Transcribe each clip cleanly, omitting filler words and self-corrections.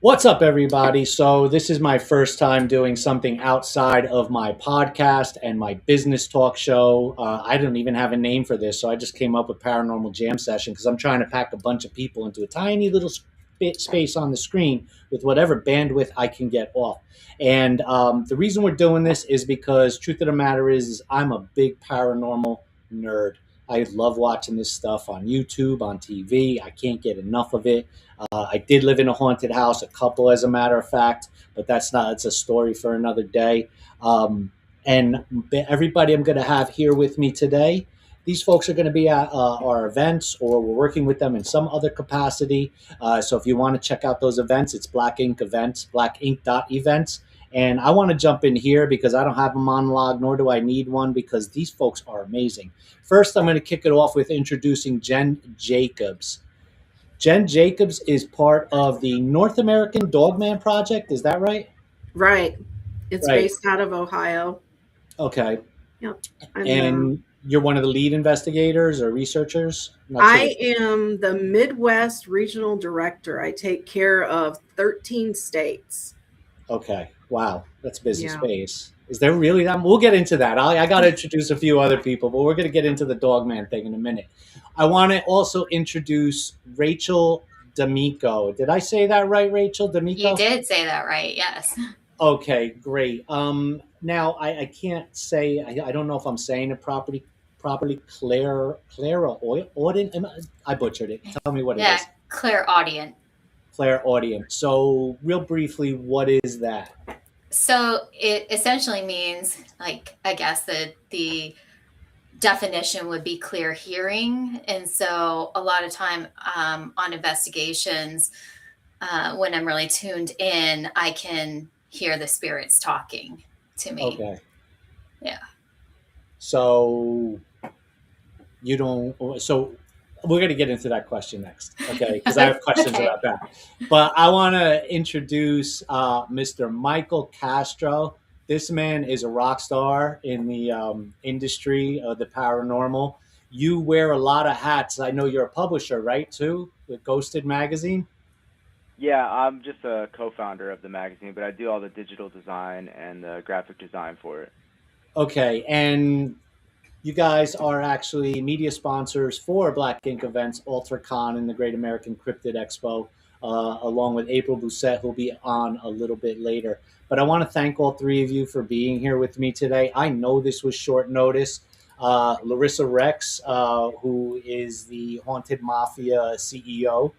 What's up, everybody? So, this is my first time doing something outside of my podcast and my business talk show. I don't even have a name for this, so I just came up with Paranormal Jam Session because I'm trying to pack a bunch of people into a tiny little space on the screen with whatever bandwidth I can get off. And the reason we're doing this is because, truth of the matter is I'm a big paranormal nerd. I love watching this stuff on YouTube, on TV. I can't get enough of it. I did live in a haunted house, a couple as a matter of fact, but it's a story for another day. And everybody I'm going to have here with me today, these folks are going to be at our events, or we're working with them in some other capacity. So if you want to check out those events, it's Black Ink Events, blackink.events. And I want to jump in here because I don't have a monologue, nor do I need one, because these folks are amazing. First, I'm going to kick it off with introducing Jen Jacobs. Jen Jacobs is part of the North American Dogman Project. Is that right? Right. It's Right. based out of Ohio. Okay. Yep. And you're one of the lead investigators or researchers? I am the Midwest Regional Director. I take care of 13 states. Okay. Wow. That's busy space. Is there really that? We'll get into that. I got to introduce a few other people, but we're going to get into the Dogman thing in a minute. I want to also introduce Rachel DiMicco. Did I say that right, Rachel DiMicco? You did say that right, yes. Okay, great. Now I can't say, I don't know if I'm saying it properly. Clara Audient. I butchered it. Tell me what it is. Yeah, clairaudient. Clairaudient. So, real briefly, what is that? So it essentially means, like, I guess the definition would be clear hearing. And so a lot of time on investigations, when I'm really tuned in, I can hear the spirits talking to me. Okay. Yeah. So you don't. So we're going to get into that question next, okay? Because I have questions about that. But I want to introduce Mr. Michael Castro. This man is a rock star in the industry of the paranormal. You wear a lot of hats. I know you're a publisher, right, too, with Ghosted Magazine? Yeah, I'm just a co-founder of the magazine, but I do all the digital design and the graphic design for it. Okay, and you guys are actually media sponsors for Black Ink Events, UltraCon, and the Great American Cryptid Expo, along with April Busset, who'll be on a little bit later. But I want to thank all three of you for being here with me today. I know this was short notice. Laurissa Rex, who is the Haunted Mafia CEO,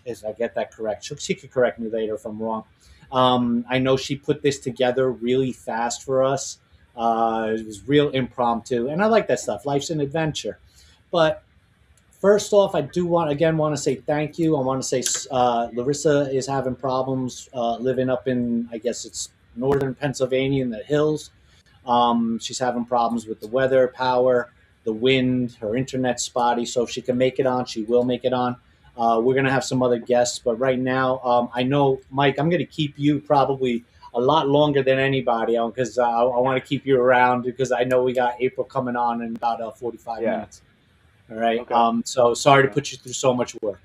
if I get that correct, she could correct me later if I'm wrong. I know she put this together really fast for us. It was real impromptu, and I like that stuff. Life's an adventure. But first off, I do want to say thank you. I want to say Laurissa is having problems living up in, I guess it's northern Pennsylvania in the hills. She's having problems with the weather, power, the wind, her internet's spotty. So if she can make it on, she will make it on. We're going to have some other guests, but right now, I know, Mike, I'm going to keep you probably a lot longer than anybody because I want to keep you around because I know we got April coming on in about 45 minutes. All right. Okay. So sorry to put you through so much work.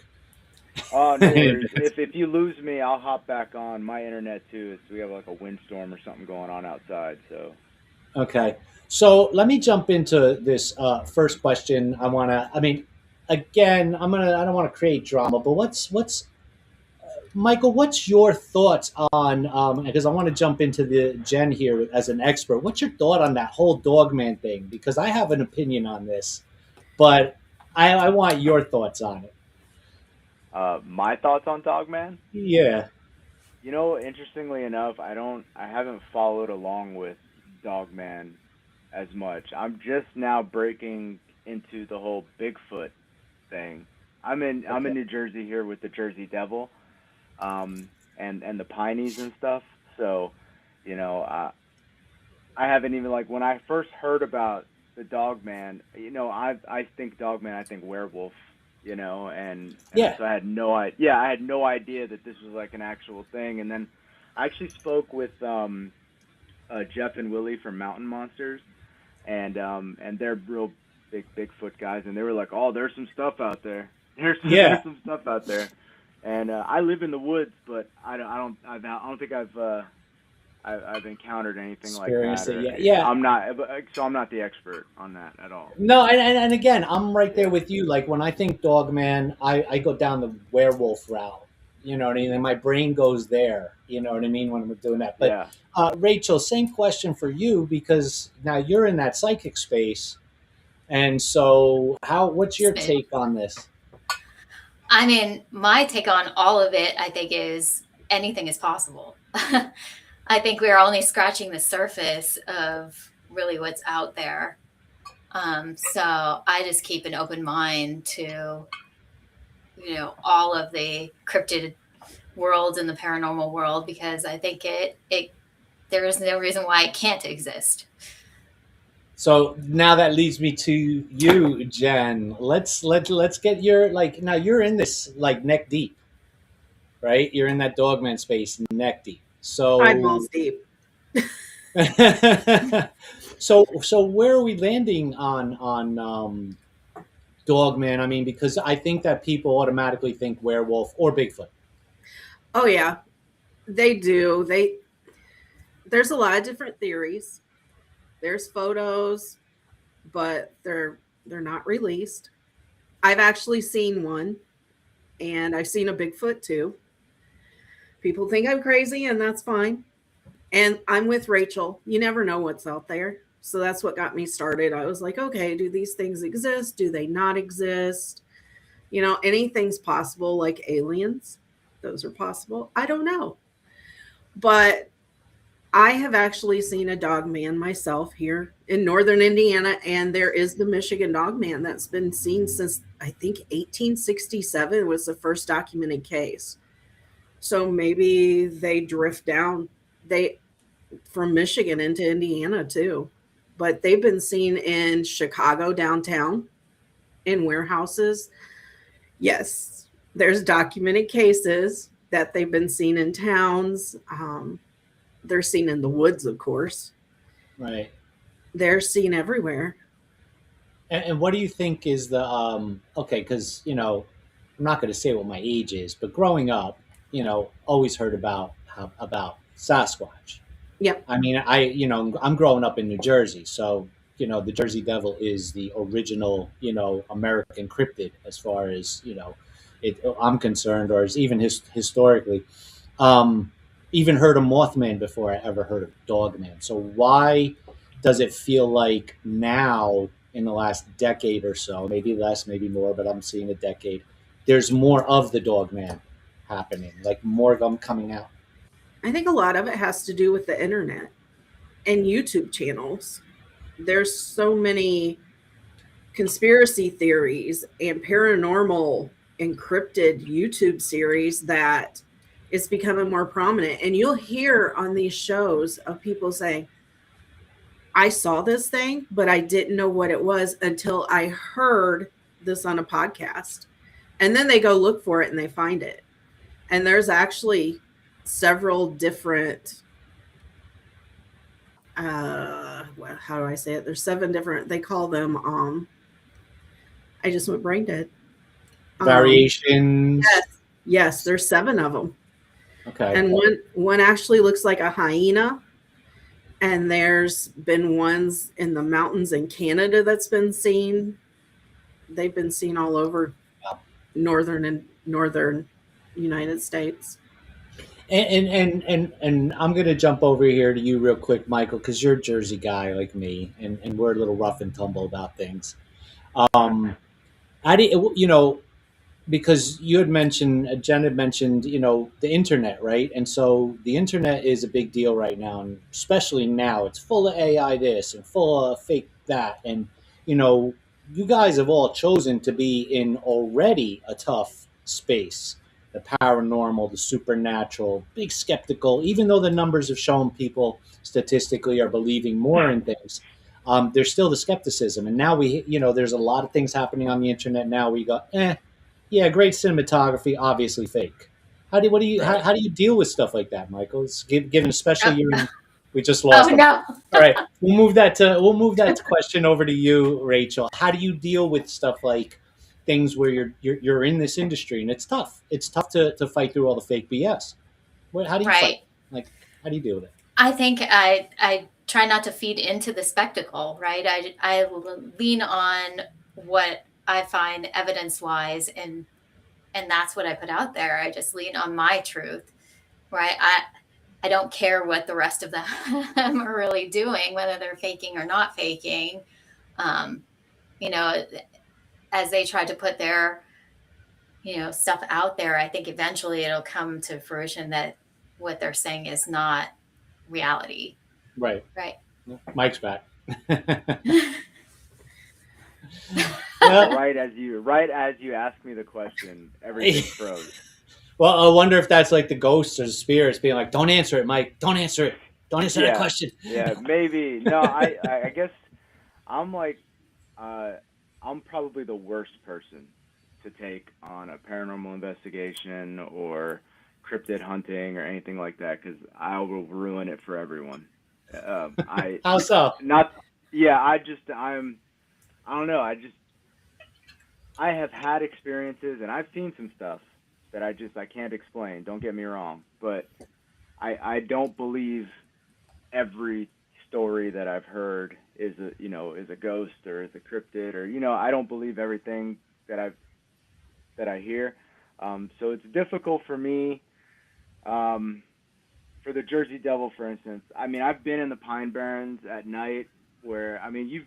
Oh, no worries. if you lose me, I'll hop back on my internet too. We have like a windstorm or something going on outside. So. Okay. So let me jump into this first question. Again, I don't want to create drama, but what's Michael, what's your thoughts on, because I want to jump into the Jen here as an expert. What's your thought on that whole Dogman thing? Because I have an opinion on this, but I want your thoughts on it. My thoughts on Dogman? Yeah. You know, interestingly enough, I haven't followed along with Dogman as much. I'm just now breaking into the whole Bigfoot thing. I'm in New Jersey here with the Jersey Devil. And the Pineys and stuff. So, you know, I haven't even, like, when I first heard about the Dogman, you know, I think Dogman, I think werewolf, you know, and so I had no idea that this was like an actual thing. And then I actually spoke with Jeff and Willie from Mountain Monsters, and they're real big Bigfoot guys, and they were like, oh, there's some stuff out there. There's some stuff out there. And I live in the woods, but I don't think I've encountered anything like Experience that. it, yeah. I'm not, so I'm not the expert on that at all. No, and again, I'm right there Yeah. with you. Like when I think Dogman, I go down the werewolf route. You know what I mean? And my brain goes there. You know what I mean when I'm doing that. But Yeah. Rachel, same question for you because now you're in that psychic space, and so what's your take on this? I mean, my take on all of it, I think, is anything is possible. I think we're only scratching the surface of really what's out there. So I just keep an open mind to, all of the cryptid worlds in the paranormal world, because I think there is no reason why it can't exist. So now that leads me to you, Jen. Let's get your now you're in this neck deep, right? You're in that Dogman space neck deep. So Eyeballs deep. so where are we landing on Dogman? I mean, because I think that people automatically think werewolf or Bigfoot. Oh yeah, they do. There's a lot of different theories. There's photos, but they're not released. I've actually seen one, and I've seen a Bigfoot too. People think I'm crazy, and that's fine. And I'm with Rachel. You never know what's out there. So that's what got me started. I was like, okay, do these things exist? Do they not exist? Anything's possible, like aliens. Those are possible. I don't know. But I have actually seen a dogman myself here in northern Indiana, and there is the Michigan dogman that's been seen since, I think, 1867 was the first documented case. So maybe they drift down from Michigan into Indiana too. But they've been seen in Chicago downtown, in warehouses. Yes, there's documented cases that they've been seen in towns. They're seen in the woods, of course. Right. They're seen everywhere. And what do you think is the okay? Because I'm not going to say what my age is, but growing up, always heard about Sasquatch. Yep. I mean, I'm growing up in New Jersey, so the Jersey Devil is the original American cryptid as far as I'm concerned, or as even historically. Even heard of Mothman before I ever heard of Dogman. So why does it feel like now, in the last decade or so, maybe less, maybe more, but I'm seeing a decade, there's more of the Dogman happening, like more of them coming out? I think a lot of it has to do with the internet and YouTube channels. There's so many conspiracy theories and paranormal encrypted YouTube series that it's becoming more prominent. And you'll hear on these shows of people saying, I saw this thing, but I didn't know what it was until I heard this on a podcast. And then they go look for it and they find it. And there's actually several different, how do I say it? There's 7 different, they call them, I just went brain dead. Variations. Yes, there's 7 of them. Okay. And one actually looks like a hyena. And there's been ones in the mountains in Canada that's been seen. They've been seen all over northern United States. And I'm going to jump over here to you real quick, Michael, because you're a Jersey guy like me, and we're a little rough and tumble about things. Because Jen had mentioned, the internet, right? And so the internet is a big deal right now, and especially now it's full of AI this and full of fake that. And, you guys have all chosen to be in already a tough space, the paranormal, the supernatural, big skeptical, even though the numbers have shown people statistically are believing more in things. There's still the skepticism. And now there's a lot of things happening on the internet now where you go, yeah, great cinematography, obviously fake. How do you deal with stuff like that, Michael? Given especially we just lost. Oh no! All right, we'll move that question over to you, Rachel. How do you deal with stuff like things where you're in this industry, and it's tough. It's tough to fight through all the fake BS. How do you Right. fight? Like, how do you deal with it? I think I try not to feed into the spectacle, right? I lean on what I find evidence wise, and that's what I put out there. I just lean on my truth, right? I don't care what the rest of them are really doing, whether they're faking or not faking. You know, as they try to put their, stuff out there, I think eventually it'll come to fruition that what they're saying is not reality. Right. Right. Mike's back. Right as you asked me the question, everything froze. Well, I wonder if that's like the ghosts or the spirits being like, "Don't answer it, Mike. Don't answer it. Don't answer that question." Yeah, maybe. No, I guess I'm like, I'm probably the worst person to take on a paranormal investigation or cryptid hunting or anything like that, because I will ruin it for everyone. How so? I don't know. I have had experiences and I've seen some stuff that I can't explain. Don't get me wrong, but I don't believe every story that I've heard is a ghost or is a cryptid, or I don't believe everything that I hear. So it's difficult for me. For the Jersey Devil, for instance, I mean, I've been in the Pine Barrens at night. Have you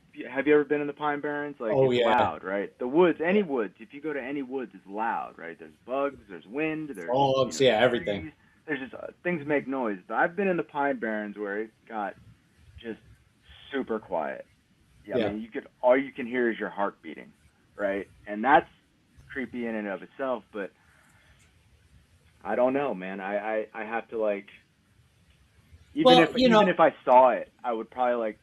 ever been in the Pine Barrens? Like, it's loud, right? The woods, any woods. If you go to any woods, it's loud, right? There's bugs, there's wind, there's dogs, everything. Trees. There's just things make noise. But I've been in the Pine Barrens where it got just super quiet. I mean, all you can hear is your heart beating, right? And that's creepy in and of itself. But I don't know, man. I have to even if I saw it, I would probably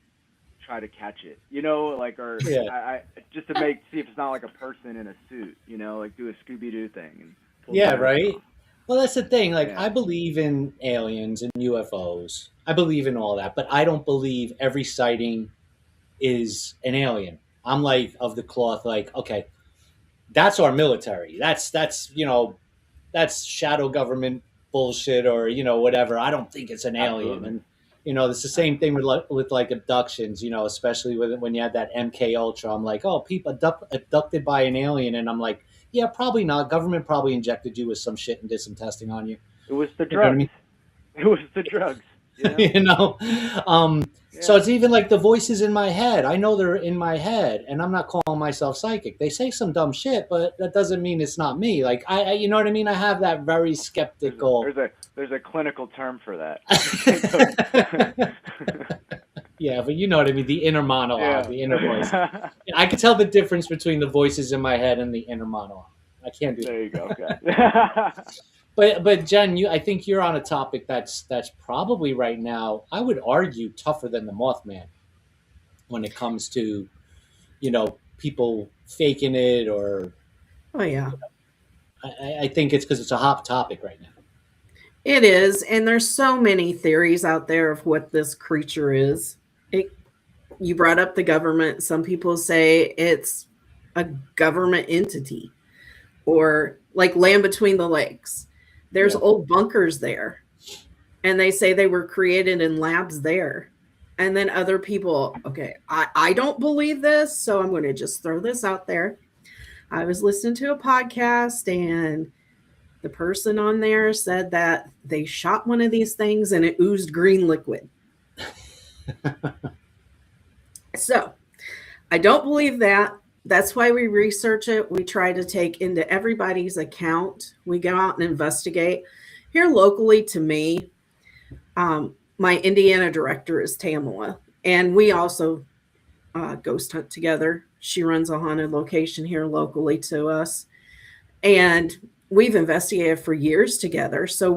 try to catch it, I just to see if it's not like a person in a suit, do a Scooby-Doo thing. And pull right. Off. Well, that's the thing. I believe in aliens and UFOs. I believe in all that, but I don't believe every sighting is an alien. I'm of the cloth. Okay, that's our military. That's shadow government bullshit or whatever. I don't think it's an alien. And it's the same thing with abductions, especially when you had that MK Ultra. I'm like, oh, people abducted by an alien, and I'm like, yeah, probably not. Government probably injected you with some shit and did some testing on you. It was the drugs. I mean? It was the drugs. So it's even the voices in my head. I know they're in my head, and I'm not calling myself psychic. They say some dumb shit, but that doesn't mean it's not me. I you know what I mean? I have that very skeptical. There's a clinical term for that. Yeah, but you know what I mean? The inner monologue, the inner voice. I can tell the difference between the voices in my head and the inner monologue. I can't do that. There you go. Okay. But Jen, I think you're on a topic that's probably right now, I would argue, tougher than the Mothman when it comes to, people faking it or. Oh yeah. I think it's because it's a hot topic right now. It is, and there's so many theories out there of what this creature is. You brought up the government. Some people say it's a government entity, or like Land Between the Lakes. There's old bunkers there, and they say they were created in labs there. And then other people, okay, I don't believe this, so I'm going to just throw this out there. I was listening to a podcast, and the person on there said that they shot one of these things and it oozed green liquid. So I don't believe that. That's why we research it. We try to take into everybody's account. We go out and investigate. Here locally to me, my Indiana director is Tamala, and we also ghost hunt together. She runs a haunted location here locally to us. And we've investigated for years together. So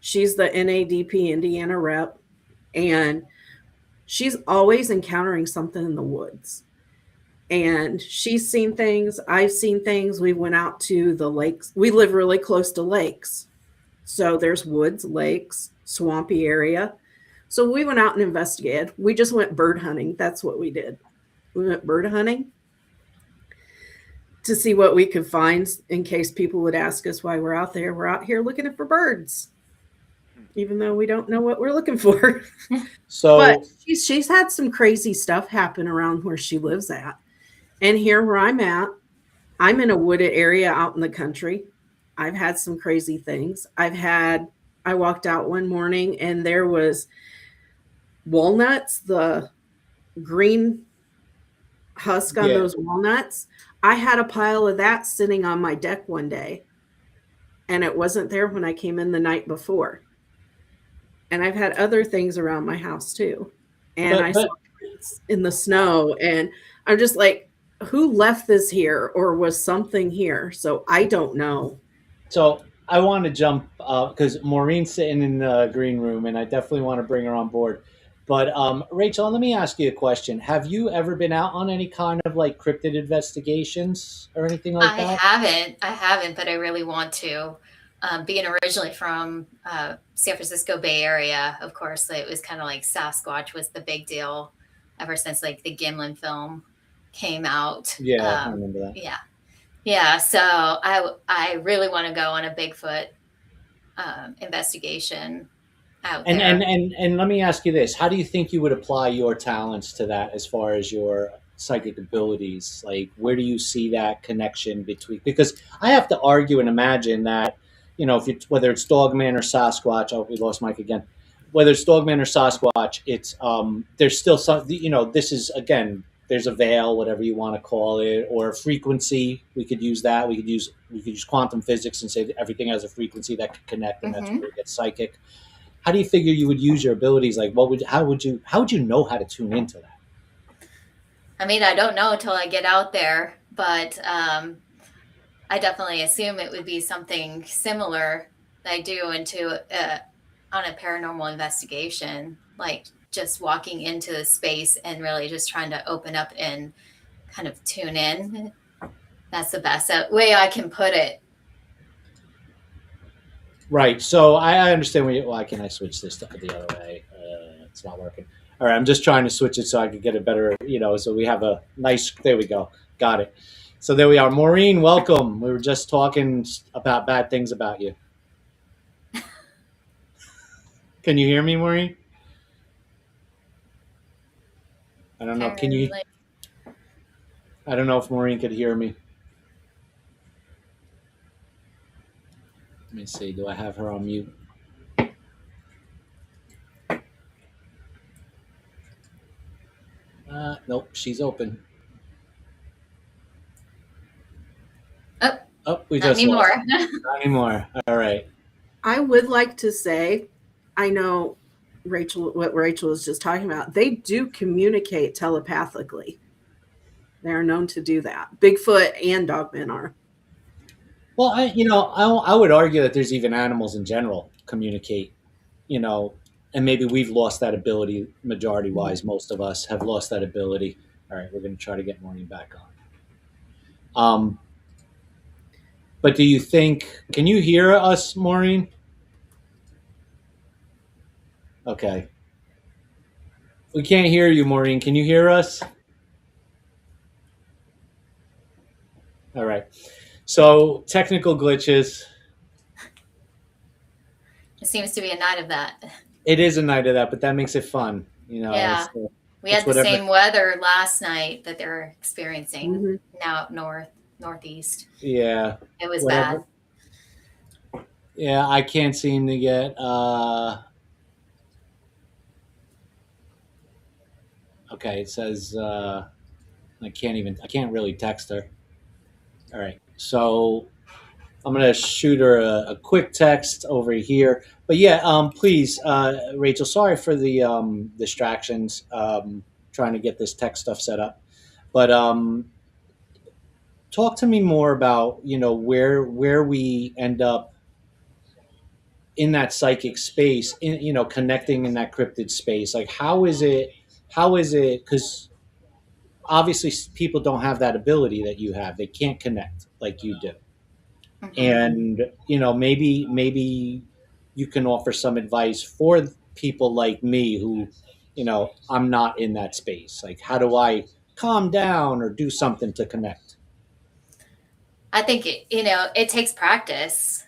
she's the NADP Indiana rep, and she's always encountering something in the woods. And she's seen things. I've seen things. We went out to the lakes. We live really close to lakes. So there's woods, lakes, swampy area. So we went out and investigated. We just went bird hunting. That's what we did. We went bird hunting. to see what we could find in case people would ask us why we're out there. We're out here looking for birds, even though we don't know what we're looking for. So, But she's had some crazy stuff happen around where she lives at. And here where I'm at, I'm in a wooded area out in the country. I've had some crazy things. I walked out one morning and there was walnuts, the green husk on Yeah. those walnuts. I had a pile of that sitting on my deck one day, and it wasn't there when I came in the night before. And I've had other things around my house too. And I saw prints in the snow, and I'm just like, who left this here, or was something here? So I don't know. So I want to jump because Maureen's sitting in the green room, and I definitely want to bring her on board. But Rachel, let me ask you a question. Have you ever been out on any kind of like cryptid investigations or anything like that? I haven't, but I really want to. Being originally from San Francisco Bay Area, of course, it was kind of like Sasquatch was the big deal ever since like the Gimlin film came out. Yeah, I remember that. Yeah. So I really want to go on a Bigfoot investigation out there. And let me ask you this: how do you think you would apply your talents to that, as far as your psychic abilities? Like, where do you see that connection between? Because I have to argue and imagine that, if you, whether it's Dogman or Sasquatch. Oh, we lost Mike again. Whether it's Dogman or Sasquatch, it's there's still some. This is, again, there's a veil, whatever you want to call it, or a frequency. We could use that. We could use quantum physics and say that everything has a frequency that could connect, and that's where we get psychic. How do you figure you would use your abilities? Like, how would you know how to tune into that? I mean, I don't know until I get out there, but I definitely assume it would be something similar that I do on a paranormal investigation, like just walking into the space and really just trying to open up and kind of tune in. That's the best way I can put it. Right. So I understand why can't I switch this the other way? It's not working. All right. I'm just trying to switch it so I could get a better, so we have a nice, there we go. Got it. So there we are. Maureen, welcome. We were just talking about bad things about you. Can you hear me, Maureen? I don't know. Can you? I don't know if Maureen could hear me. Let me see. Do I have her on mute? Nope. She's open. Oh, we just anymore. Not anymore. All right. I would like to say, I know what Rachel was just talking about. They do communicate telepathically. They are known to do that. Bigfoot and Dogman are. Well, I would argue that there's even animals in general communicate, and maybe we've lost that ability. Majority wise, most of us have lost that ability. All right, we're going to try to get Maureen back on. But do you think? Can you hear us, Maureen? Okay. We can't hear you, Maureen. Can you hear us? All right. So, technical glitches. It seems to be a night of that. It is a night of that, but that makes it fun. Yeah. We had the same weather last night that they're experiencing now up northeast. Yeah. It was bad. Yeah, I can't seem to get okay, it says I can't really text her. All right. So I'm going to shoot her a quick text over here. But yeah, please, Rachel, sorry for the distractions, trying to get this tech stuff set up. But talk to me more about, where we end up in that psychic space, connecting in that cryptid space. Like, how is it, because obviously people don't have that ability that you have. They can't connect like you do. And maybe you can offer some advice for people like me who, I'm not in that space. Like, how do I calm down or do something to connect? I think it takes practice.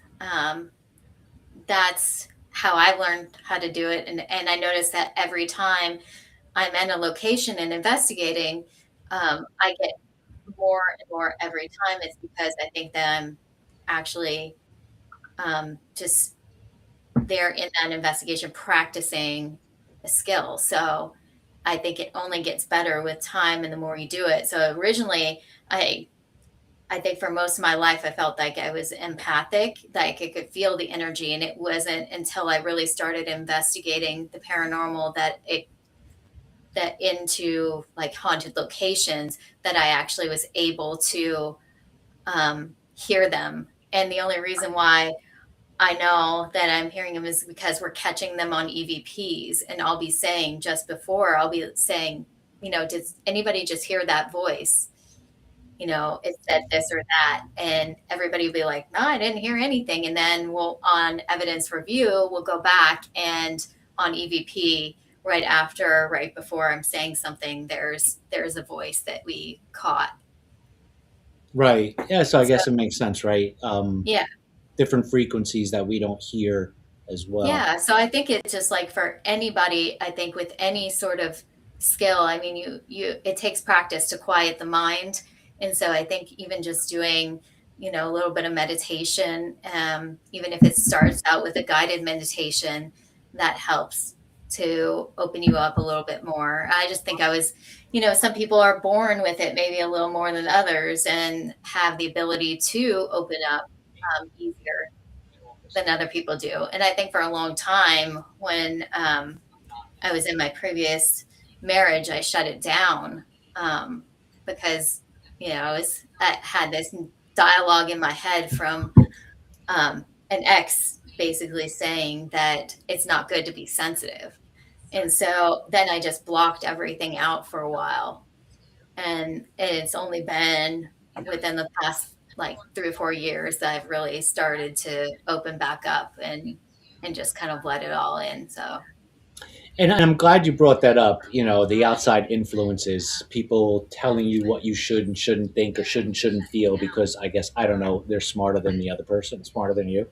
That's how I learned how to do it, and I noticed that every time I'm in a location and investigating, I get more and more every time. It's because I think that I'm actually just there in that investigation practicing a skill. So I think it only gets better with time and the more you do it. So originally, I think for most of my life, I felt like I was empathic, like I could feel the energy. And it wasn't until I really started investigating the paranormal that into like haunted locations that I actually was able to hear them. And the only reason why I know that I'm hearing them is because we're catching them on EVPs. And I'll be saying just before, I'll be saying, did anybody just hear that voice? It said this or that. And everybody will be like, no, I didn't hear anything. And then on evidence review, we'll go back and on EVP right before I'm saying something, there's a voice that we caught. Right. Yeah. So I guess it makes sense, right? Yeah. Different frequencies that we don't hear as well. Yeah. So I think it's just like for anybody, I think with any sort of skill, I mean, it takes practice to quiet the mind. And so I think even just doing, a little bit of meditation, even if it starts out with a guided meditation, that helps to open you up a little bit more. I just think some people are born with it maybe a little more than others and have the ability to open up easier than other people do. And I think for a long time when I was in my previous marriage, I shut it down because I had this dialogue in my head from an ex basically saying that it's not good to be sensitive. And so then I just blocked everything out for a while. And it's only been within the past like 3 or 4 years that I've really started to open back up and just kind of let it all in. So. And I'm glad you brought that up. The outside influences, people telling you what you should and shouldn't think or shouldn't feel, because I guess, I don't know, they're smarter than the other person, smarter than you.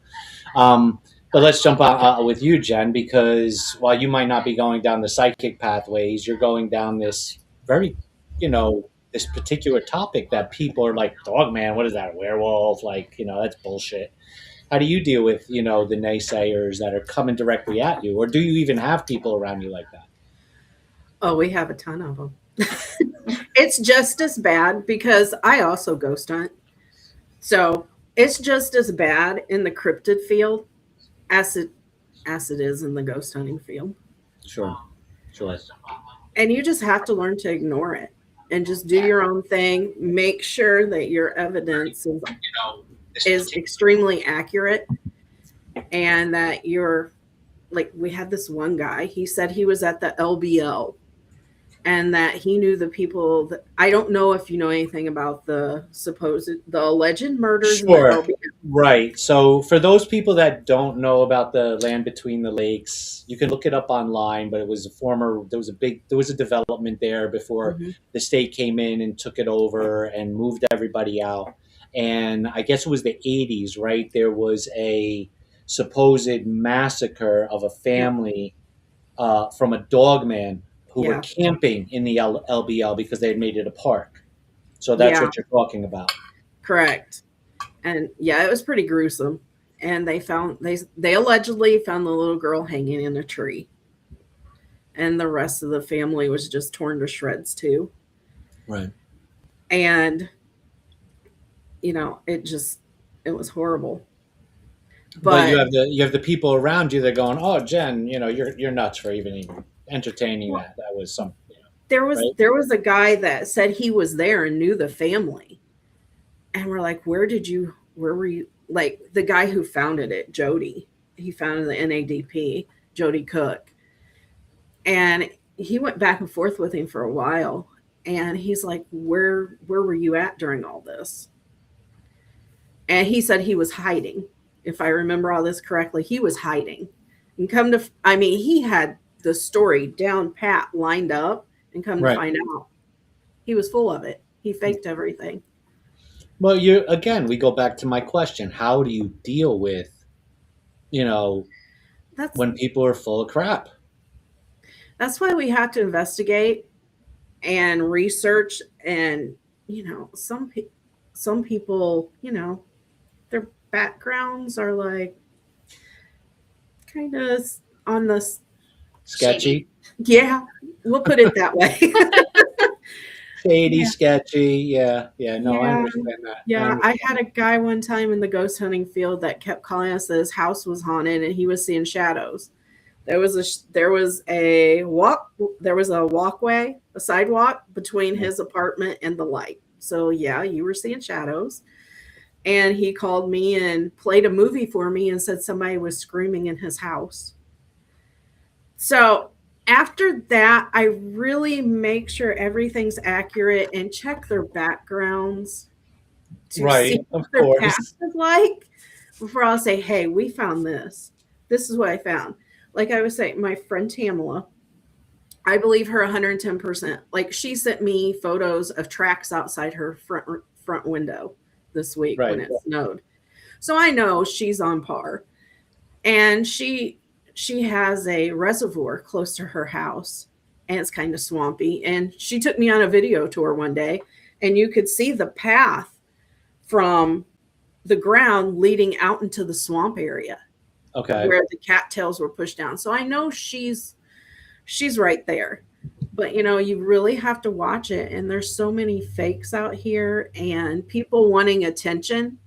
But let's jump out with you, Jen, because while you might not be going down the psychic pathways, you're going down this very, this particular topic that people are like, dog man, what is that, a werewolf? Like, that's bullshit. How do you deal with, the naysayers that are coming directly at you? Or do you even have people around you like that? Oh, we have a ton of them. It's just as bad because I also ghost hunt. So it's just as bad in the cryptid field as it is in the ghost hunting field. Sure. And you just have to learn to ignore it and just do your own thing. Make sure that your evidence is extremely accurate and that you're like, we had this one guy, he said he was at the LBL and that he knew the people that, I don't know if you know anything about the alleged murders. Sure. In the LBL. Right. So for those people that don't know about the land between the lakes, you can look it up online, but there was a development there before the state came in and took it over and moved everybody out. And I guess it was the 80s, right? There was a supposed massacre of a family from a dogman who were camping in the LBL because they had made it a park. So that's what you're talking about. Correct. And it was pretty gruesome. And they allegedly found the little girl hanging in a tree. And the rest of the family was just torn to shreds too. Right. And it was horrible. But you have the people around you that are going, oh, Jen, you're nuts for even entertaining that. That was some. There was a guy that said he was there and knew the family, and we're like, where were you? Like the guy who founded it, Jody. He founded the NADP, Jody Cook, and he went back and forth with him for a while, and he's like, where were you at during all this? And he said he was hiding. If I remember all this correctly, he was hiding. And he had the story down pat, lined up, and come to find out, he was full of it. He faked everything. Well, you again, we go back to my question: how do you deal with, you know, That's when people are full of crap? that's why we have to investigate and research. And some people, their backgrounds are like kind of on the Sketchy, yeah, we'll put it that way. shady, Yeah. sketchy. Yeah, yeah. No, I Yeah. understand that. Yeah, I had a guy one time in the ghost hunting field that kept calling us that his house was haunted and he was seeing shadows. There was a walkway, a sidewalk between his apartment and the light. So yeah, you were seeing shadows. And he called me and played a movie for me and said somebody was screaming in his house. So after that, I really make sure everything's accurate and check their backgrounds to Right, see of what their course. past is like before I'll say, hey, we found this. This is what I found. Like I was saying, my friend Tamala, I believe her 110%. Like she sent me photos of tracks outside her front window this week when Right. it snowed. So I know she's on par. And she has a reservoir close to her house and it's kind of swampy. And she took me on a video tour one day and you could see the path from the ground leading out into the swamp area Okay. where the cattails were pushed down. So I know she's right there. But you really have to watch it. And there's so many fakes out here and people wanting attention.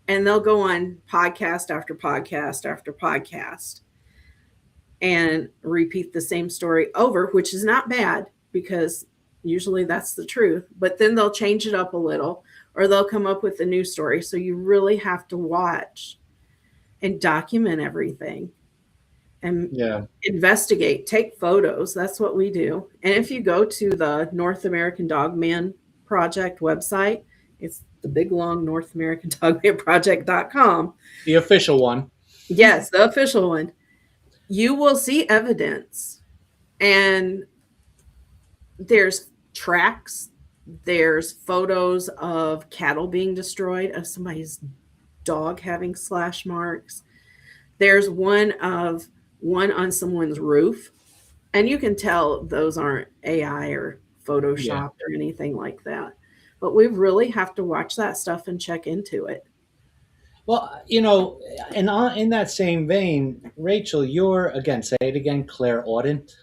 And they'll go on podcast after podcast after podcast and repeat the same story over, which is not bad because usually that's the truth. But then they'll change it up a little or they'll come up with a new story. So you really have to watch and document everything and investigate, take photos. That's what we do. And if you go to the North American Dogman Project website, it's the big long North American Dogman Project.com. The official one. Yes, the official one. You will see evidence. And there's tracks, there's photos of cattle being destroyed, of somebody's dog having slash marks. There's one on someone's roof. And you can tell those aren't AI or Photoshopped or anything like that. But we really have to watch that stuff and check into it. Well, and in that same vein, Rachel, you're, again, say it again, clairaudient?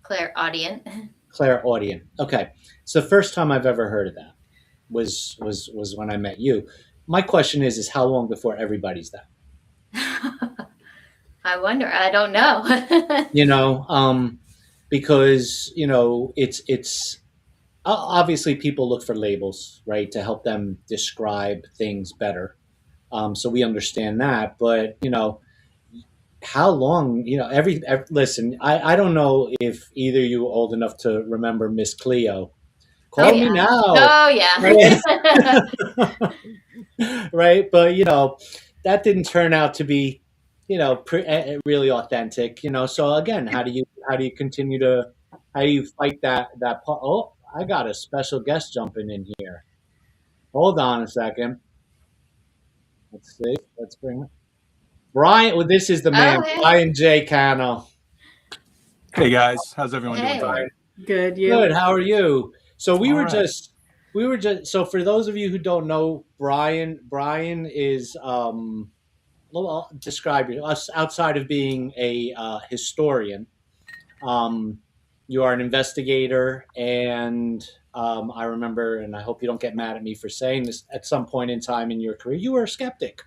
Clairaudient. Clairaudient. Okay. So the first time I've ever heard of that was when I met you. My question is how long before everybody's that? I wonder. I don't know. Because, it's obviously people look for labels, right, to help them describe things better. So we understand that, but how long? Listen, I don't know if either you are old enough to remember Miss Cleo. Call me now. Oh yeah. Right, but that didn't turn out to be, really authentic. So again, how do you fight that part? Oh, I got a special guest jumping in here. Hold on a second. Let's see. Let's bring it. Brian. Well, this is the man, hey. Brian J. Cano. Hey guys, how's everyone doing tonight? Good. Good. How are you? So we were right. just. So for those of you who don't know, Brian is well, describe us outside of being a historian. You are an investigator, and I remember, and I hope you don't get mad at me for saying this, at some point in time in your career, you were a skeptic.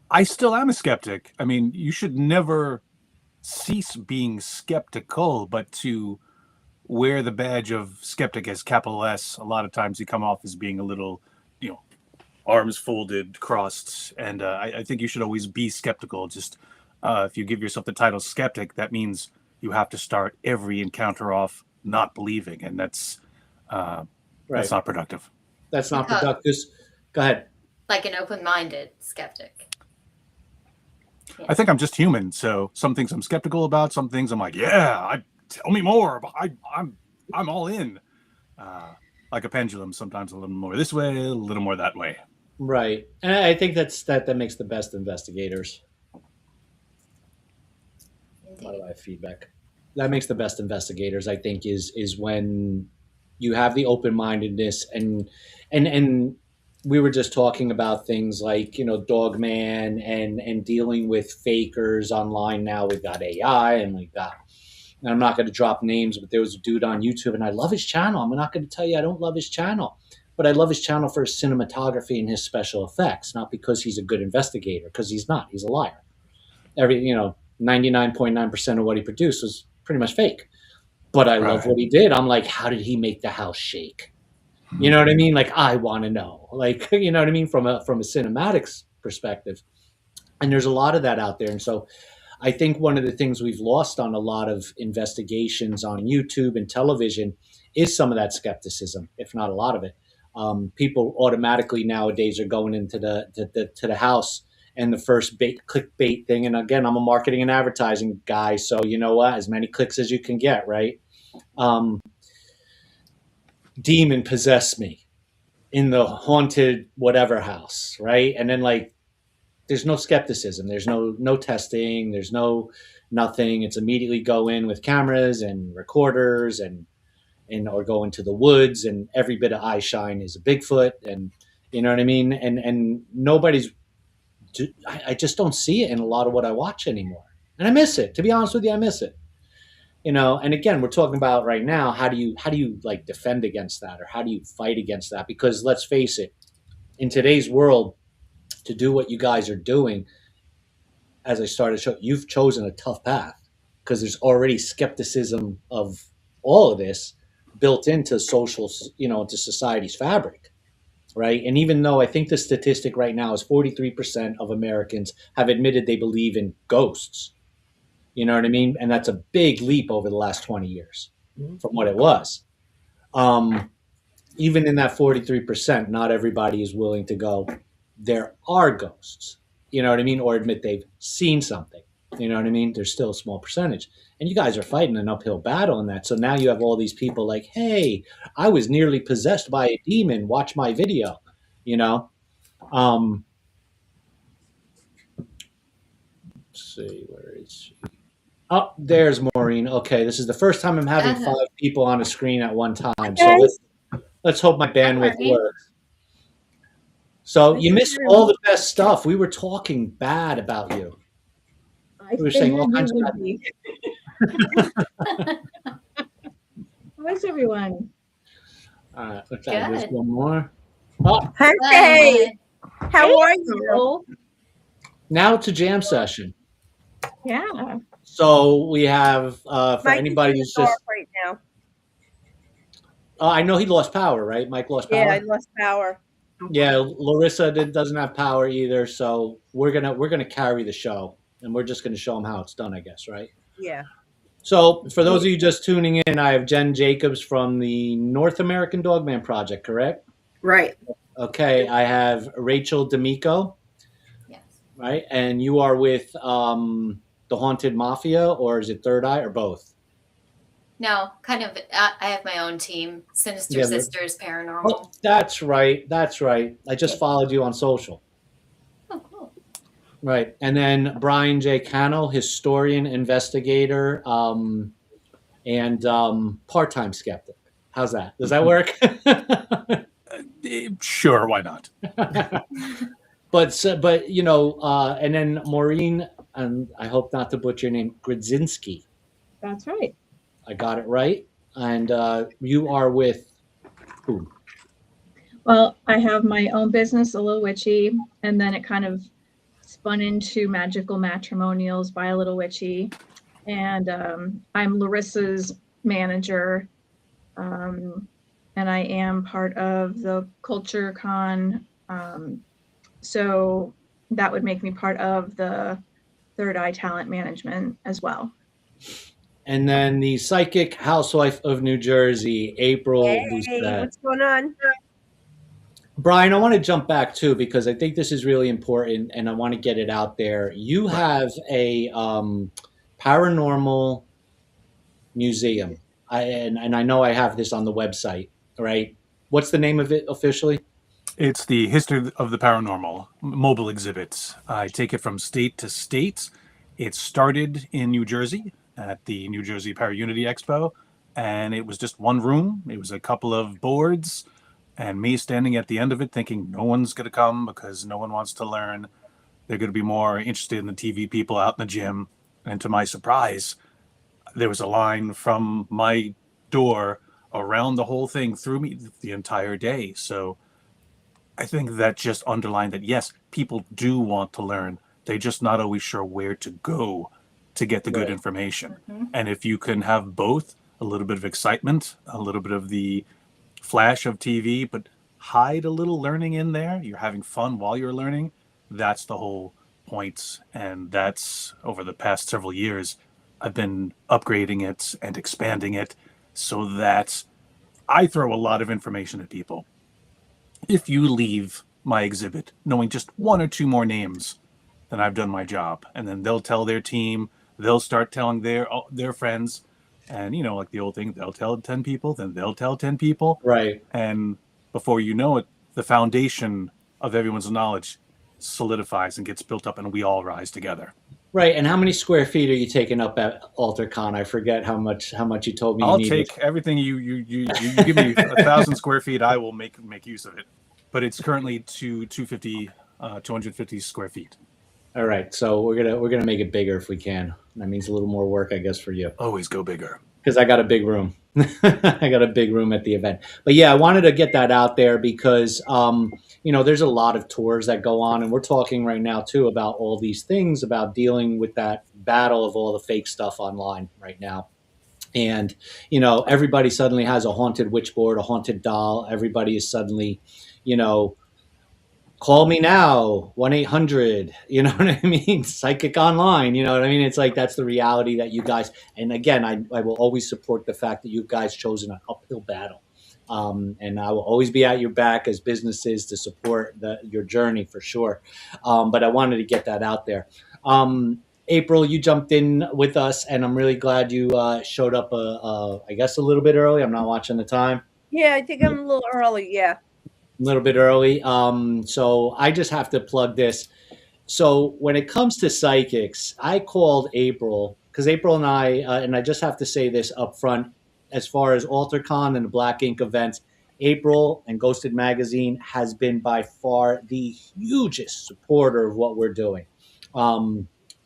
I still am a skeptic. I mean, you should never cease being skeptical, but to wear the badge of skeptic as capital S, a lot of times you come off as being a little, arms folded, crossed. And I think you should always be skeptical. Just if you give yourself the title skeptic, that means you have to start every encounter off not believing. And that's not productive. That's not productive. Go ahead. Like an open-minded skeptic. Yeah. I think I'm just human. So some things I'm skeptical about. Some things I'm like, tell me more. I'm all in. like a pendulum, sometimes a little more this way, a little more that way. Right. And I think that makes the best investigators. Why do I have feedback? That makes the best investigators, I think, is when you have the open-mindedness and we were just talking about things like, Dogman and dealing with fakers online. Now we've got AI and I'm not going to drop names, but there was a dude on YouTube and I love his channel. I'm not going to tell you I don't love his channel, but I love his channel for his cinematography and his special effects, not because he's a good investigator, because he's not. He's a liar. 99.9% of what he produced was pretty much fake. But I love what he did. I'm like, how did he make the house shake? You know what I mean? Like, I want to know. Like, you know what I mean? From a cinematics perspective. And there's a lot of that out there. And so I think one of the things we've lost on a lot of investigations on YouTube and television is some of that skepticism, if not a lot of it. People automatically nowadays are going into the house and the first clickbait thing. And again, I'm a marketing and advertising guy, so you know what? As many clicks as you can get, right? Demon possessed me in the haunted whatever house, right? And then there's no skepticism, there's no testing, there's nothing. It's immediately go in with cameras and recorders and or go into the woods, and every bit of eye shine is a Bigfoot, and you know what I mean? And nobody's. I just don't see it in a lot of what I watch anymore, and I miss it. To be honest with you, I miss it. And again, we're talking about right now. How do you defend against that, or how do you fight against that? Because let's face it, in today's world, to do what you guys are doing, as I started to show, you've chosen a tough path because there's already skepticism of all of this built into social, into society's fabric. Right. And even though I think the statistic right now is 43% of Americans have admitted they believe in ghosts, you know what I mean? And that's a big leap over the last 20 years from what it was. Even in that 43%, not everybody is willing to go, there are ghosts, you know what I mean? Or admit they've seen something, you know what I mean? There's still a small percentage. And you guys are fighting an uphill battle in that. So now you have all these people like, hey, I was nearly possessed by a demon. Watch my video, Let's see, where is she? Oh, there's Maureen. Okay, this is the first time I'm having 5 people on a screen at one time. So let's hope my bandwidth works. So you missed all the best stuff. We were talking bad about you. We were saying all kinds of bad things. How is everyone? All right, let's add this one more. Hey, how are you? Now it's a jam session. Yeah. So we have for Mike anybody who's just right now. I know he lost power, right? Mike lost power. Yeah, I lost power. Yeah, Laurissa doesn't have power either, so we're gonna carry the show, and we're just gonna show them how it's done, I guess, right? Yeah. So for those of you just tuning in, I have Jen Jacobs from the North American Dogman Project, correct? Right. Okay, I have Rachel DiMicco, Yes. right? And you are with the Haunted Mafia, or is it Third Eye, or both? No, kind of. I have my own team, Sinister Yeah, Sisters Paranormal. Oh, that's right. I just followed you on social. Oh, cool. Right. And then Brian J. Cano, historian, investigator, and part-time skeptic. How's that? Does that work? Sure, why not? But and then Maureen, and I hope not to butcher your name, Grudzinski. That's right. I got it right. And you are with who? Well, I have my own business, A Little Witchy, and then it kind of spun into Magical Matrimonials by A Little Witchy. And I'm Larissa's manager. And I am part of the Culture Con. So that would make me part of the Third Eye Talent Management as well. And then the psychic housewife of New Jersey, April Busset. What's going on? Brian, I want to jump back too, because I think this is really important and I want to get it out there. You have a paranormal museum. And I know I have this on the website, right? What's the name of it officially? It's the History of the Paranormal mobile exhibits. I take it from state to state. It started in New Jersey at the New Jersey Para-Unity Expo, and it was just one room. It was a couple of boards, and me standing at the end of it thinking no one's going to come because no one wants to learn. They're going to be more interested in the TV people out in the gym. And to my surprise, there was a line from my door around the whole thing through me the entire day. So I think that just underlined that, yes, people do want to learn. They're just not always sure where to go to get the good Right. information. And if you can have both, a little bit of excitement, a little bit of the flash of TV, but hide a little learning in there, you're having fun while you're learning, that's the whole point. And that's over the past several years, I've been upgrading it and expanding it so that I throw a lot of information at people. If you leave my exhibit knowing just one or two more names, then I've done my job. And then they'll tell their team, they'll start telling their friends, and you know, like the old thing, they'll tell 10 people, then they'll tell 10 people. Right. And before you know it, the foundation of everyone's knowledge solidifies and gets built up, and we all rise together. Right. And how many square feet are you taking up at AlterCon? I forget how much you told me. I'll you needed. take everything you give me 1,000 square feet. I will make use of it. But it's currently 250 square feet. All right. So we're gonna make it bigger if we can. That means a little more work, I guess, for you. Always go bigger. Because I got a big room. I got a big room at the event. But yeah, I wanted to get that out there because, you know, there's a lot of tours that go on. And we're talking right now, too, about all these things, about dealing with that battle of all the fake stuff online right now. And, you know, everybody suddenly has a haunted witch board, a haunted doll. Everybody is suddenly, you know, call me now, 1-800, you know what I mean? Psychic online, you know what I mean? It's like, that's the reality that you guys, and again, I will always support the fact that you guys chosen an uphill battle. And I will always be at your back as businesses to support your journey for sure. But I wanted to get that out there. April, you jumped in with us, and I'm really glad you showed up, I guess, a little bit early. I'm not watching the time. Yeah, I think I'm a little early. Yeah. A little bit early. So I just have to plug this. So when it comes to psychics, I called April because April and I just have to say this up front, as far as AlterCon and the Black Ink events, April and Ghosted Magazine has been by far the hugest supporter of what we're doing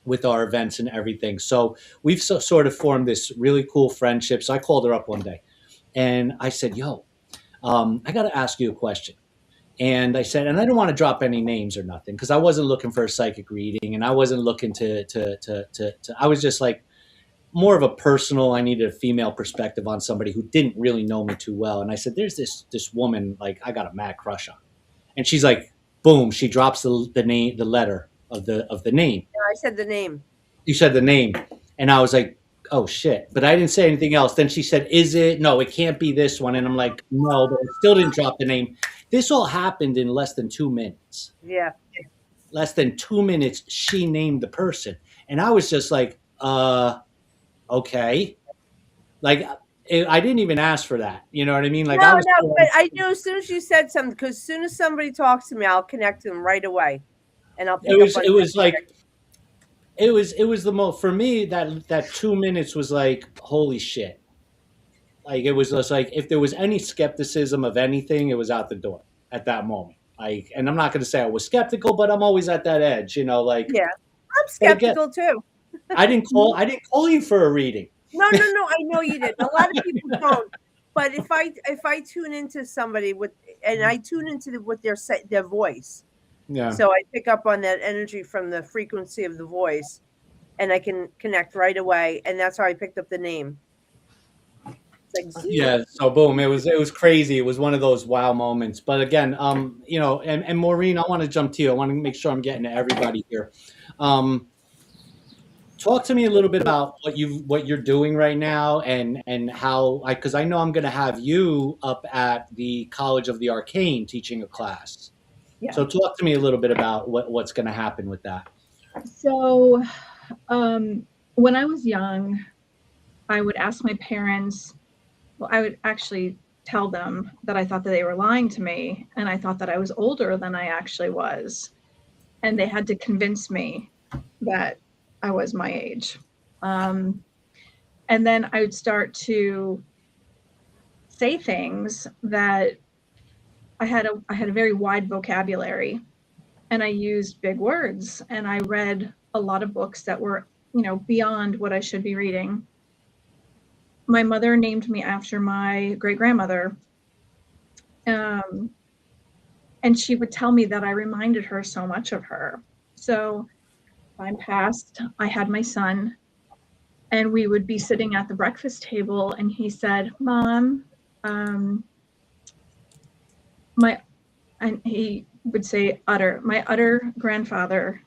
with our events and everything. So we've sort of formed this really cool friendship. So I called her up one day and I said, yo, I got to ask you a question. And I said, and I don't want to drop any names or nothing because I wasn't looking for a psychic reading and I wasn't looking I was just like more of a personal, I needed a female perspective on somebody who didn't really know me too well. And I said, there's this woman, like I got a mad crush on. And she's like, boom, she drops the name, the letter of the name. No, I said the name. You said the name. And I was like, oh shit. But I didn't say anything else. Then she said, no, it can't be this one. And I'm like, no, but I still didn't drop the name. This all happened in less than 2 minutes. Yeah. Less than 2 minutes, she named the person. And I was just like, okay. Like, I didn't even ask for that. You know what I mean? Like, No, but I knew as soon as you said something, because as soon as somebody talks to me, I'll connect to them right away. And I'll pick up on it was like, it was the most, for me, that 2 minutes was like, holy shit. Like, it was just like, if there was any skepticism of anything, it was out the door at that moment. Like, and I'm not going to say I was skeptical, but I'm always at that edge, you know, like. Yeah, I'm skeptical too. I didn't call you for a reading. No, I know you did. A lot of people don't. But if I tune into somebody I tune into with their voice. Yeah. So I pick up on that energy from the frequency of the voice and I can connect right away. And that's how I picked up the name. It's like, yeah. So boom, it was crazy. It was one of those wow moments. But again, you know, and Maureen, I want to jump to you. I want to make sure I'm getting to everybody here. Talk to me a little bit about what you're doing right now and how, because I know I'm going to have you up at the College of the Arcane teaching a class. Yeah. So talk to me a little bit about what's going to happen with that. So when I was young, I would ask my parents, well, I would actually tell them that I thought that they were lying to me, and I thought that I was older than I actually was. And they had to convince me that I was my age. And then I would start to say things that I had a very wide vocabulary, and I used big words, and I read a lot of books that were, beyond what I should be reading. My mother named me after my great-grandmother. And she would tell me that I reminded her so much of her. So time passed, I had my son, and we would be sitting at the breakfast table, and he said, Mom, and he would say my utter grandfather,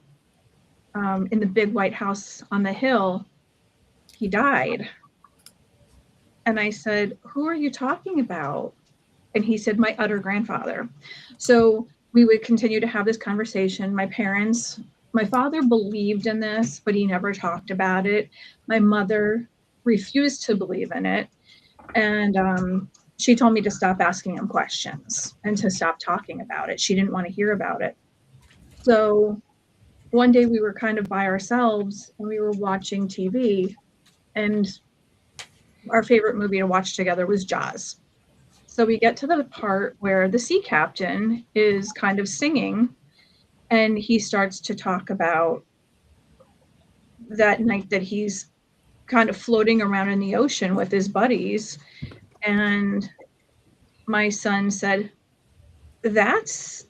in the big white house on the hill, he died. And I said, who are you talking about? And he said, my utter grandfather. So we would continue to have this conversation. My father believed in this, but he never talked about it. My mother refused to believe in it. And she told me to stop asking him questions and to stop talking about it. She didn't want to hear about it. So one day we were kind of by ourselves, and we were watching TV, and our favorite movie to watch together was Jaws. So we get to the part where the sea captain is kind of singing, and he starts to talk about that night that he's kind of floating around in the ocean with his buddies. And my son said, that's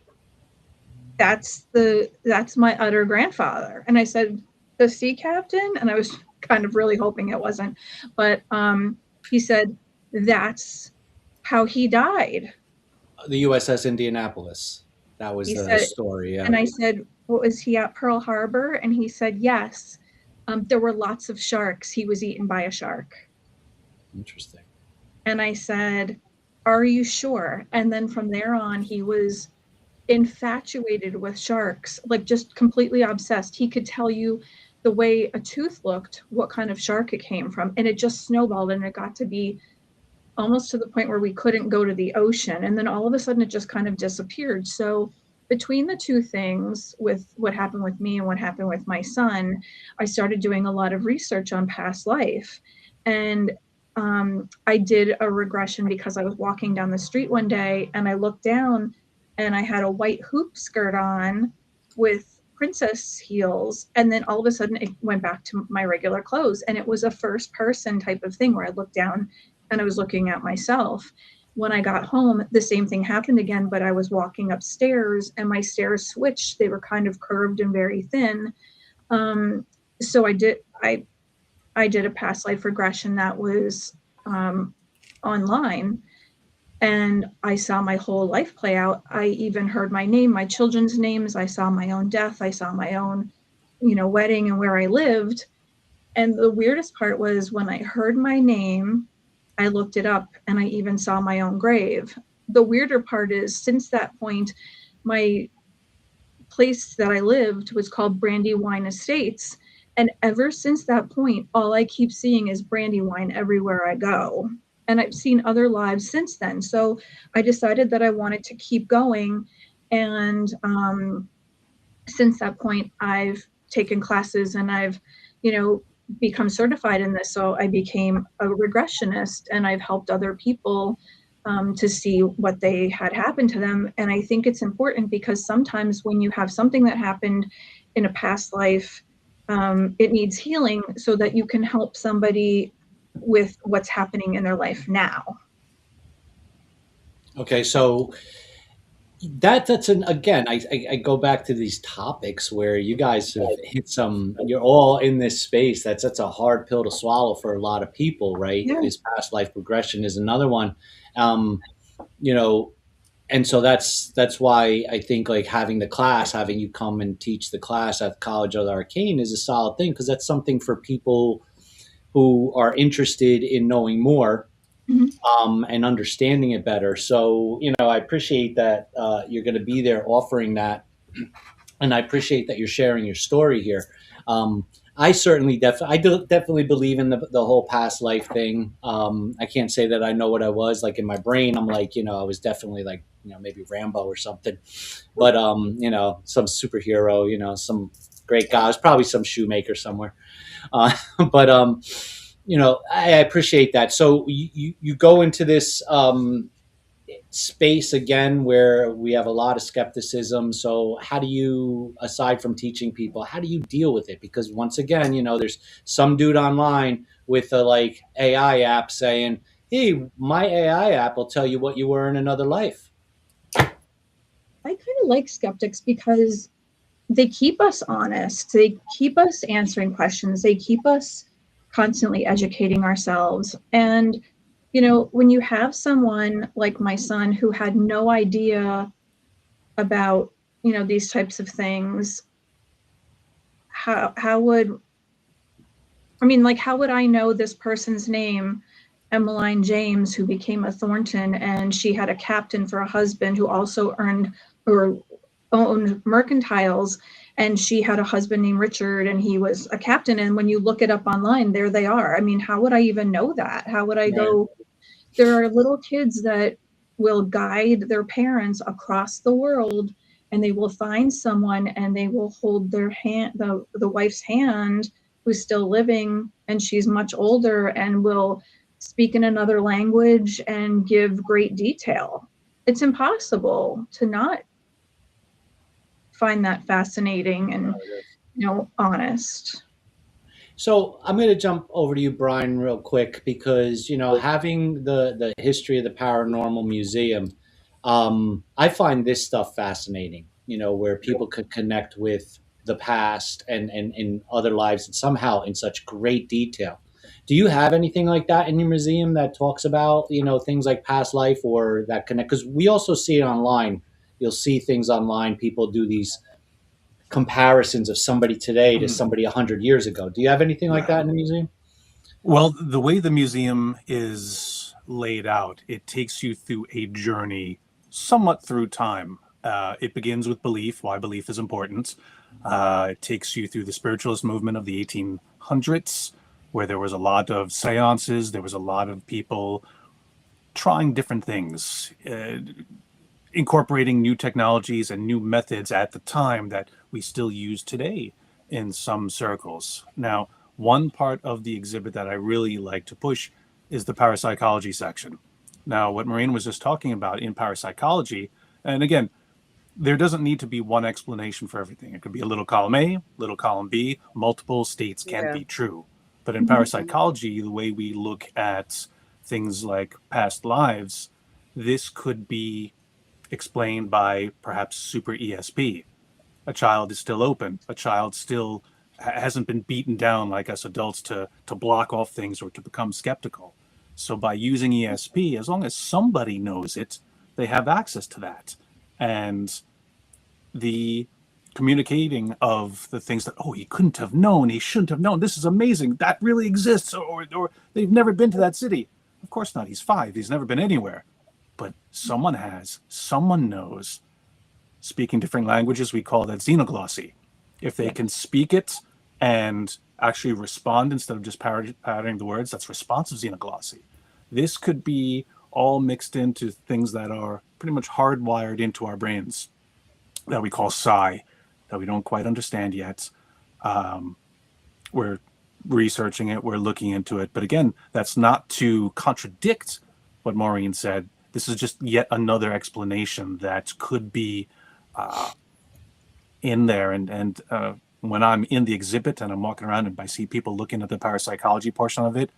my utter grandfather. And I said, the sea captain? And I was kind of really hoping it wasn't. But he said, that's how he died. The USS Indianapolis. That was the story. Yeah. And I said, well, was he at Pearl Harbor? And he said, yes. There were lots of sharks. He was eaten by a shark. Interesting. And I said, are you sure? And then from there on, he was infatuated with sharks, like just completely obsessed. He could tell you the way a tooth looked, what kind of shark it came from. And it just snowballed, and it got to be almost to the point where we couldn't go to the ocean. And then all of a sudden it just kind of disappeared. So between the two things, with what happened with me and what happened with my son, I started doing a lot of research on past life. And I did a regression because I was walking down the street one day, and I looked down, and I had a white hoop skirt on with princess heels. And then all of a sudden it went back to my regular clothes. And it was a first person type of thing where I looked down and I was looking at myself. When I got home, the same thing happened again, but I was walking upstairs and my stairs switched. They were kind of curved and very thin. So I did a past life regression that was online, and I saw my whole life play out. I even heard my name, my children's names. I saw my own death. I saw my own, wedding and where I lived. And the weirdest part was when I heard my name, I looked it up, and I even saw my own grave. The weirder part is, since that point, my place that I lived was called Brandywine Estates. And ever since that point, all I keep seeing is Brandywine everywhere I go. And I've seen other lives since then. So I decided that I wanted to keep going. And since that point, I've taken classes, and I've, become certified in this. So I became a regressionist, and I've helped other people to see what they had happened to them. And I think it's important because sometimes when you have something that happened in a past life, it needs healing so that you can help somebody with what's happening in their life now. Okay, so that's again, I go back to these topics where you guys have hit you're all in this space. That's a hard pill to swallow for a lot of people, right? Yeah. This past life regression is another one. And so that's why I think like having you come and teach the class at College of the Arcane is a solid thing, because that's something for people who are interested in knowing more. Mm-hmm. And understanding it better. So, I appreciate that you're going to be there offering that. And I appreciate that you're sharing your story here. I certainly definitely believe in the whole past life thing. I can't say that I know what I was like in my brain. I'm like, I was definitely like, maybe Rambo or something, but some superhero, some great guy. I was probably some shoemaker somewhere. Uh, but I appreciate that. So you go into this space again where we have a lot of skepticism. So how do you, aside from teaching people, how do you deal with it? Because once again, there's some dude online with a like AI app saying, hey, my AI app will tell you what you were in another life. I kind of like skeptics because they keep us honest. They keep us answering questions. They keep us constantly educating ourselves. And, when you have someone like my son who had no idea about, these types of things, how would I know this person's name, Emmeline James, who became a Thornton, and she had a captain for a husband who also owned mercantiles, and she had a husband named Richard, and he was a captain. And when you look it up online, there they are. I mean, how would I even know that? How would I go? There are little kids that will guide their parents across the world, and they will find someone and they will hold their hand, the wife's hand, who's still living, and she's much older, and will speak in another language and give great detail. It's impossible to not find that fascinating and honest. So I'm going to jump over to you, Brian, real quick, because having the history of the Paranormal Museum, I find this stuff fascinating. Where people could connect with the past and in other lives, and somehow in such great detail. Do you have anything like that in your museum that talks about things like past life or that connect? Because we also see it online. You'll see things online. People do these comparisons of somebody today to somebody 100 years ago. Do you have anything like that in the museum? Well, the way the museum is laid out, it takes you through a journey somewhat through time. It begins with belief, why belief is important. It takes you through the spiritualist movement of the 1800s, where there was a lot of seances, there was a lot of people trying different things, incorporating new technologies and new methods at the time that we still use today in some circles. Now, one part of the exhibit that I really like to push is the parapsychology section. Now, what Maureen was just talking about in parapsychology, and again, there doesn't need to be one explanation for everything. It could be a little column A, little column B, multiple states can be true. But in parapsychology, the way we look at things like past lives, this could be explained by perhaps super ESP. A child is still open. A child still hasn't been beaten down like us adults to block off things or to become skeptical. So by using ESP, as long as somebody knows it, they have access to that. And the communicating of the things that, he couldn't have known, he shouldn't have known, this is amazing, that really exists, or they've never been to that city. Of course not, he's 5, he's never been anywhere. But someone has, someone knows. Speaking different languages, we call that xenoglossy. If they can speak it and actually respond instead of just parroting the words, that's responsive xenoglossy. This could be all mixed into things that are pretty much hardwired into our brains that we call psi, that we don't quite understand yet. We're researching it, we're looking into it. But again, that's not to contradict what Maureen said. This is just yet another explanation that could be in there. And when I'm in the exhibit and I'm walking around and I see people looking at the parapsychology portion of it,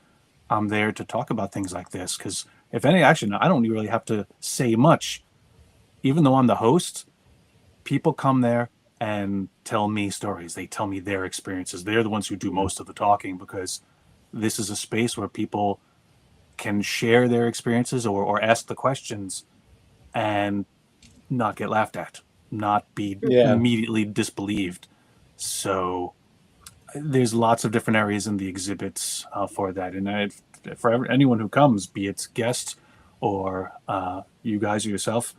I'm there to talk about things like this. Because if any, actually, I don't really have to say much. Even though I'm the host, people come there and tell me stories. They tell me their experiences. They're the ones who do most of the talking, because this is a space where people can share their experiences or ask the questions and not get laughed at, not be immediately disbelieved. So there's lots of different areas in the exhibits for that. And for anyone who comes, be it guests or you guys or yourself,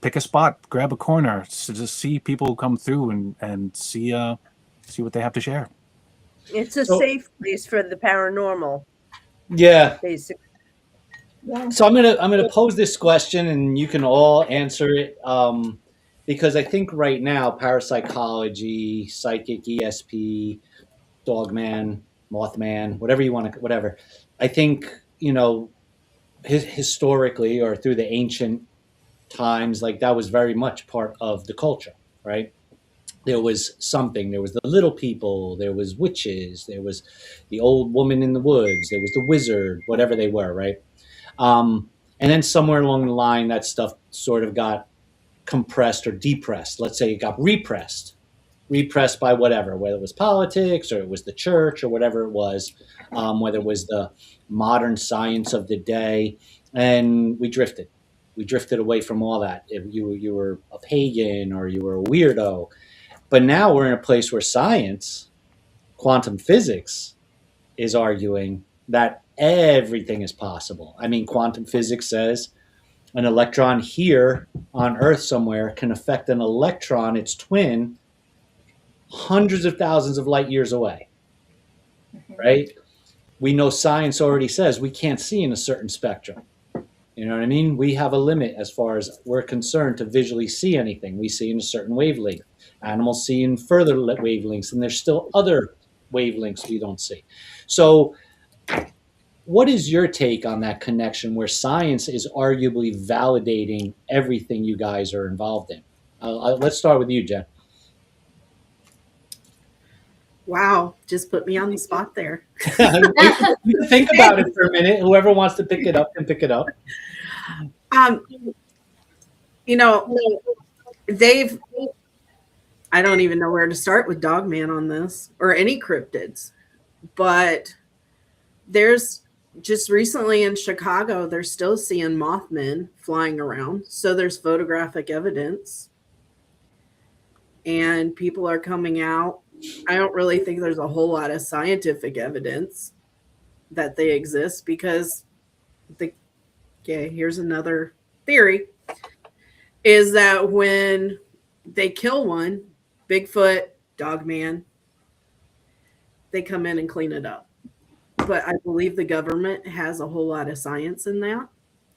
pick a spot, grab a corner, so just see people come through and see what they have to share. It's a So- safe place for the paranormal, Yeah. basically. Yeah. So I'm gonna pose this question, and you can all answer it, because I think right now parapsychology, psychic, ESP, Dogman, Mothman, whatever you want to, whatever. I think historically or through the ancient times, like that was very much part of the culture, right? There was something. There was the little people. There was witches. There was the old woman in the woods. There was the wizard, whatever they were, right? And then somewhere along the line, that stuff sort of got compressed or depressed. Let's say it got repressed by whatever, whether it was politics or it was the church or whatever it was, whether it was the modern science of the day. And we drifted. We drifted away from all that. If you were a pagan or you were a weirdo. But now we're in a place where science, quantum physics, is arguing that everything is possible. I mean, quantum physics says an electron here on Earth somewhere can affect an electron, its twin, hundreds of thousands of light years away, right? We know science already says we can't see in a certain spectrum. You know what I mean? We have a limit as far as we're concerned to visually see anything. We see in a certain wavelength. Animals see in further wavelengths, and there's still other wavelengths we don't see. So what is your take on that connection where science is arguably validating everything you guys are involved in? Let's start with you, Jen. Wow, just put me on the spot there. Think about it for a minute. Whoever wants to pick it up can pick it up. I don't even know where to start with Dogman on this or any cryptids, but there's just recently in Chicago, they're still seeing Mothmen flying around. So there's photographic evidence and people are coming out. I don't really think there's a whole lot of scientific evidence that they exist because here's another theory is that when they kill one, Bigfoot, Dogman, they come in and clean it up. But I believe the government has a whole lot of science in that.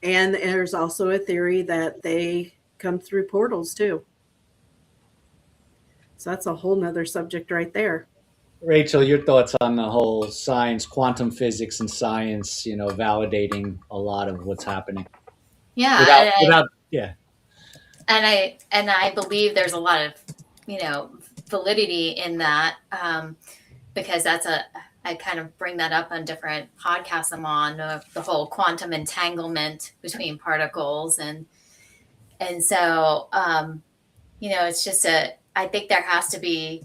And there's also a theory that they come through portals too. So that's a whole nother subject right there. Rachel, your thoughts on the whole science, quantum physics and science, validating a lot of what's happening. Yeah. Yeah. And I believe there's a lot of, validity in that, because I kind of bring that up on different podcasts I'm on, the whole quantum entanglement between particles. And so, it's just I think there has to be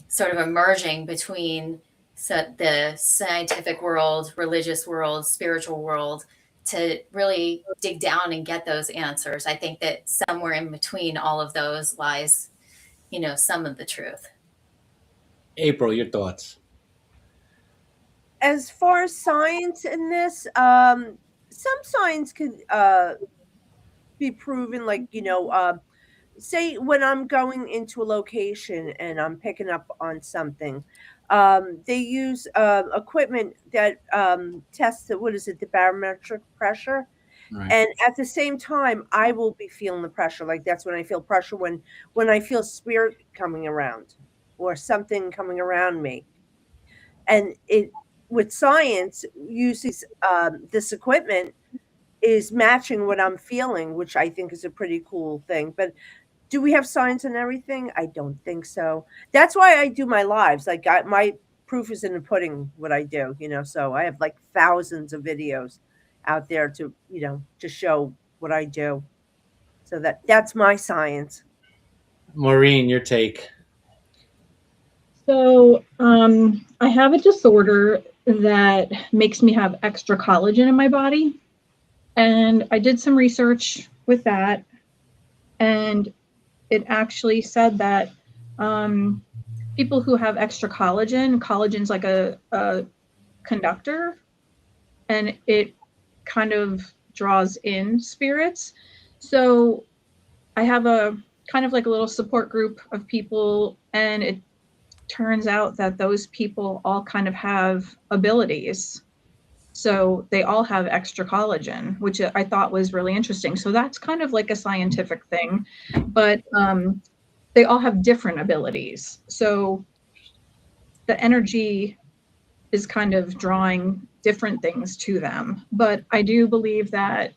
sort of a merging between the scientific world, religious world, spiritual world to really dig down and get those answers. I think that somewhere in between all of those lies, some of the truth. April, your thoughts? As far as science in this, some science could be proven, like, say when I'm going into a location and I'm picking up on something, they use equipment that tests the barometric pressure. Right. And at the same time, I will be feeling the pressure. Like that's when I feel pressure, when I feel spirit coming around or something coming around me. And with science, uses this equipment is matching what I'm feeling, which I think is a pretty cool thing. But do we have science in everything? I don't think so. That's why I do my lives. Like my proof is in the pudding, what I do, so I have like thousands of videos out there to, to show what I do. So that's my science. Maureen, your take. So I have a disorder that makes me have extra collagen in my body. And I did some research with that. And it actually said that people who have extra collagen's like a conductor, and it kind of draws in spirits. So I have a kind of like a little support group of people, and turns out that those people all kind of have abilities. So they all have extra collagen, which I thought was really interesting. So that's kind of like a scientific thing, but they all have different abilities. So the energy is kind of drawing different things to them. But I do believe that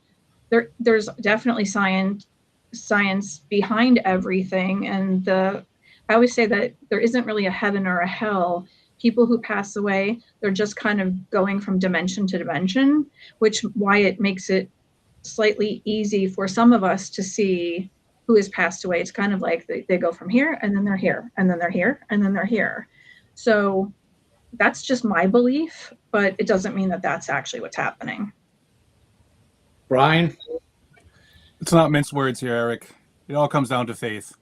there's definitely science behind everything. And I always say that there isn't really a heaven or a hell. People who pass away, they're just kind of going from dimension to dimension, which why it makes it slightly easy for some of us to see who has passed away. It's kind of like they go from here and then they're here and then they're here and then they're here. So that's just my belief, but it doesn't mean that that's actually what's happening. Brian? It's not mince words here, Eric. It all comes down to faith.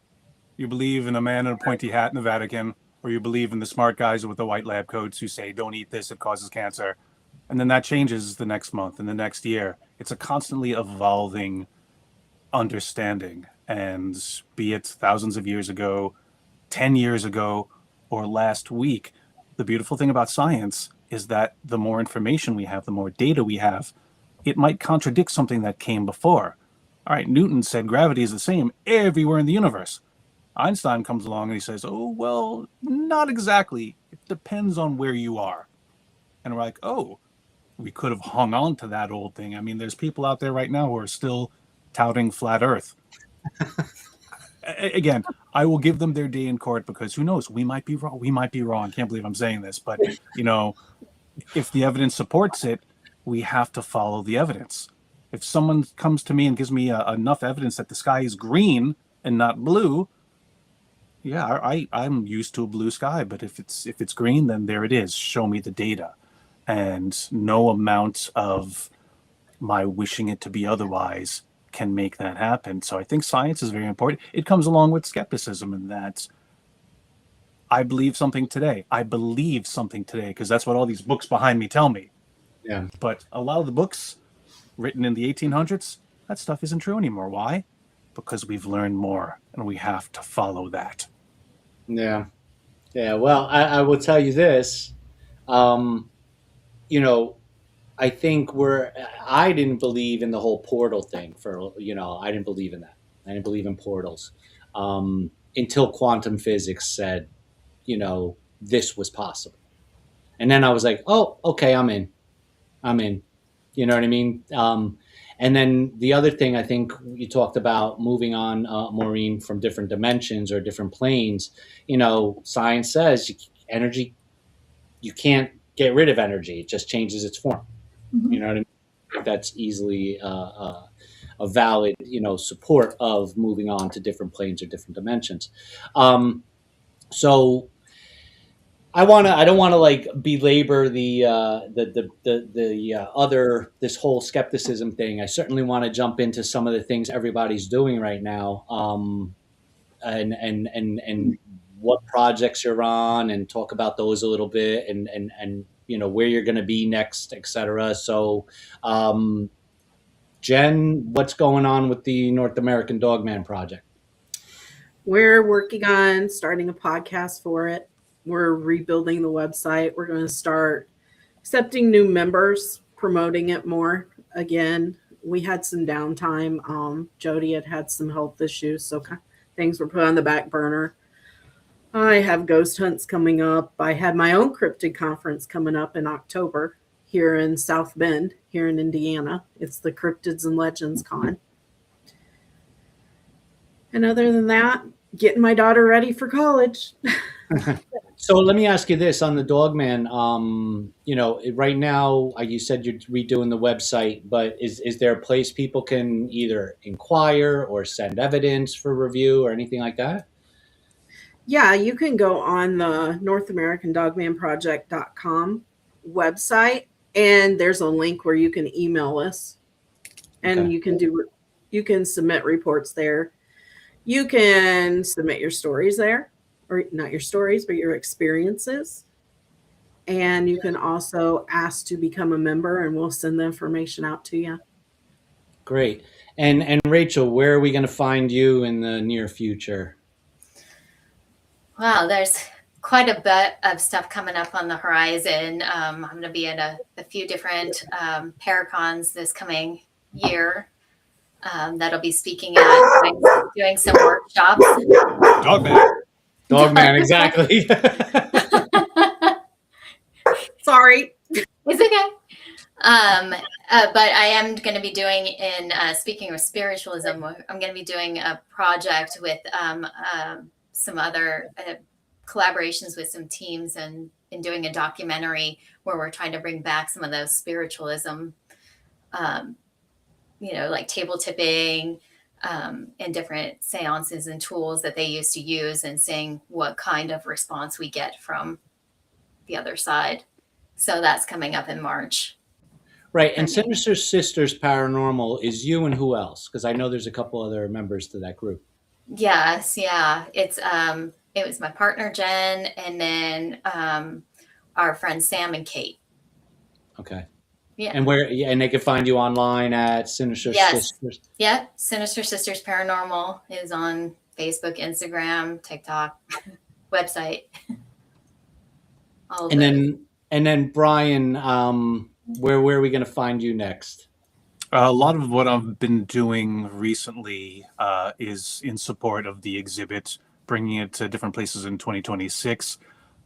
You believe in a man in a pointy hat in the Vatican, or you believe in the smart guys with the white lab coats who say, don't eat this, it causes cancer. And then that changes the next month and the next year. It's a constantly evolving understanding. And be it thousands of years ago, 10 years ago, or last week, the beautiful thing about science is that the more information we have, the more data we have, it might contradict something that came before. All right, Newton said gravity is the same everywhere in the universe. Einstein comes along and he says, oh, well, not exactly. It depends on where you are. And we're like, oh, we could have hung on to that old thing. I mean, there's people out there right now who are still touting flat Earth. Again, I will give them their day in court because who knows? We might be wrong. We might be wrong. Can't believe I'm saying this. But, you know, if the evidence supports it, we have to follow the evidence. If someone comes to me and gives me enough evidence that the sky is green and not blue, yeah, I'm used to a blue sky. But if it's green, then there it is. Show me the data. And no amount of my wishing it to be otherwise can make that happen. So I think science is very important. It comes along with skepticism in that I believe something today. I believe something today because that's what all these books behind me tell me. Yeah. But a lot of the books written in the 1800s, that stuff isn't true anymore. Why? Because we've learned more and we have to follow that. Yeah. Yeah. Well, I will tell you this. You know, I think I didn't believe in the whole portal thing I didn't believe in that. I didn't believe in portals until quantum physics said, this was possible. And then I was like, oh, okay, I'm in. You know what I mean? And then the other thing I think you talked about moving on, Maureen, from different dimensions or different planes, science says energy, you can't get rid of energy. It just changes its form. Mm-hmm. You know what I mean? That's easily a valid, support of moving on to different planes or different dimensions. So I don't want to like belabor the other, this whole skepticism thing. I certainly want to jump into some of the things everybody's doing right now, and what projects you're on, and talk about those a little bit, and where you're going to be next, etc. So, Jen, what's going on with the North American Dogman project? We're working on starting a podcast for it. We're rebuilding the website. We're going to start accepting new members, promoting it more. Again, we had some downtime. Jody had some health issues, so things were put on the back burner. I have ghost hunts coming up. I had my own cryptid conference coming up in October here in South Bend, here in Indiana. It's the Cryptids and Legends Con. And other than that, getting my daughter ready for college. So let me ask you this on the Dogman. Right now, you said you're redoing the website, but is there a place people can either inquire or send evidence for review or anything like that? Yeah, you can go on the NorthAmericanDogmanProject.com website, and there's a link where you can email us, and Okay. you can submit reports there. You can submit your stories there, or not your stories, but your experiences. And you can also ask to become a member, and we'll send the information out to you. Great. And Rachel, where are we going to find you in the near future? Wow, there's quite a bit of stuff coming up on the horizon. I'm going to be at a few different Paracons this coming year. That'll be speaking at, doing some workshops. Dogman, exactly. Sorry. It's okay. But I am going to be doing speaking of spiritualism, I'm going to be doing a project with some other collaborations with some teams and doing a documentary where we're trying to bring back some of those spiritualism, like table tipping and different seances and tools that they used to use, and seeing what kind of response we get from the other side. So that's coming up in March. Right. And Sinister Sisters Paranormal is you and who else? Because I know there's a couple other members to that group. Yes. Yeah. It was my partner, Jen, and then our friends, Sam and Kate. Okay. Yeah. And and they can find you online at Sinister Sisters. Yeah. Sinister Sisters Paranormal is on Facebook, Instagram, TikTok, website. All of those. And then Brian, where are we going to find you next? A lot of what I've been doing recently is in support of the exhibit, bringing it to different places in 2026.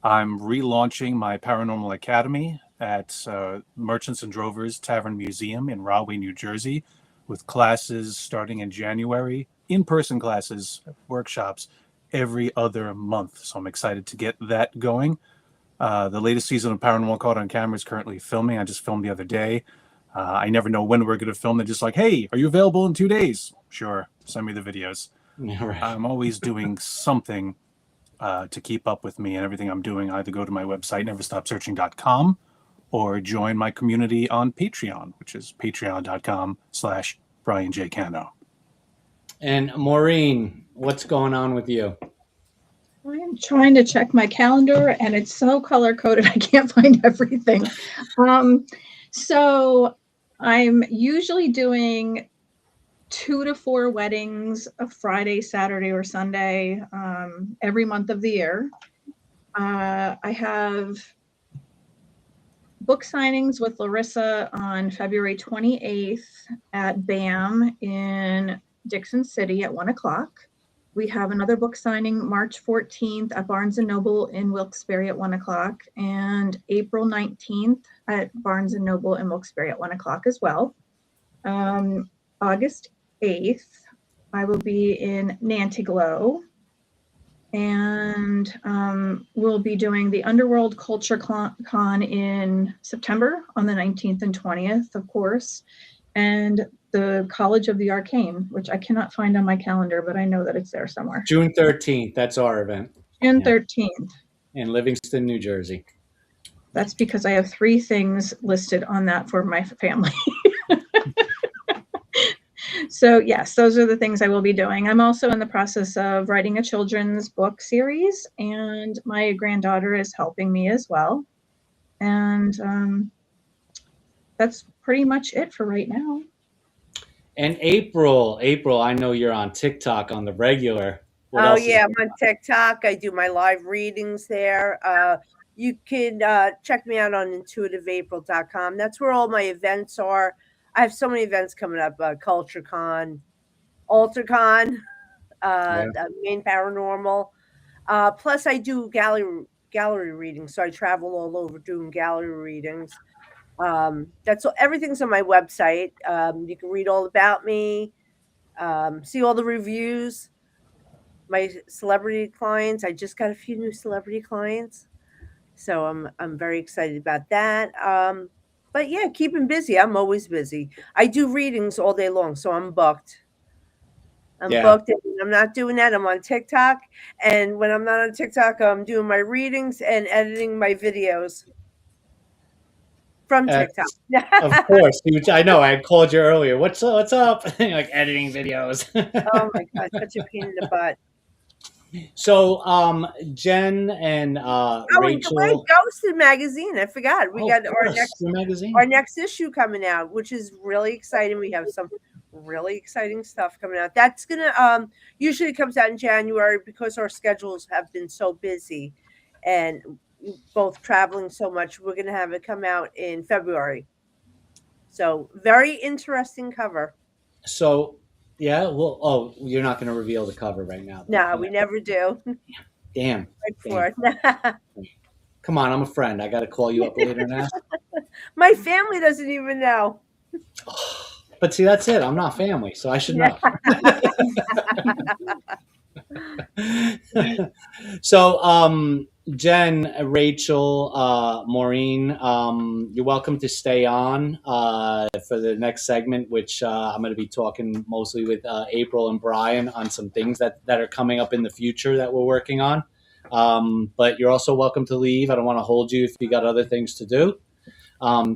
I'm relaunching my Paranormal Academy at Merchants and Drovers Tavern Museum in Rahway, New Jersey, with classes starting in January, in-person classes, workshops every other month. So I'm excited to get that going. The latest season of Paranormal Caught on Camera is currently filming. I just filmed the other day. I never know when we're going to film. They're just like, hey, are you available in 2 days? Sure, send me the videos. Yeah, right. I'm always doing something to keep up with me and everything I'm doing. Either go to my website, neverstopsearching.com, or join my community on Patreon, which is patreon.com/Brian J. Cano. And Maureen, what's going on with you? I'm trying to check my calendar, and it's so color-coded, I can't find everything. So I'm usually doing 2 to 4 weddings, a Friday, Saturday, or Sunday, every month of the year. I have book signings with Laurissa on February 28th at BAM in Dixon City at 1 o'clock. We have another book signing March 14th at Barnes & Noble in Wilkes-Barre at 1 o'clock, and April 19th at Barnes & Noble in Wilkes-Barre at 1 o'clock as well. August 8th, I will be in Nantiglow, and we'll be doing the Underworld Culture Con in September on the 19th and 20th, of course, and the College of the Arcane, which I cannot find on my calendar, but I know that it's there somewhere. June 13th, that's our event. June 13th. In Livingston, New Jersey. That's because I have 3 things listed on that for my family. So yes, those are the things I will be doing. I'm also in the process of writing a children's book series, and my granddaughter is helping me as well. And that's pretty much it for right now. And April, I know you're on TikTok on the regular. I'm on TikTok. I do my live readings there. You can check me out on intuitiveapril.com. That's where all my events are. I have so many events coming up: CultureCon, AlterCon, Main Paranormal. Plus, I do gallery readings, so I travel all over doing gallery readings. Everything's on my website. You can read all about me, see all the reviews. My celebrity clients. I just got a few new celebrity clients, so I'm very excited about that. But yeah, keeping busy. I'm always busy. I do readings all day long, so I'm booked. Booked, and I'm not doing that. I'm on TikTok, and when I'm not on TikTok, I'm doing my readings and editing my videos from TikTok. Of course, I know. I had called you earlier. What's up? Like editing videos. Oh my God, such a pain in the butt. So, Jen and Rachel. Wait, Ghosted magazine. I forgot. We got our next issue coming out, which is really exciting. We have some really exciting stuff coming out. That's gonna usually comes out in January because our schedules have been so busy. and both traveling so much, we're going to have it come out in February. So very interesting cover. So, yeah, well, oh, you're not going to reveal the cover right now. No, we never do. Damn. Right for it. Come on, I'm a friend. I got to call you up later and ask. My family doesn't even know. But see, that's it. I'm not family, so I should know. So, Jen, Rachel, Maureen, you're welcome to stay on for the next segment, which I'm going to be talking mostly with April and Brian on some things that are coming up in the future that we're working on. But you're also welcome to leave. I don't want to hold you if you got other things to do.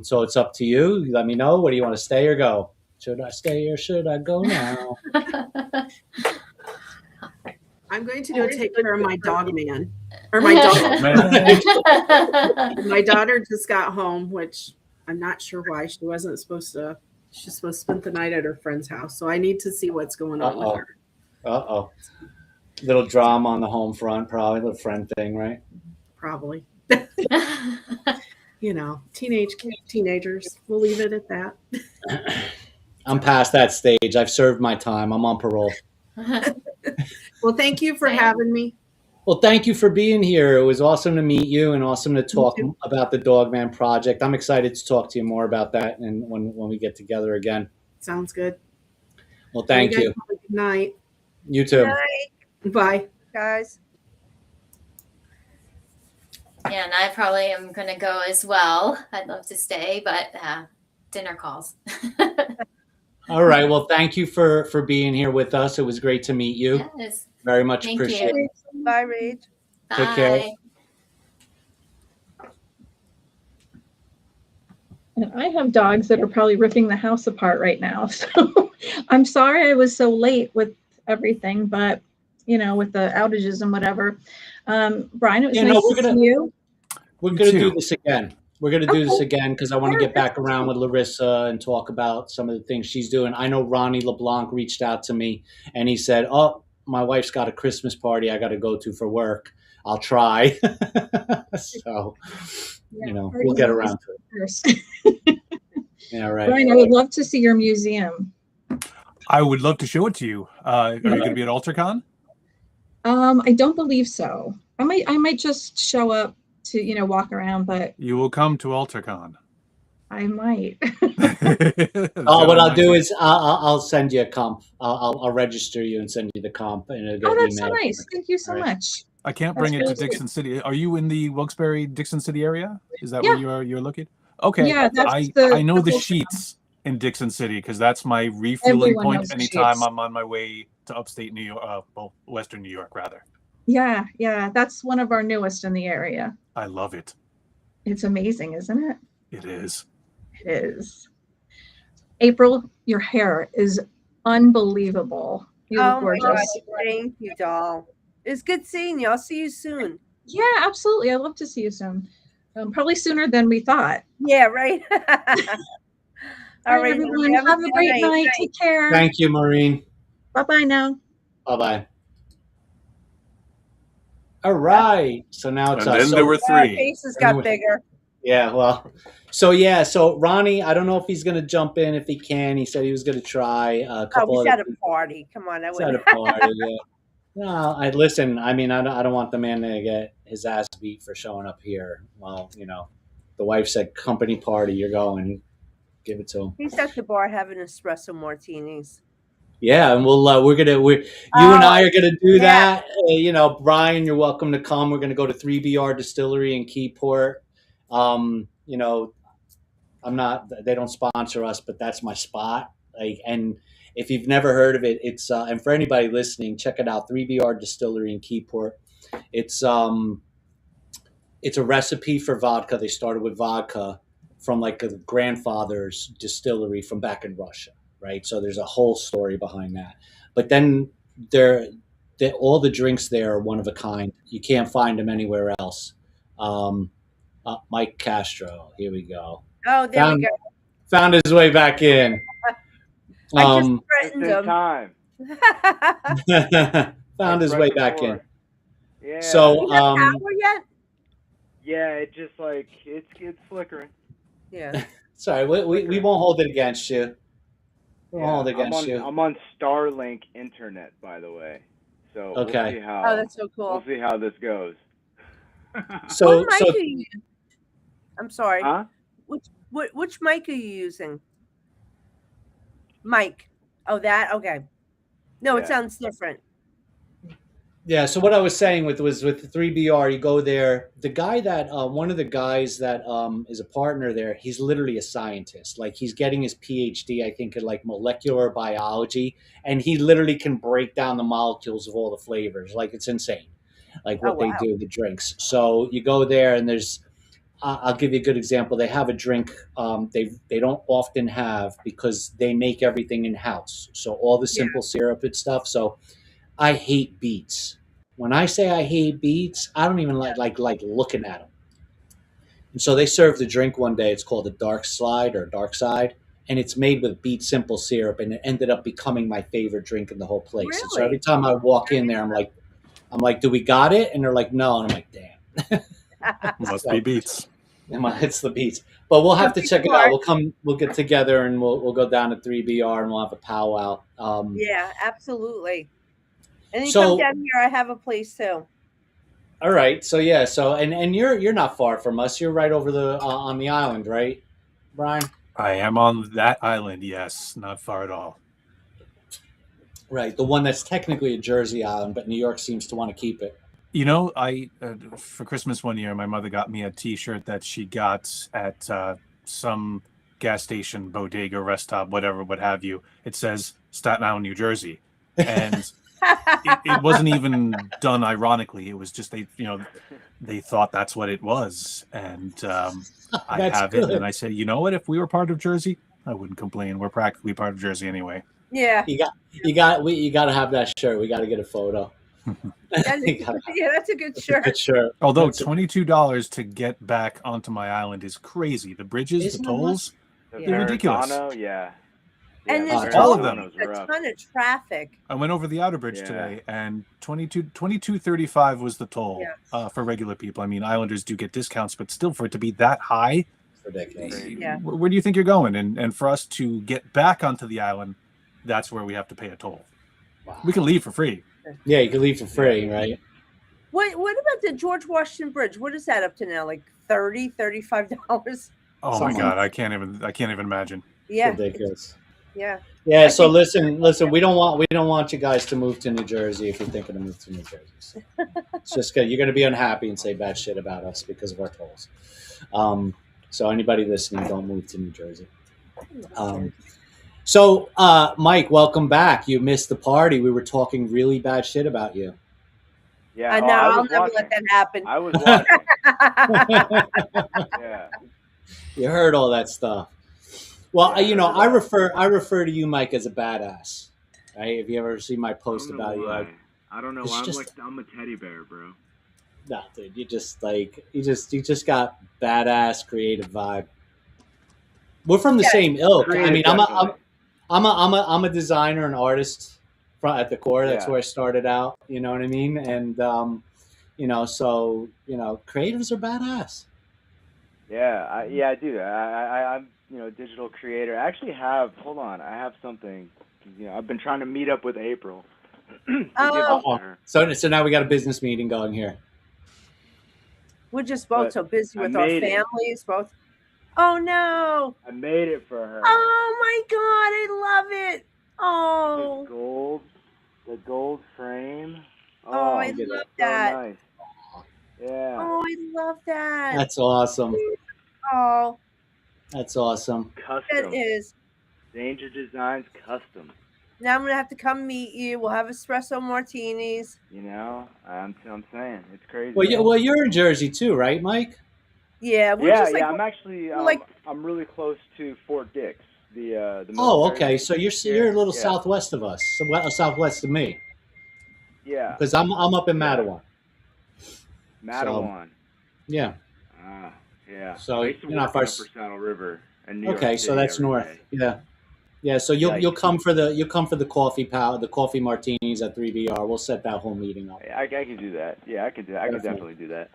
So it's up to you. You let me know. What do you want to stay or go? Should I stay or should I go now? I'm going to go take care of my dog man. Or my dog. My daughter just got home, which I'm not sure why. She wasn't supposed to. She's supposed to spend the night at her friend's house. So I need to see what's going on with her. Uh-oh. Little drama on the home front, probably. Little friend thing, right? Probably. You know, teenagers. We'll leave it at that. I'm past that stage. I've served my time. I'm on parole. Well, thank you for having me. Well, thank you for being here. It was awesome to meet you and awesome to talk about the Dogman Project. I'm excited to talk to you more about that and when we get together again. Sounds good. Well, thank you. Have a good night. You too. Good night, Bye. guys. Yeah, and I probably am going to go as well. I'd love to stay, but dinner calls. All right. Well, thank you for being here with us. It was great to meet you. Yes. Very much Thank appreciate you. it. Bye, Rach. Take care. Bye. And I have dogs that are probably ripping the house apart right now. So I'm sorry I was so late with everything, but you know, with the outages and whatever. Brian, it was nice to see you. We're going to do this again. We're going to do this again because I want to get back around with Laurissa and talk about some of the things she's doing. I know Ronnie LeBlanc reached out to me and he said, oh, my wife's got a Christmas party I got to go to for work. I'll try. So, you know, we'll get around to it. Yeah, right. Brian, I would love to see your museum. I would love to show it to you. Are you going to be at AlterCon? I don't believe so. I might just show up to, you know, walk around, but You will come to AlterCon. I might. What I'll do is I'll send you a comp. I'll register you and send you the comp. And Oh, that's so nice. Thank you so All right. much. I can't bring it to Dixon City. Are you in the Wilkes-Barre, Dixon City area? Is that where you're located? Okay. Yeah, that's I know the whole sheets in Dixon City because that's my refueling Everyone point knows the anytime Sheets. I'm on my way to upstate New York, Western New York, rather. Yeah, that's one of our newest in the area. I love it. It's amazing, isn't it? It is. It is. April, your hair is unbelievable. You look Oh my gorgeous. God. Thank you, doll. It's good seeing you. I'll see you soon. Yeah, absolutely. I'd love to see you soon. Probably sooner than we thought. Yeah, right. All right, everyone. Have a great night. Take care. Thank you, Maureen. Bye-bye now. Bye-bye. All right. So now it's And us. then So- there were Our three. faces got bigger. Yeah, well, so Ronnie, I don't know if he's going to jump in if he can. He said he was going to try a Oh, couple he's other at a party. Come on, I He's at a wouldn't. party. Yeah. No, I listen. I mean, I don't want the man to get his ass beat for showing up here. Well, you know, the wife said company party. You're going. Give it to him. He's at the bar having espresso martinis. Yeah, and you and I are gonna do that. You know, Brian, you're welcome to come. We're gonna go to 3BR Distillery in Keyport. You know, they don't sponsor us, but that's my spot. And if you've never heard of it, it's and for anybody listening, check it out. 3BR Distillery in Keyport. It's a recipe for vodka. They started with vodka from like a grandfather's distillery from back in Russia. Right, so there's a whole story behind that. But then all the drinks there are one of a kind. You can't find them anywhere else. Mike Castro, here we go. Oh, there we go. Found his way back in. I just Just threatened in him. time. Found his way back in. Yeah. So You got power yet? Yeah, it just like it's flickering. Yeah. Sorry, we won't hold it against you. We won't Yeah, hold it against you. I'm on Starlink internet, by the way. So Okay. we'll see how Oh, that's so cool. we'll see how this goes. So what mic are you? I'm sorry. Huh? Which mic are you using? Mic. Oh, that okay. No, it Yeah. sounds different. yeah, so what I was saying was with the 3BR, you go there. The guy that one of the guys that is a partner there, he's literally a scientist. Like he's getting his PhD, I think, in like molecular biology, and he literally can break down the molecules of all the flavors. Like it's insane, like what they do, the drinks. So you go there, and there's I'll give you a good example. They have a drink they don't often have because they make everything in house. So all the simple syrup and stuff. So I hate beets. When I say I hate beets, I don't even like looking at them. And so they served a drink one day. It's called a dark slide or dark side, and it's made with beet simple syrup, and it ended up becoming my favorite drink in the whole place. And so every time I walk in there, I'm like, do we got it? And they're like, no. And I'm like, damn. Must be beats. It's the beats. But we'll have to check it out. We'll get together and we'll go down to 3BR and we'll have a powwow. Yeah, absolutely. And you So- come down here, I have a place too. All right. So yeah. So and you're not far from us. You're right over the on the island, right, Brian? I am on that island, yes, not far at all. Right. The one that's technically a Jersey island, but New York seems to want to keep it. You know, I for Christmas one year, my mother got me a T-shirt that she got at some gas station, bodega, rest stop, whatever, what have you. It says Staten Island, New Jersey, and it wasn't even done ironically. It was just they thought that's what it was, and I That's have good. it, and I said, you know what? If we were part of Jersey, I wouldn't complain. We're practically part of Jersey anyway. Yeah. You got to have that shirt. We got to get a photo. That's a good shirt. Good shirt. Although That's a- $22 to get back onto my island is crazy. The bridges, Isn't the it tolls, The Yeah. ridiculous. Verrazano, yeah. And Yeah, there's all of Verrazano's a rough. ton of traffic. I went over the outer bridge Yeah. today, and $22.35 was the toll Yeah. for regular people. I mean, Islanders do get discounts, but still, for it to be that high, It's ridiculous. Yeah. where do you think you're going? And for us to get back onto the island, that's where we have to pay a toll. Wow. We can leave for free. Yeah, you can leave for free, right? What about the George Washington Bridge? What is that up to now? Like $35? Oh Something. my God, I can't even imagine. Yeah. Ridiculous. Yeah. Yeah, so listen, we don't want you guys to move to New Jersey if you're thinking of moving to New Jersey. So it's just good. You're going to be unhappy and say bad shit about us because of our tolls. So anybody listening, don't move to New Jersey. So Mike, welcome back. You missed the party. We were talking really bad shit about you. Yeah. I know. I I'll was never watching. let that happen. I was watching. Yeah. You heard all that stuff. Well, Yeah, you know, I heard I refer to you, Mike, as a badass. Right? If you ever see my post about you, I don't know It's why. just- I'm a teddy bear, bro. nah, dude, you just got badass creative vibe. We're from the Yeah. same ilk. I mean, Definitely. I'm a designer and artist at the core. That's Yeah. where I started out. You know what I mean? And so creatives are badass. Yeah, I do. I'm a digital creator. I actually have. Hold on, I have something. I've been trying to meet up with April. To give Oh. up to her. So now we got a business meeting going here. We're just both But so busy I with our made it. families. Both. Oh no! I made it for her. Oh my God! I love it. Oh. The gold frame. Oh, I get it. love so that. nice. Yeah. Oh, I love that. That's awesome. Oh, That's awesome. that Custom. is. Danger Designs custom. Now I'm gonna have to come meet you. We'll have espresso martinis. I'm saying it's crazy. Well, you're in Jersey too, right, Mike? Yeah, we're yeah, just like I'm actually I'm really close to Fort Dix. The Oh, military. okay. So you're a little Yeah. southwest of us, southwest of me, Yeah, because I'm up in Mattawan. Mattawan. Yeah. Yeah. So, I used to you're not work far in Upper Saddle River and New York Okay, so City that's every north. day. Yeah. Yeah. So you'll Yeah, come for the coffee martinis at 3BR. We'll set that whole meeting up. I can do that. Yeah, I could do. I could definitely do that.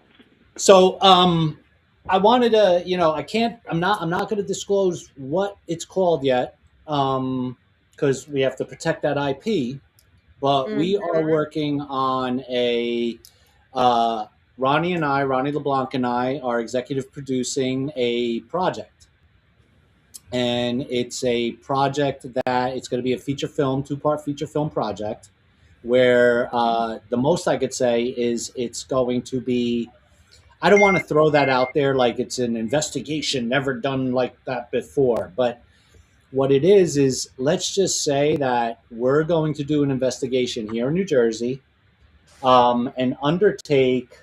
So I wanted to, I can't. I'm not going to disclose what it's called yet, because we have to protect that IP. But we are working on a. Ronnie LeBlanc and I are executive producing a project, and it's a project that it's going to be a feature film, 2-part feature film project, where the most I could say is it's going to be. I don't want to throw that out there like it's an investigation never done like that before, but what it is let's just say that we're going to do an investigation here in New Jersey, and undertake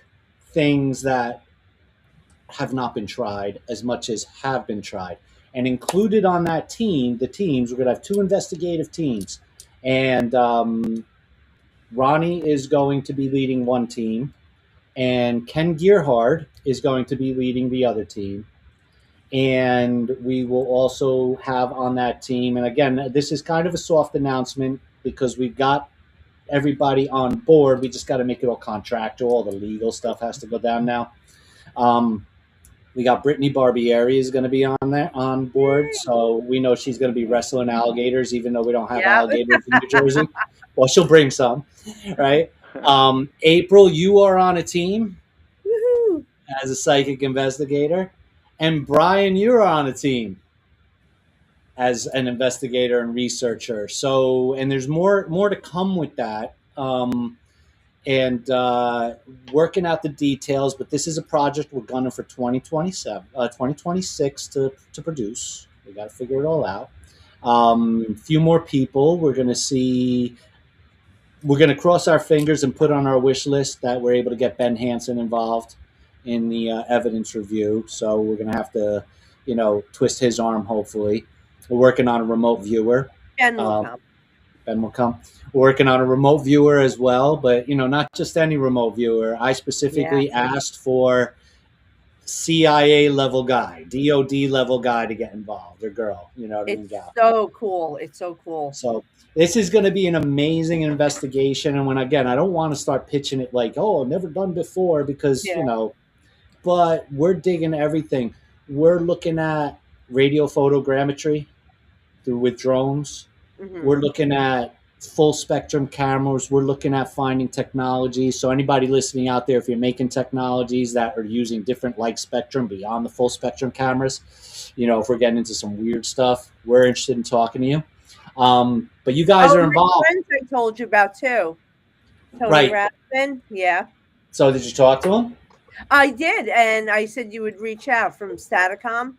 things that have not been tried as much as have been tried. And included on that team, the teams, we're going to have 2 investigative teams. And Ronnie is going to be leading one team, and Ken Gearhard is going to be leading the other team. And we will also have on that team, and again, this is kind of a soft announcement because we've got everybody on board. We just got to make it all contractual. All the legal stuff has to go down now. We got Brittany Barbieri is going to be on board, so we know she's going to be wrestling alligators, even though we don't have alligators in New Jersey. Well, she'll bring some, right? April, you are on a team as a psychic investigator, and Brian, you're on a team as an investigator and researcher. So, and there's more to come with that. And working out the details, but this is a project we're gunning for 2026 to produce. We got to figure it all out. A few more people. We're going to cross our fingers and put on our wish list that we're able to get Ben Hansen involved in the evidence review. So we're going to have to, twist his arm, hopefully. We're working on a remote viewer. Ben will come. Ben will come. We're working on a remote viewer as well, but not just any remote viewer. I specifically asked for CIA level guy, DOD level guy to get involved, or girl. It's so cool. It's so cool. So this is going to be an amazing investigation. And I don't want to start pitching it like, oh, never done before, because but we're digging everything. We're looking at radio photogrammetry with drones. Mm-hmm. We're looking at full spectrum cameras. We're looking at finding technology. So anybody listening out there, if you're making technologies that are using different light spectrum beyond the full spectrum cameras, if we're getting into some weird stuff, we're interested in talking to you. But you guys are involved. Friends I told you about too. Tony right. Rathman, yeah. So did you talk to him? I did, and I said you would reach out from Staticom.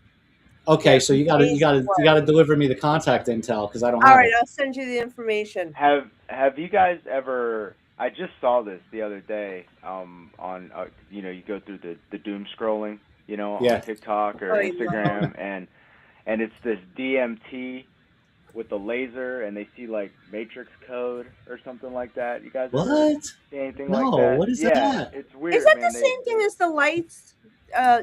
Okay, so you gotta deliver me the contact intel, because I don't have All right, it. I'll send you the information. Have you guys ever? I just saw this the other day. On you go through the doom scrolling, on TikTok or Instagram, and it's this DMT with the laser, and they see like matrix code or something like that. You guys ever see anything like that? No, what is that? It's weird. Is that the same thing as the lights?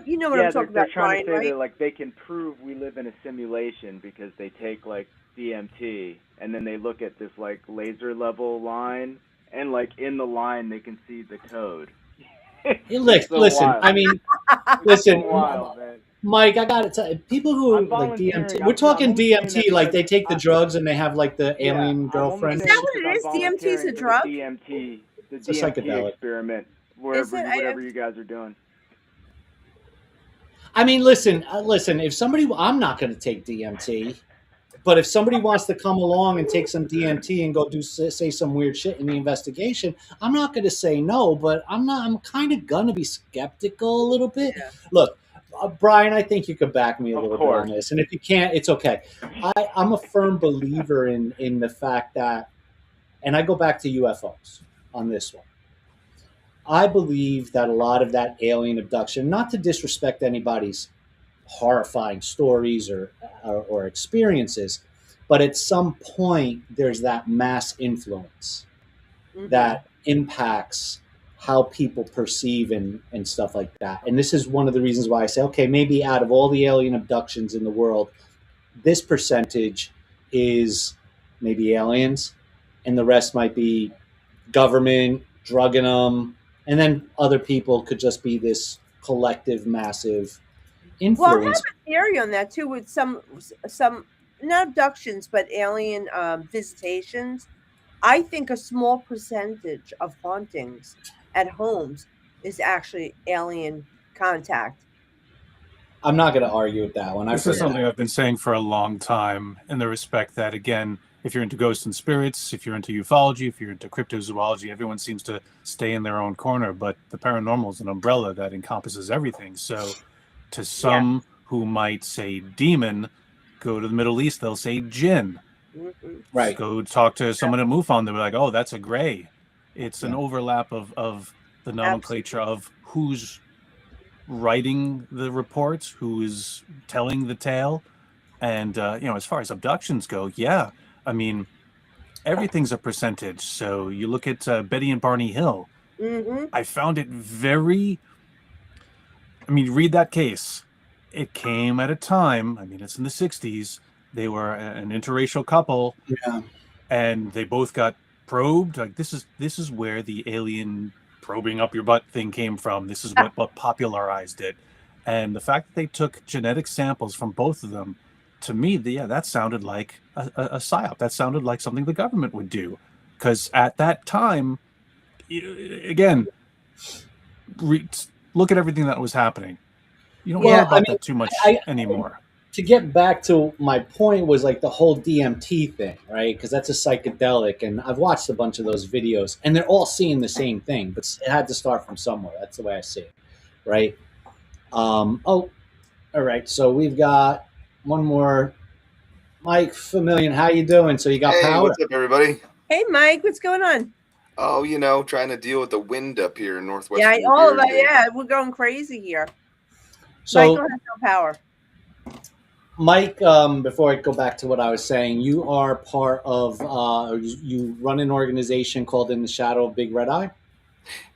You know what I'm talking about, they're trying Brian, to say right? that like they can prove we live in a simulation because they take like DMT and then they look at this like laser level line, and like in the line they can see the code. Listen, wild. I mean, listen, wild, man. Mike, I gotta tell you, people who are like DMT, we're talking DMT, like they take the drugs and they have like the alien girlfriend. Is that what it is? DMT is a drug? The It's a DMT psychedelic experiment, whatever you guys are doing. I mean, listen. If somebody, I'm not going to take DMT, but if somebody wants to come along and take some DMT and go say some weird shit in the investigation, I'm not going to say no. But I'm kind of going to be skeptical a little bit. Yeah. Look, Brian, I think you could back me a little bit on this, and if you can't, it's okay. I'm a firm believer in the fact that, and I go back to UFOs on this one. I believe that a lot of that alien abduction, not to disrespect anybody's horrifying stories or experiences, but at some point there's that mass influence that impacts how people perceive and stuff like that. And this is one of the reasons why I say, okay, maybe out of all the alien abductions in the world, this percentage is maybe aliens, and the rest might be government drugging them. And then other people could just be this collective, massive Well, I have influence. a theory on that too, with some not abductions, but alien visitations. I think a small percentage of hauntings at homes is actually alien contact. I'm not going to argue with that one. I've This heard is something that. I've been saying for a long time, in the respect that, again, if you're into ghosts and spirits, if you're into ufology, if you're into cryptozoology, everyone seems to stay in their own corner, but the paranormal is an umbrella that encompasses everything. So to some who might say demon, go to the Middle East, they'll say jinn. Mhm. Right. Go talk to someone at MUFON, they'll be like, oh, that's a gray. It's an Yeah. overlap of the nomenclature of who's writing the reports, who is telling the tale. And, as far as abductions go, yeah, I mean, everything's a percentage. So you look at Betty and Barney Hill. Mhm. I found it very, read that case. It came at a time, it's in the 60s. They were an interracial couple. Yeah. And they both got probed. Like, this is where the alien probing up your butt thing came from. This is what popularized it. And the fact that they took genetic samples from both of them, to me, that sounded like a psyop. That sounded like something the government would do. Because at that time, again, look at everything that was happening. You don't hear about that too much anymore. To get back to my point was like the whole DMT thing, right? Because that's a psychedelic, and I've watched a bunch of those videos, and they're all seeing the same thing, but it had to start from somewhere. That's the way I see it, right? All right. So we've got one more. Mike Famillion, how you doing? So you got power? What's up, everybody? Hey, Mike, what's going on? Oh, trying to deal with the wind up here in Northwest. Yeah, all of that. Yeah, we're going crazy here. So Michael has no power. Mike, before I go back to what I was saying, you are part of, you run an organization called In the Shadow of Big Red Eye?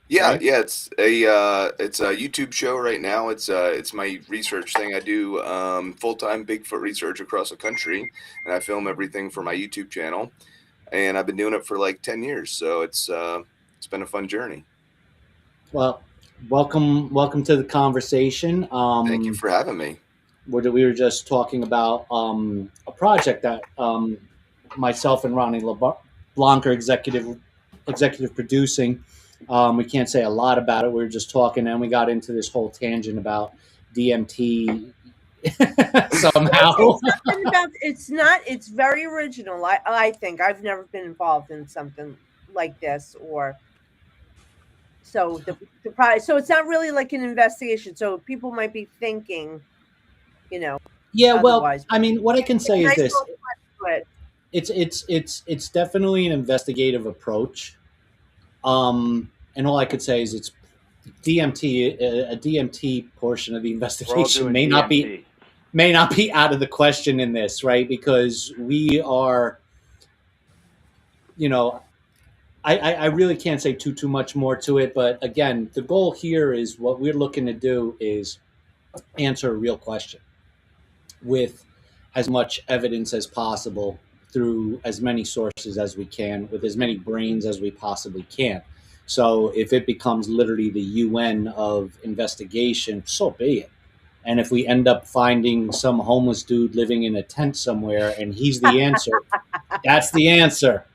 Yeah, right? yeah, it's a YouTube show right now. It's my research thing. I do full-time Bigfoot research across the country, and I film everything for my YouTube channel. And I've been doing it for like 10 years, so it's been a fun journey. Well, welcome to the conversation. Thank you for having me. We were just talking about a project that myself and Ronnie LeBlanc are executive producing. We can't say a lot about it. We were just talking, and we got into this whole tangent about DMT somehow. It's very original. I think I've never been involved in something like this, or so so it's not really like an investigation. So people might be thinking, Yeah, well, otherwise. what I can say is Nice this: little twist to it. it's definitely an investigative approach. And all I could say is it's DMT. A DMT portion of the investigation may not be out of the question in this, right? Because we are, I really can't say too much more to it. But again, the goal here is what we're looking to do is answer a real question with as much evidence as possible through as many sources as we can, with as many brains as we possibly can. So if it becomes literally the UN of investigation, so be it. And if we end up finding some homeless dude living in a tent somewhere and he's the answer, that's the answer.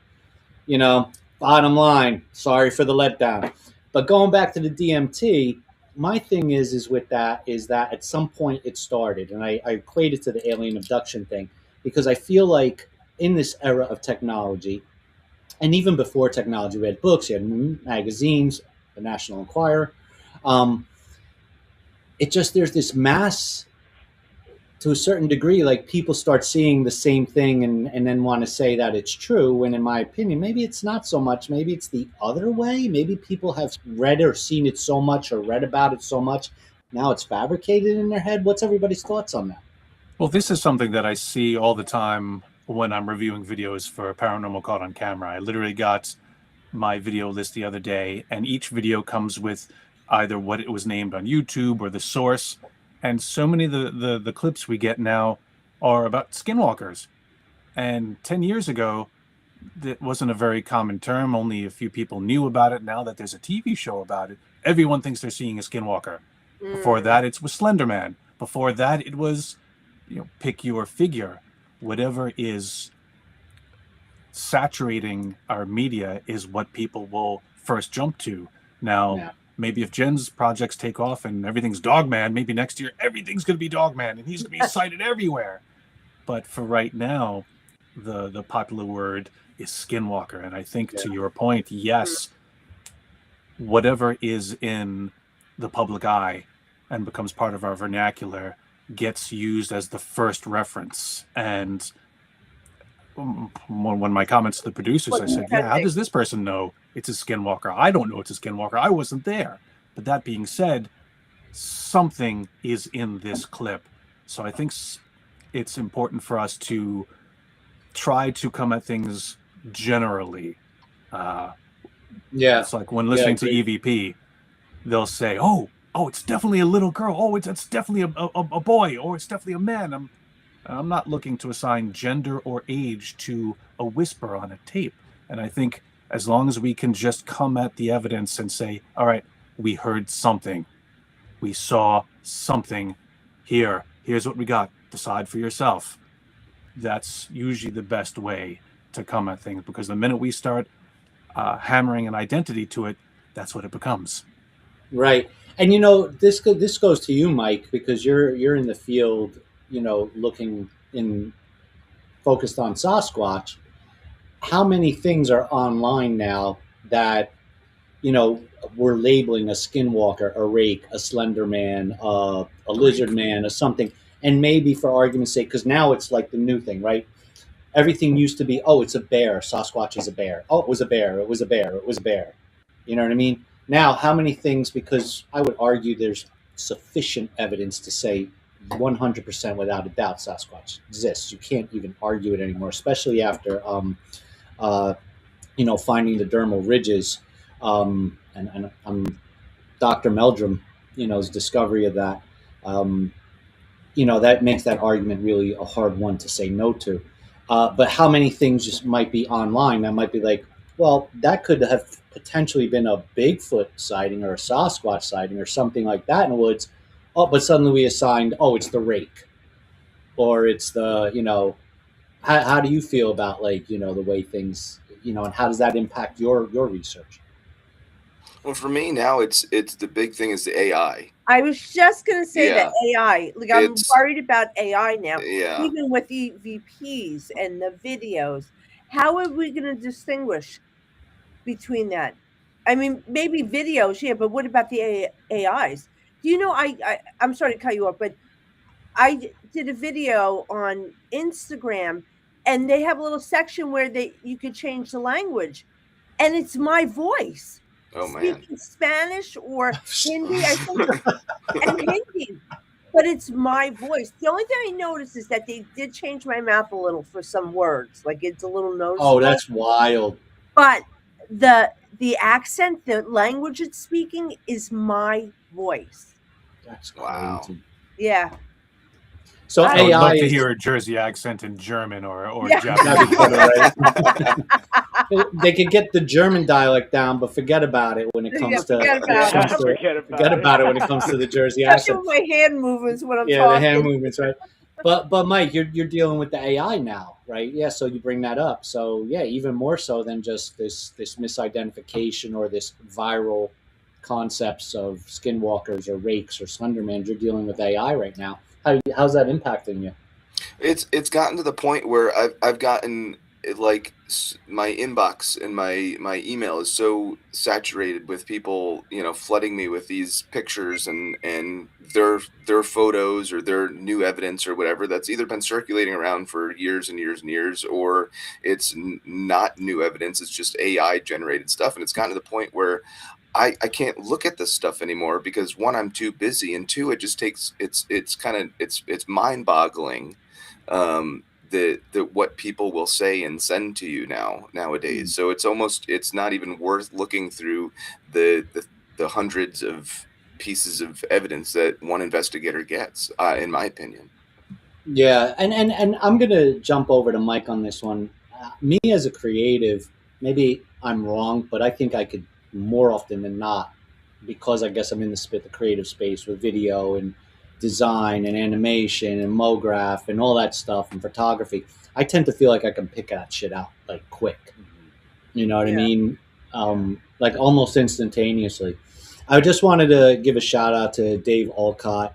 Bottom line, sorry for the letdown. But going back to the DMT, my thing is with that is that at some point it started, and I equate it to the alien abduction thing, because I feel like in this era of technology, and even before technology, we had books, you had magazines, the National Enquirer. There's this mass, to a certain degree, like people start seeing the same thing and then want to say that it's true. When in my opinion, maybe it's not so much. Maybe it's the other way. Maybe people have read or seen it so much or read about it so much. Now it's fabricated in their head. What's everybody's thoughts on that? Well, this is something that I see all the time when I'm reviewing videos for Paranormal Caught on Camera. I literally got my video list the other day, and each video comes with either what it was named on YouTube or the source. And so many of the clips we get now are about skinwalkers. And 10 years ago, that wasn't a very common term. Only a few people knew about it. Now that there's a TV show about it, everyone thinks they're seeing a skinwalker. Before that, it was Slender Man. Before that, it was, pick your figure. Whatever is saturating our media is what people will first jump to. Now, maybe if Jen's projects take off and everything's Dogman, maybe next year everything's going to be Dogman and he's going to be cited everywhere. But for right now, the popular word is Skinwalker. And I think to your point, yes, whatever is in the public eye and becomes part of our vernacular gets used as the first reference. And one of my comments to the producers, I said, how does this person know it's a Skinwalker? I don't know it's a Skinwalker. I wasn't there. But that being said, something is in this clip. So I think it's important for us to try to come at things generally. It's like when listening to EVP, they'll say, oh, it's definitely a little girl. Oh, it's definitely a boy, or it's definitely a man. I'm not looking to assign gender or age to a whisper on a tape. And I think as long as we can just come at the evidence and say, all right, we heard something, we saw something, here's what we got, decide for yourself. That's usually the best way to come at things, because the minute we start hammering an identity to it, that's what it becomes. Right. And this goes to you, Mike, because you're in the field, looking focused on Sasquatch. How many things are online now that we're labeling a Skinwalker, a Rake, a Slender Man, a Lizard Man, or something? And maybe for argument's sake, because now it's like the new thing, right? Everything used to be, it's a bear. Sasquatch is a bear. Oh, it was a bear. It was a bear. It was a bear. You know what I mean? Now, how many things, because I would argue there's sufficient evidence to say 100% without a doubt Sasquatch exists. You can't even argue it anymore, especially after, finding the dermal ridges. And Dr. Meldrum's discovery of that, that makes that argument really a hard one to say no to. But how many things just might be online that might be like, well, that could have potentially been a Bigfoot sighting or a Sasquatch sighting or something like that in the woods. Oh, but suddenly we assigned, it's the Rake, or it's the, how do you feel about the way things, and how does that impact your research? Well, for me now, it's the big thing is the AI. I was just going to say that AI. Like, I'm worried about AI now. Yeah. Even with EVPs and the videos, how are we going to distinguish between that? I mean, maybe videos, but what about the AIs? Do you know? I'm sorry to cut you off, but I did a video on Instagram, and they have a little section where you could change the language, and it's my voice. Oh, man. Speaking Spanish or Hindi, I think, and Hindi, but it's my voice. The only thing I noticed is that they did change my mouth a little for some words, like it's a little nose. Oh, that's wild. But the accent, the language it's speaking is my voice. That's wow. crazy. Yeah. So I AI would love to is, hear a Jersey accent in German or Yeah. Japanese. they could get the German dialect down, but forget about it when it comes to forget about it. when it comes to the Jersey Especially accent. with my hand movements when I'm Yeah, talking. the hand movements, right? But Mike, you're dealing with the AI now, right? Yeah, so you bring that up. So yeah, even more so than just this misidentification or this viral concepts of Skinwalkers or Rakes or Slendermans. You're dealing with AI right now. How's that impacting you? It's gotten to the point where I've gotten like my inbox and my email is so saturated with people flooding me with these pictures and their photos or their new evidence or whatever that's either been circulating around for years and years and years, or it's not new evidence, it's just AI generated stuff. And it's gotten to the point where I can't look at this stuff anymore because one, I'm too busy, and two, it just takes it's mind boggling the what people will say and send to you nowadays. So it's not even worth looking through the hundreds of pieces of evidence that one investigator gets, in my opinion. Yeah, and I'm gonna jump over to Mike on this one. Me as a creative, maybe I'm wrong, but I think I could more often than not because I guess I'm in the creative space with video and design and animation and MoGraph and all that stuff and photography, I tend to feel like I can pick that shit out like quick. You know what I mean? Like almost instantaneously. I just wanted to give a shout out to Dave Alcott.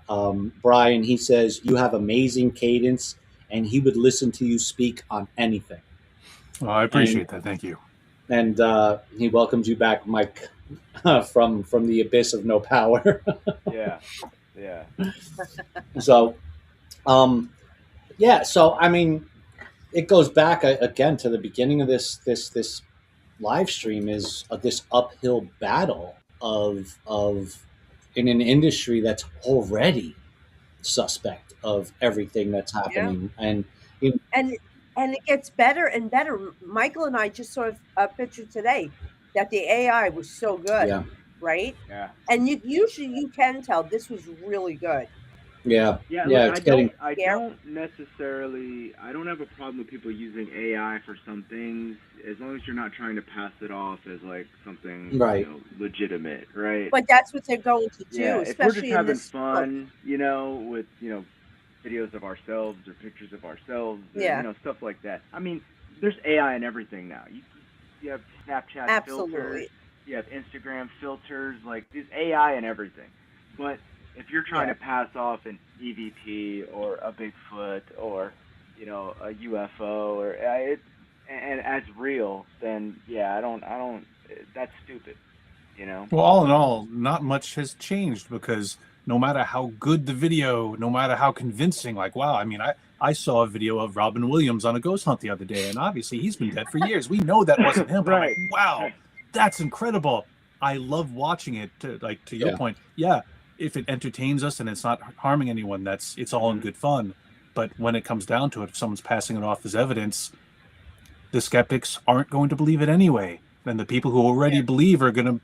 Brian, he says you have amazing cadence and he would listen to you speak on anything. Well, I appreciate that. Thank you. And he welcomes you back, Mike, from the abyss of no power. Yeah. So, so I mean, it goes back again to the beginning of this live stream is this uphill battle of in an industry that's already suspect of everything that's happening, and it gets better and better. Michael and I just saw a picture today that the AI was so good, right? Yeah. And you can tell this was really good. Yeah. Look, I don't have a problem with people using AI for some things, as long as you're not trying to pass it off as like something legitimate, right? But that's what they're going to do, Yeah, especially if we're just in having fun, with videos of ourselves or pictures of ourselves, or, stuff like that. I mean, there's AI in everything now. You have Snapchat filters, you have Instagram filters, like there's AI in everything. But if you're trying to pass off an EVP or a Bigfoot or a UFO or and as real, then I don't. That's stupid. Well, all in all, not much has changed because no matter how good the video, no matter how convincing, like wow, I mean, I saw a video of Robin Williams on a ghost hunt the other day, and obviously he's been dead for years. We know that wasn't him. But I'm like, wow, that's incredible. I love watching it. To your point, if it entertains us and it's not harming anyone, it's all in good fun. But when it comes down to it, if someone's passing it off as evidence, the skeptics aren't going to believe it anyway. And the people who already believe are going to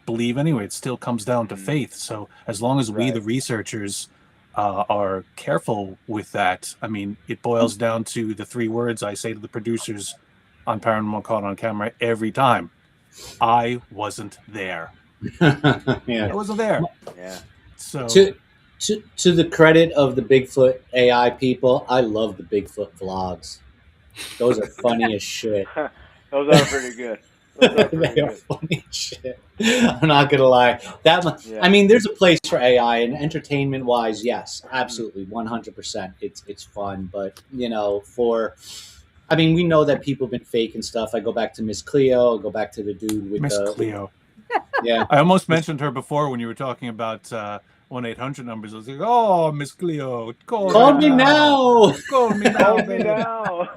believe anyway. It still comes down to faith. So as long as we, the researchers, are careful with that, I mean, it boils down to the 3 words I say to the producers on Paranormal Caught on Camera every time. I wasn't there. I wasn't there. Yeah. So to the credit of the Bigfoot AI people, I love the Bigfoot vlogs. Those are funny as shit. Those are pretty good. They are funny as shit. I'm not gonna lie. I mean, there's a place for AI, and entertainment wise, yes, absolutely, 100%. It's fun, but we know that people have been faking stuff. I go back to Miss Cleo. I go back to the dude with Miss Cleo. Yeah, I almost mentioned her before when you were talking about 1-800 numbers. I was like, "Oh, Miss Cleo, call me now. Call me now, Call me now."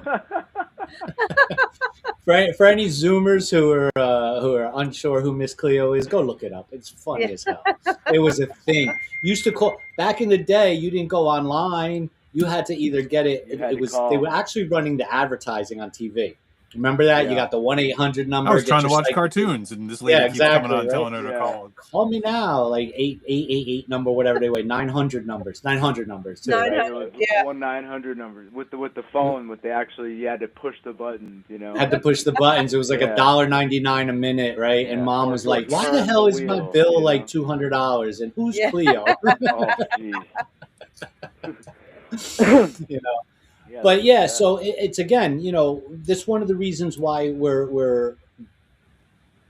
For any Zoomers who are unsure who Miss Cleo is, go look it up. It's funny as hell. It was a thing. Used to call back in the day. You didn't go online. You had to either get it. They were actually running the advertising on TV. Remember that? Yeah. You got the 1-800 number. I was trying to watch cartoons, and this lady keeps coming on telling her to call. Call me now, like 8888 number, whatever they were. 900 numbers. 900 numbers too. 900, right? 1-900 numbers with the phone. With you had to push the buttons. Had to push the buttons. It was like $1.99 a minute, right? And Mom was like, "Why the hell is my bill like $200? And who's Cleo?" Oh, jeez. But so it's again, this one of the reasons why we're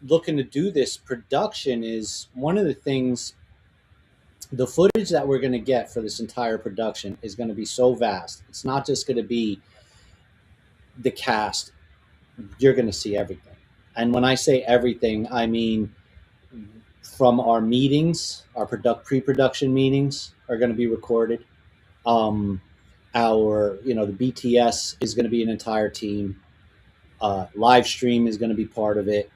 looking to do this production is one of the things. The footage that we're going to get for this entire production is going to be so vast. It's not just going to be the cast. You're going to see everything, and when I say everything, I mean from our meetings, our pre-production meetings are going to be recorded. The BTS is going to be an entire team. Live stream is going to be part of it.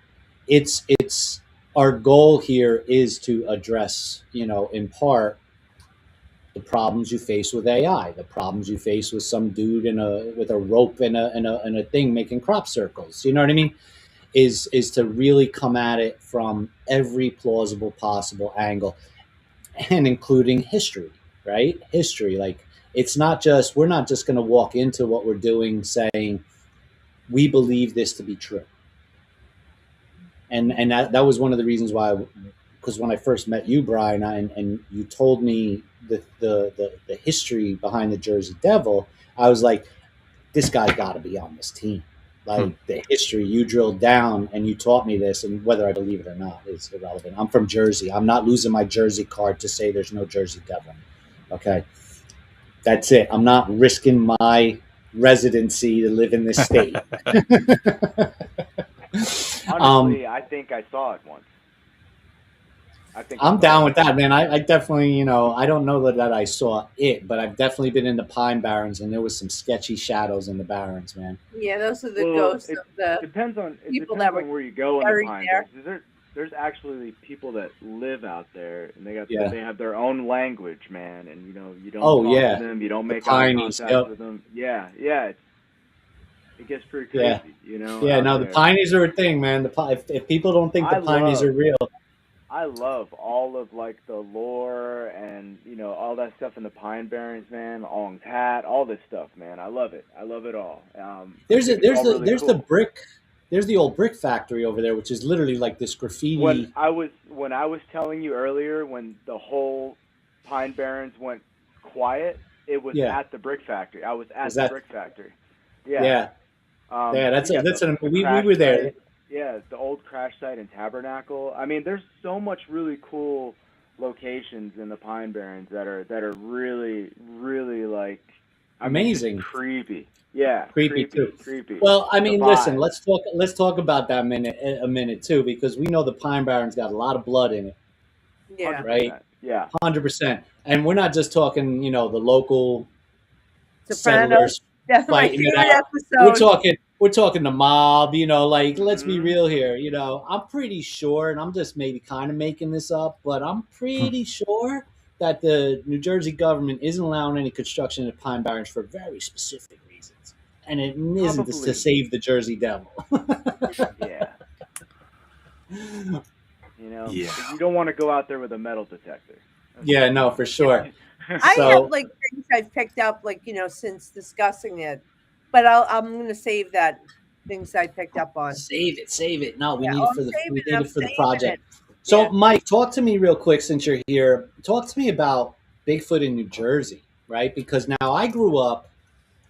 It's our goal here is to address, in part, the problems you face with AI, the problems you face with some dude with a rope and a thing making crop circles. You know what I mean? Is to really come at it from every plausible possible angle, and including history, right? History, like. We're not just going to walk into what we're doing saying, we believe this to be true. And that was one of the reasons why because when I first met you, Brian, and you told me the history behind the Jersey Devil, I was like, this guy's got to be on this team. Like the history, you drilled down and you taught me this, and whether I believe it or not is irrelevant. I'm from Jersey. I'm not losing my Jersey card to say there's no Jersey Devil. Okay, that's it. I'm not risking my residency to live in this state. Honestly, I think I saw it once. I'm down with that, man. I definitely, I don't know that I saw it, but I've definitely been in the Pine Barrens, and there was some sketchy shadows in the Barrens, man. Yeah, those are the ghosts of the depends on people that were where you go in the Pine there. Barrens. There's actually people that live out there, and they have their own language, man. And you don't talk to them, you don't make eye contact with them. Yeah, it gets pretty crazy, the Pineys are a thing, man. If people don't think the Pineys are real. I love all of like the lore and all that stuff in the Pine Barrens, man. Ong's hat, all this stuff, man. I love it. I love it all. There's the brick. There's the old brick factory over there, which is literally like this graffiti. When I was telling you earlier, when the whole Pine Barrens went quiet, it was at the brick factory. I was at the brick factory. Yeah. We were there. Yeah, the old crash site and Tabernacle. I mean, there's so much really cool locations in the Pine Barrens that are really, really like amazing, creepy. Yeah, creepy too. Creepy. Well, I mean, listen, let's talk about that a minute too, because we know the Pine Barrens got a lot of blood in it. Yeah. 100%. Right. Yeah. 100%. And we're not just talking, the local Sopranos. settlers fighting it out. We're talking the mob, let's be real here. I'm pretty sure, and I'm just maybe kind of making this up, but I'm pretty sure that the New Jersey government isn't allowing any construction at Pine Barrens for very specific reasons. And it isn't to save the Jersey Devil. Yeah. You don't want to go out there with a metal detector. Yeah, no, for sure. I have things I've picked up, since discussing it. But I'm going to save that things I picked up on. Save it. No, we need it for the project. So, Mike, talk to me real quick since you're here. Talk to me about Bigfoot in New Jersey, right? Because now I grew up.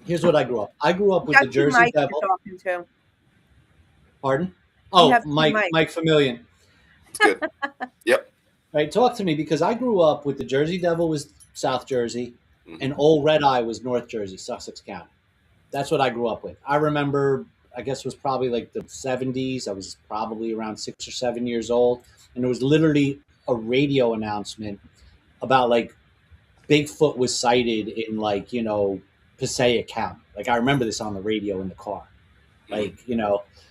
Here's what I grew up. I grew up with the Jersey Mike Devil. Talking to. Pardon? Oh, Mike Familian. It's good. Yep. Right, talk to me because I grew up with the Jersey Devil was South Jersey, and Old Red Eye was North Jersey, Sussex County. That's what I grew up with. I remember, I guess it was probably like the 70s. I was probably around 6 or 7 years old. And there was literally a radio announcement about like Bigfoot was sighted in Passaic County. Like I remember this on the radio in the car.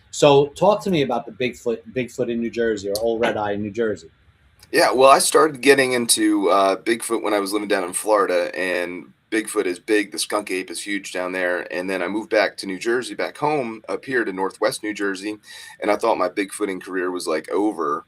So talk to me about the Bigfoot in New Jersey or Old Red Eye in New Jersey. Yeah, well, I started getting into Bigfoot when I was living down in Florida, and Bigfoot is big. The skunk ape is huge down there. And then I moved back to New Jersey, back home up here to Northwest New Jersey. And I thought my Bigfooting career was over.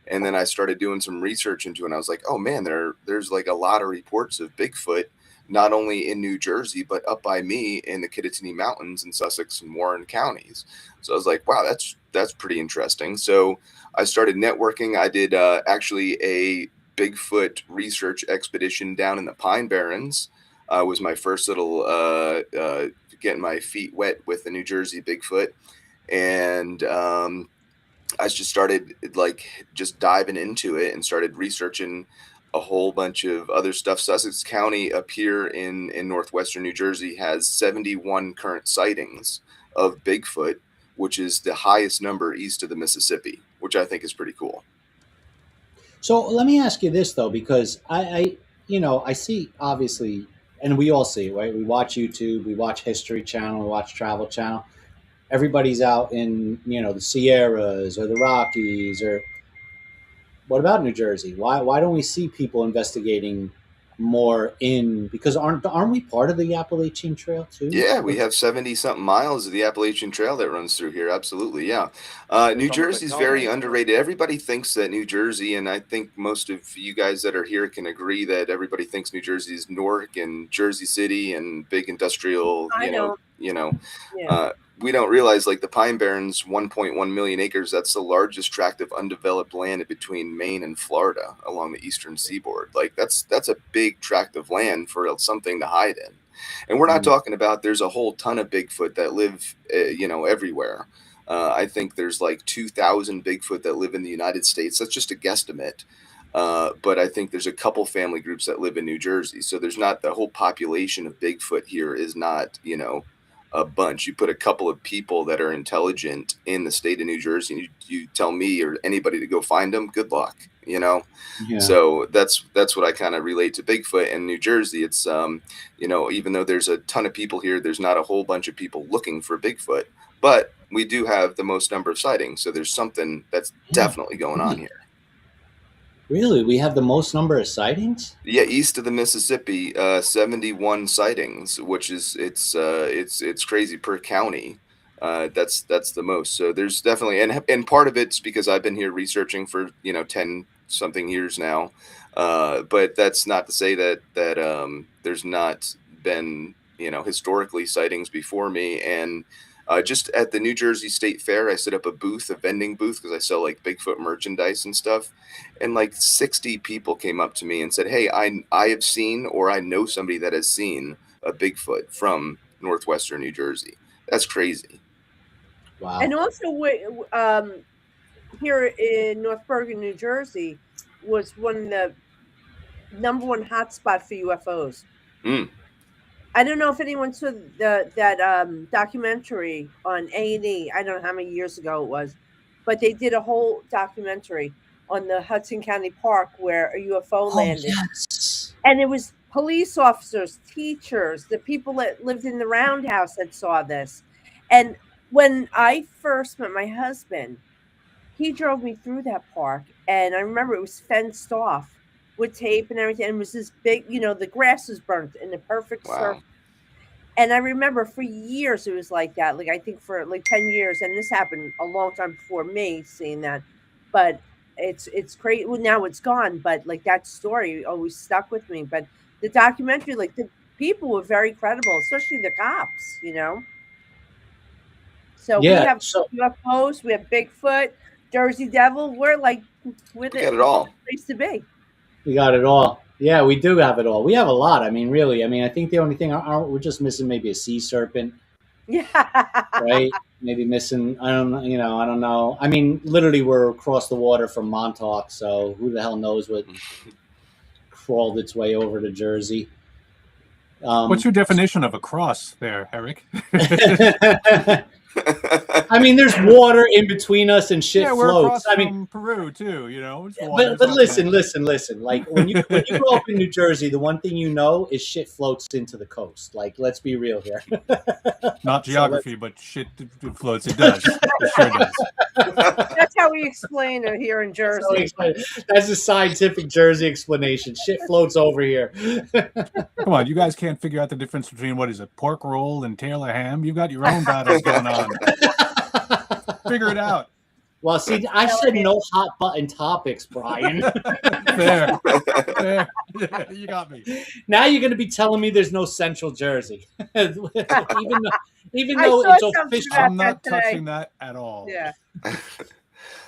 And then I started doing some research into it. And I was like, oh man, there's like a lot of reports of Bigfoot, not only in New Jersey, but up by me in the Kittatinny Mountains in Sussex and Warren counties. So I was like, wow, that's pretty interesting. So I started networking. I did actually a Bigfoot research expedition down in the Pine Barrens. Was my first little getting my feet wet with the New Jersey Bigfoot, and I just started just diving into it and started researching a whole bunch of other stuff. Sussex County up here in northwestern New Jersey has 71 current sightings of Bigfoot, which is the highest number east of the Mississippi, which I think is pretty cool. So let me ask you this though, because I see obviously. And we all see, right? We watch YouTube, we watch History Channel, we watch Travel Channel. Everybody's out in, the Sierras or the Rockies or what about New Jersey? Why don't we see people investigating more because aren't we part of the Appalachian Trail too? Yeah, we have 70 something miles of the Appalachian Trail that runs through here. Absolutely. Yeah. New Jersey's very underrated. Everybody thinks that New Jersey, and I think most of you guys that are here can agree that everybody thinks New Jersey is Newark and Jersey City and big industrial, we don't realize, like, the Pine Barrens, 1.1 million acres. That's the largest tract of undeveloped land between Maine and Florida along the eastern seaboard. Like, that's a big tract of land for something to hide in. And we're not talking about there's a whole ton of Bigfoot that live, everywhere. I think there's like 2,000 Bigfoot that live in the United States. That's just a guesstimate. But I think there's a couple family groups that live in New Jersey. So there's not the whole population of Bigfoot here is not, a bunch. You put a couple of people that are intelligent in the state of New Jersey, and you tell me or anybody to go find them, good luck, Yeah. So that's what I kind of relate to Bigfoot in New Jersey. It's, even though there's a ton of people here, there's not a whole bunch of people looking for Bigfoot, but we do have the most number of sightings. So there's something that's definitely going on here. Really? We have the most number of sightings? Yeah, east of the Mississippi, 71 sightings, which is it's crazy per county. That's the most. So there's definitely, and part of it's because I've been here researching for 10 something years now. But that's not to say that there's not been historically sightings before me. And just at the New Jersey State Fair, I set up a vending booth, because I sell like Bigfoot merchandise and stuff. And like 60 people came up to me and said, "Hey, I have seen, or I know somebody that has seen a Bigfoot from northwestern New Jersey." That's crazy. Wow. And also, here in North Bergen, New Jersey, was one of the number one hotspot for UFOs. I don't know if anyone saw that documentary on A&E. I don't know how many years ago it was, but they did a whole documentary on the Hudson County Park where a UFO landed. Yes. And it was police officers, teachers, the people that lived in the roundhouse that saw this. And when I first met my husband, he drove me through that park, and I remember it was fenced off with tape and everything. And it was this big, the grass was burnt in the perfect circle. And I remember for years it was like that. Like, I think for like 10 years, and this happened a long time before me seeing that. But it's crazy. Well, now it's gone, but like that story always stuck with me. But the documentary, like, the people were very credible, especially the cops, So we have UFOs, we have Bigfoot, Jersey Devil. We're we got it all. Place to be. We got it all. Yeah, we do have it all. We have a lot. I mean, really. I mean, I think the only thing we're just missing maybe a sea serpent. Yeah. Right? Maybe missing. I don't know. I mean, literally, we're across the water from Montauk, so who the hell knows what crawled its way over to Jersey. What's your definition of a cross there, Eric? I mean, there's water in between us and shit we're floats. Across from Peru too, But listen. Like when you grow up in New Jersey, the one thing is shit floats into the coast. Like, let's be real here. Not geography, but shit floats. It does. It sure does. That's how we explain it here in Jersey. That's a scientific Jersey explanation. Shit floats over here. Come on, you guys can't figure out the difference between pork roll and tail of ham. You've got your own battles going on. Figure it out. Well, see, I said no hot button topics, Brian. Fair. Yeah, you got me. Now you're going to be telling me there's no Central Jersey, even though it's official. I'm not touching that at all. Yeah.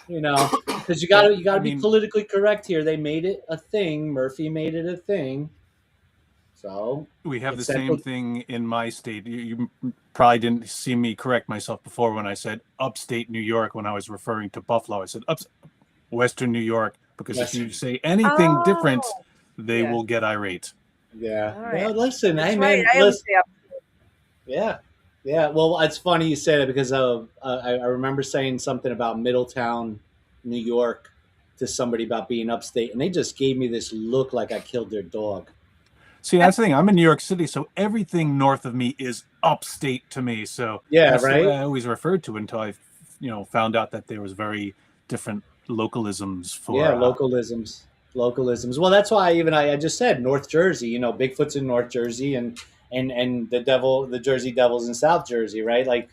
Because you got to be politically correct here. They made it a thing. Murphy made it a thing. So we have the same thing in my state. You probably didn't see me correct myself before when I said upstate New York when I was referring to Buffalo. I said Western New York, because if you say anything different, they will get irate. Yeah. Right. Well, listen, That's hey, right. man. Yeah. Well, it's funny you say that, because I remember saying something about Middletown, New York, to somebody about being upstate, and they just gave me this look like I killed their dog. See, that's the thing. I'm in New York City, so everything north of me is upstate to me. So that's the way I always referred to it until I, found out that there was very different localisms for. Yeah, localisms. Well, that's why I just said North Jersey. Bigfoot's in North Jersey, and the Jersey Devils in South Jersey, right? Like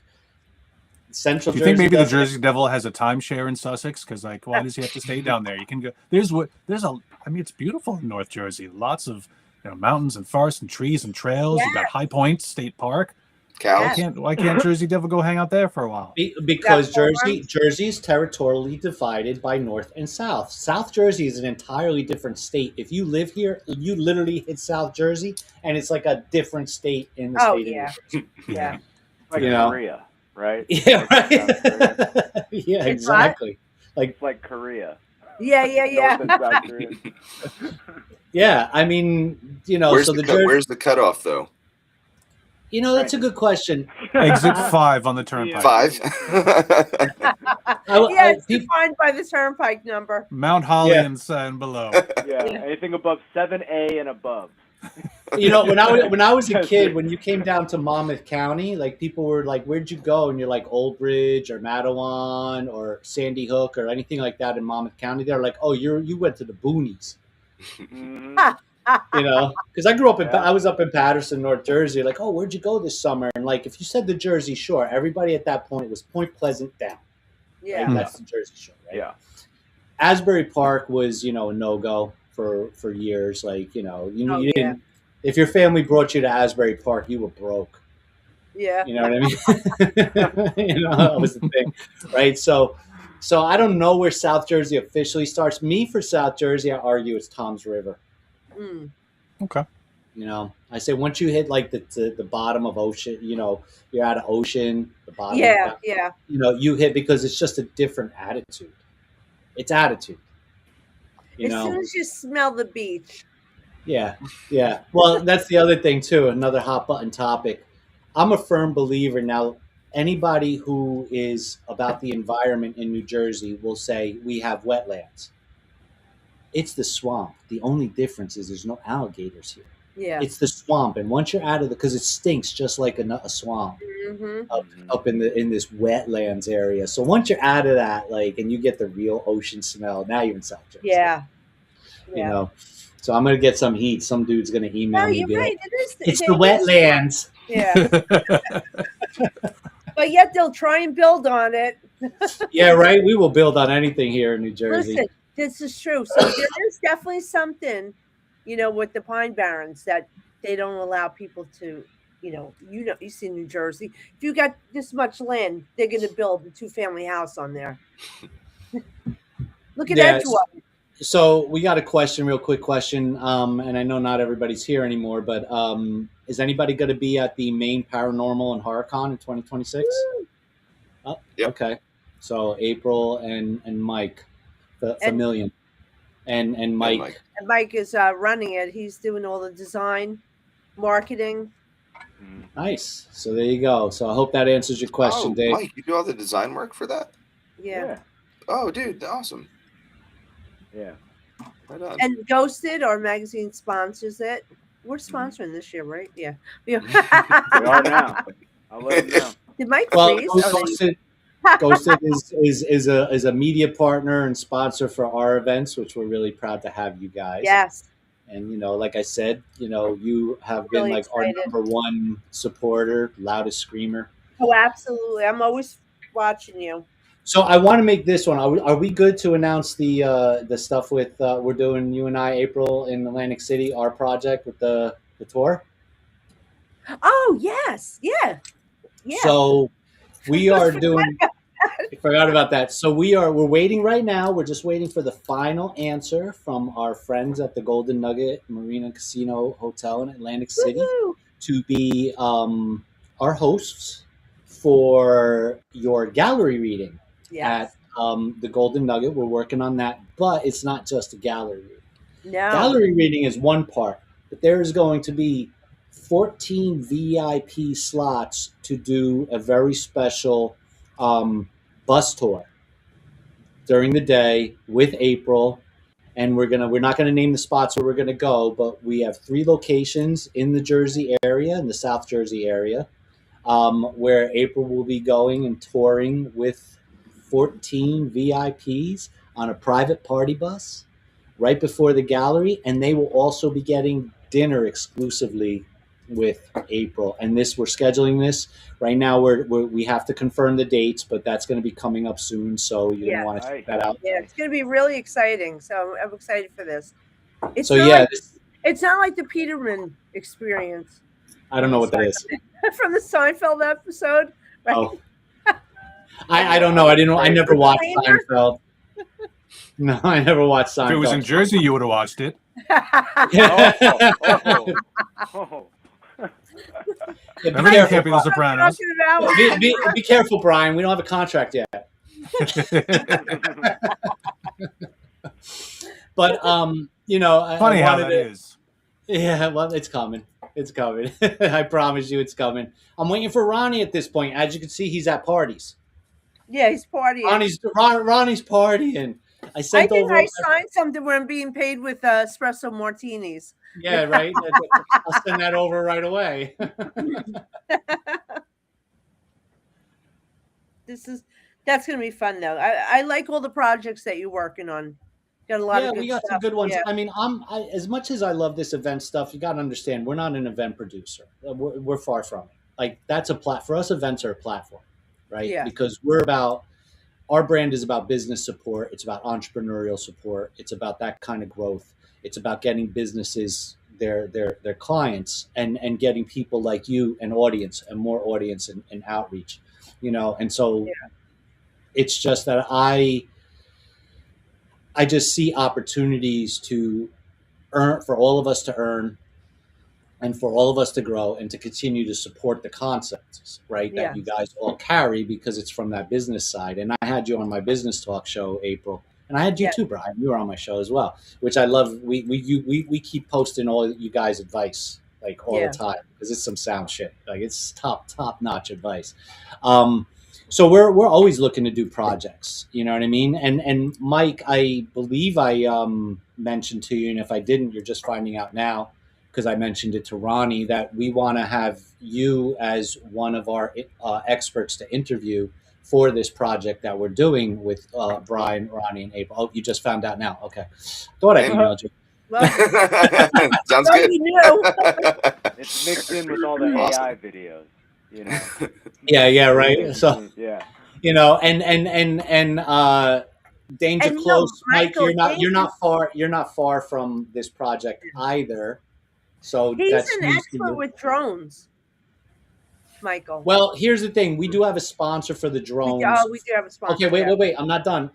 Central. Do you think maybe the Jersey Devil has a timeshare in Sussex? Because why does he have to stay down there? You can go. It's beautiful in North Jersey. Lots of mountains and forests and trees and trails. You've got High Point State Park. Cows. Why can't Jersey Devil go hang out there for a while? Because Yeah, Jersey is territorially divided by North and South. South Jersey is an entirely different state. If you live here, you literally hit South Jersey, and it's like a different state in the state yeah. of New Jersey. Yeah. Like You know. Korea, right? Yeah, Like South Korea. right. Yeah, It's exactly. It's like Korea. Yeah. North and South Korea. Yeah, I mean, you know, Where's so the where's the cutoff though? You know, that's a good question. Exit 5 on the turnpike. 5. Yeah, it's defined by the turnpike number. Mount Holly Yeah. and below. Yeah, anything above 7A and above. You know, when I was a kid, when you came down to Monmouth County, like people were like, "Where'd you go?" And you're like, "Old Bridge or Matawan or Sandy Hook or anything like that in Monmouth County." They're like, "Oh, you went to the boonies," Mhm. you know? Because I grew up Yeah. I was up in Paterson, North Jersey. Like, "Oh, where'd you go this summer?" And like, if you said the Jersey Shore, everybody at that point was Point Pleasant down. Yeah. Right? That's the Jersey Shore, right? Yeah. Asbury Park was, you know, a no-go for years. Like, you know, you Oh, didn't. If your family brought you to Asbury Park, you were broke. Yeah. You know what I mean? You know, that was the thing, right? So I don't know where South Jersey officially starts. Me, for South Jersey, I argue it's Tom's River. Mm. Okay. You know, I say once you hit like the bottom of Ocean, you know, you're out of Ocean, the bottom. Yeah. Of, Yeah. you know, you hit, because it's just a different attitude. It's attitude. You As know. soon as you smell the beach. Yeah, yeah. Well, that's the other thing too. Another hot button topic. I'm a firm believer now. Anybody who is about the environment in New Jersey will say we have wetlands. It's the swamp. The only difference is there's no alligators here. Yeah. It's the swamp, and once you're out of because it stinks just like a swamp Mm-hmm. up in this wetlands area. So once you're out of that, like, and you get the real ocean smell, now you're in South Jersey. Yeah. You know. So I'm gonna get some heat. Some dude's gonna email No, me. you're And be right. like, It is. it's the wetlands. Yeah. But yet they'll try and build on it. Yeah, right. We will build on anything here in New Jersey. Listen, this is true. So there is definitely something, you know, with the Pine Barrens that they don't allow people to, you see New Jersey. If you got this much land, they're going to build a 2-family house on there. Look at Edgewater. So we got a question, real quick question, and I know not everybody's here anymore, but is anybody going to be at the Maine Paranormal and Horror Con in 2026? Oh, Yep. Okay. So April and Mike, Familian, and Mike. And Mike is running it. He's doing all the design, marketing. Nice. So there you go. So I hope that answers your question, Dave. Mike, you do all the design work for that? Yeah. Oh, dude, awesome. Yeah. Right on. And Ghosted, our magazine, sponsors it. We're sponsoring this year, right? Yeah. We are now. I'll let them know. Did Mike Well, freeze? Ghosted is a media partner and sponsor for our events, which we're really proud to have you guys. Yes. And like I said, you have been Really like excited. our number one supporter, loudest screamer. Oh, absolutely. I'm always watching you. So I want to make this one. Are we good to announce the stuff with we're doing, you and I, April, in Atlantic City, our project with the tour? Oh, yes. Yeah. Yeah. So we are doing. I forgot about that. So we're waiting right now. We're just waiting for the final answer from our friends at the Golden Nugget Marina Casino Hotel in Atlantic City Woo-hoo. to be our hosts for your gallery reading Yes. at the Golden Nugget. We're working on that, but it's not just a gallery reading. No. Gallery reading is one part, but there is going to be 14 VIP slots to do a very special bus tour during the day with April, and we're not gonna name the spots where we're gonna go, but we have 3 locations in the Jersey area, in the South Jersey area, where April will be going and touring with 14 VIPs on a private party bus right before the gallery, and they will also be getting dinner exclusively with April. And we're scheduling this right now. We have to confirm the dates, but that's going to be coming up soon, so you're going to want to check that out. Yeah, it's going to be really exciting. So I'm excited for this. It's So not yeah, like, it's not like the Peterman experience. I don't know what that is. From the Seinfeld episode, right? Oh. I don't know. I never watched Seinfeld. No, I never watched Seinfeld. If it was in Jersey, you would have watched it. Oh. Yeah, Everything can't be The Sopranos. be careful, Brian. We don't have a contract yet. But you know, Funny how that is. Yeah, well, it's coming. It's coming. I promise you, it's coming. I'm waiting for Ronnie at this point. As you can see, he's at parties. Yeah, he's partying. Ronnie's partying. I think I signed something where I'm being paid with espresso martinis. Yeah, right. I'll send that over right away. That's gonna be fun though. I like all the projects that you're working on. Got a lot of good we got stuff. some good ones. Yeah. I mean, as much as I love this event stuff, you got to understand we're not an event producer. We're far from it. Like that's for us. Events are a platform, right? Yeah. Because our brand is about business support. It's about entrepreneurial support. It's about that kind of growth. It's about getting businesses their clients and getting people like you an audience and more audience and outreach, you know. And so it's just that I just see opportunities to earn, for all of us to earn and for all of us to grow and to continue to support the concepts, right? That you guys all carry because it's from that business side. And I had you on my business talk show, April, and I had you too, Brian. You were on my show as well, which I love. We keep posting all you guys' advice like all the time because it's some sound shit. Like it's top notch advice. So we're always looking to do projects, you know what I mean? And Mike, I believe I mentioned to you, and if I didn't, you're just finding out now because I mentioned it to Ronnie, that we want to have you as one of our experts to interview for this project that we're doing with Brian, Ronnie, and April. Oh, you just found out now. Okay. Thought I emailed you. Well, sounds good. It's mixed in with all the AI videos. You know. Yeah, right. So you know, and danger and close, Michael, Mike. You're not far from this project either. So he's that's an expert with drones, Michael. Well, here's the thing: we do have a sponsor for the drones. We do have a sponsor. Okay, wait. I'm not done.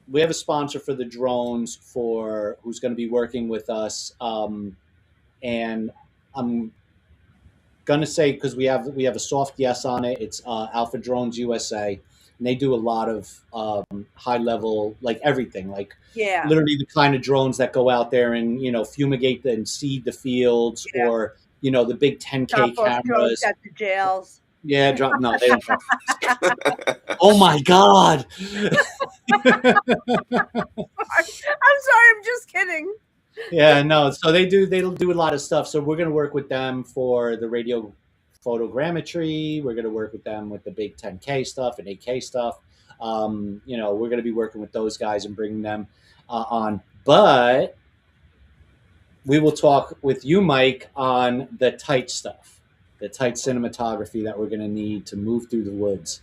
We have a sponsor for the drones who's going to be working with us, and I'm gonna say because we have a soft yes on it. It's Alpha Drones USA, and they do a lot of high level, like everything, like literally the kind of drones that go out there and fumigate and seed the fields, or the big 10K cameras at the jails. Yeah, no, they don't. Oh my God! I'm sorry, I'm just kidding. Yeah, no. So they'll do a lot of stuff. So we're going to work with them for the radio photogrammetry. We're going to work with them with the big 10K stuff and 8K stuff. We're going to be working with those guys and bringing them on. But we will talk with you, Mike, on the tight stuff, the tight cinematography that we're going to need to move through the woods.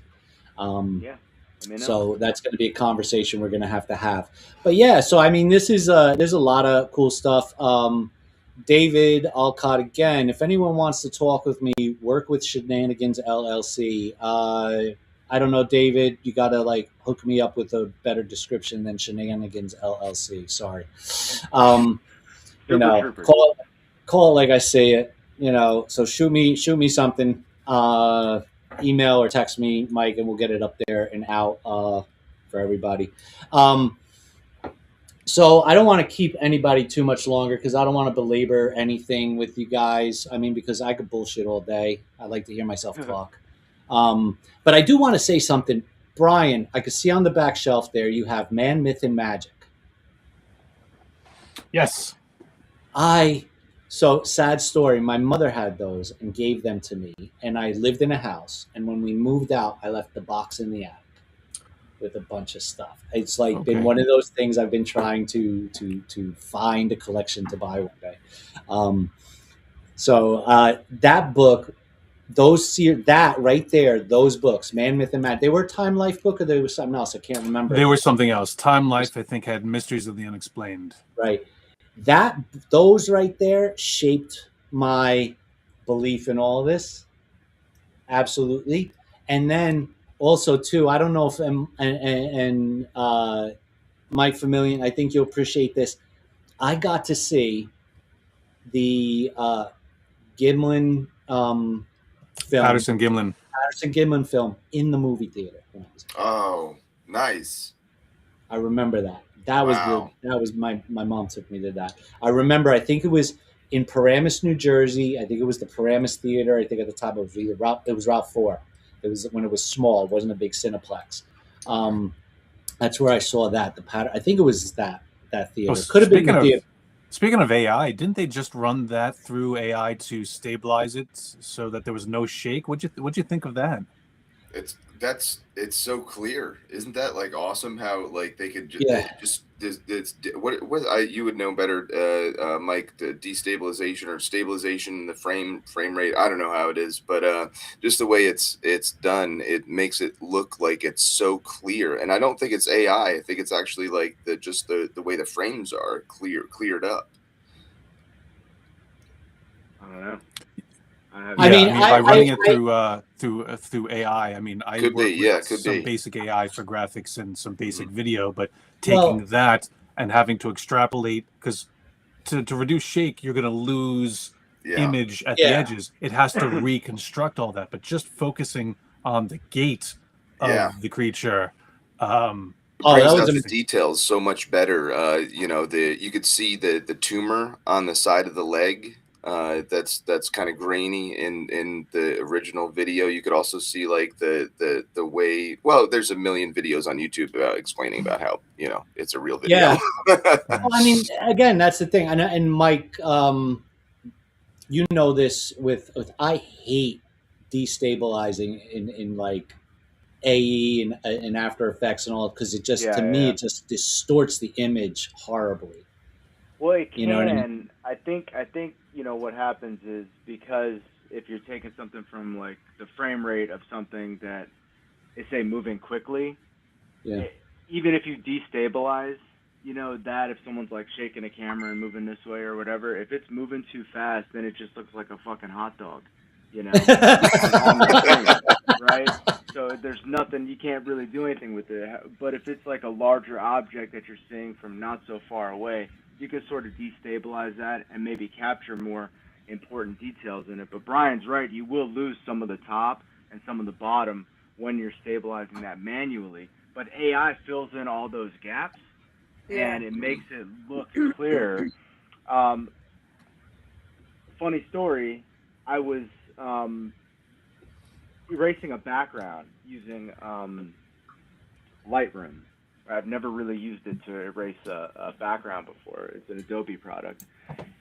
So that's going to be a conversation we're going to have. But yeah, so I mean, there's a lot of cool stuff. David Alcott, again, if anyone wants to talk with me, work with Shenanigans LLC. I don't know, David, you got to hook me up with a better description than Shenanigans LLC. Sorry. Call it like I say it, so shoot me something. Email or text me, Mike, and we'll get it up there and out for everybody. So I don't want to keep anybody too much longer because I don't want to belabor anything with you guys. I mean, because I could bullshit all day. I like to hear myself talk. But I do want to say something. Brian, I could see on the back shelf there you have Man, Myth, and Magic. Yes. So sad story. My mother had those and gave them to me, and I lived in a house. And when we moved out, I left the box in the attic with a bunch of stuff. It's been one of those things I've been trying to find a collection to buy one day. That book, that right there, those books, Man, Myth, and Magic, they were a Time Life book, or they were something else. I can't remember. They were something else. Time Life, I think, had Mysteries of the Unexplained. Right. Those right there shaped my belief in all this. Absolutely. And then also too, I don't know if Mike Vermillion, I think you'll appreciate this. I got to see the Gimlin film, Patterson Gimlin film in the movie theater. When I was a kid. Oh, nice. I remember that. That was Wow. that was my mom took me to that. I remember. I think it was in Paramus, New Jersey. I think it was the Paramus Theater. I think at the time it was Route 4. It was when it was small. It wasn't a big Cineplex. That's where I saw that. I think it was that theater. Oh, Could have been the theater. Speaking of AI, didn't they just run that through AI to stabilize it so that there was no shake? What'd you think of that? It's so clear, isn't that like awesome? How like they could you would know better, Mike, the destabilization or stabilization, the frame rate. I don't know how it is, but just the way it's done, it makes it look like it's so clear. And I don't think it's AI. I think it's actually like the way the frames are cleared up. I don't know. By running it through AI, I mean, I work with some basic AI for graphics and some basic video, but taking that and having to extrapolate, because to reduce shake, you're going to lose image at the edges. It has to reconstruct all that, but just focusing on the gait of the creature. Brings out the details so much better. You could see the tumor on the side of the leg. That's kind of grainy in the original video. You could also see like the way. Well, there's a million videos on YouTube explaining about how it's a real video. Yeah. Well, I mean, again, that's the thing. And Mike, you know this with I hate destabilizing in like AE and After Effects and all, because it just me it just distorts the image horribly. Well, it can. You know what I mean? I think what happens is, because if you're taking something from like the frame rate of something that is, say, moving quickly, even if you destabilize, that if someone's like shaking a camera and moving this way or whatever, if it's moving too fast, then it just looks like a fucking hot dog, on the screen, right? So there's nothing, you can't really do anything with it. But if it's like a larger object that you're seeing from not so far away, you can sort of destabilize that and maybe capture more important details in it. But Brian's right, you will lose some of the top and some of the bottom when you're stabilizing that manually. But AI fills in all those gaps, and it makes it look clearer. Funny story, I was erasing a background using Lightroom. I've never really used it to erase a background before. It's an Adobe product.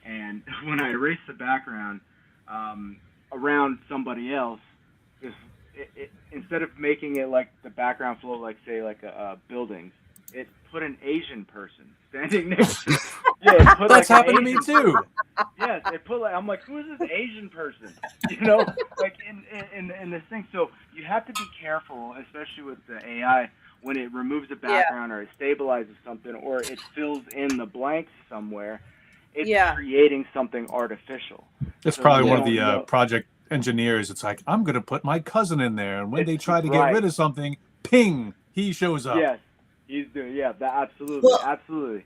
And when I erase the background around somebody else, instead of making it like the background flow, like say like buildings, it put an Asian person standing next to it. Yeah, it put that's like happened to me too. Yes, it put like, I'm like, who is this Asian person? Like in this thing. So you have to be careful, especially with the AI, when it removes a background or it stabilizes something or it fills in the blanks somewhere. It's creating something artificial. That's probably one of the project engineers. It's like, I'm going to put my cousin in there, and when they try to get rid of something, ping, he shows up. Yes, he's doing. Yeah, absolutely, absolutely.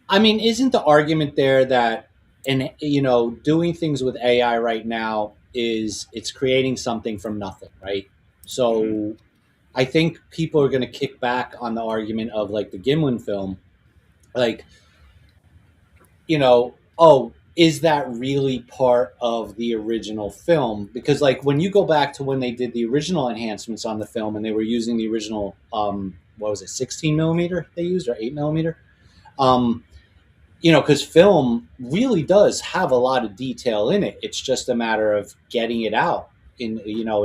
I mean, isn't the argument there that, doing things with AI right now it's creating something from nothing, right? So I think people are going to kick back on the argument of like the Gimlin film, like, is that really part of the original film? Because like when you go back to when they did the original enhancements on the film and they were using the original, 16 millimeter they used, or 8 millimeter? Because film really does have a lot of detail in it. It's just a matter of getting it out. And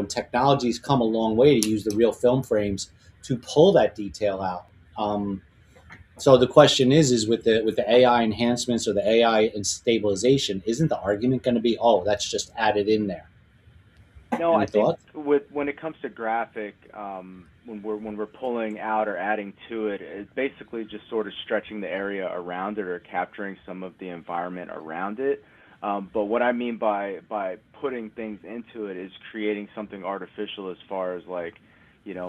technology's come a long way to use the real film frames to pull that detail out. So the question is with the AI enhancements or the AI and stabilization, isn't the argument going to be, that's just added in there? No, I think when it comes to graphic, when we're pulling out or adding to it, it's basically just sort of stretching the area around it or capturing some of the environment around it. But what I mean by putting things into it is creating something artificial as far as like,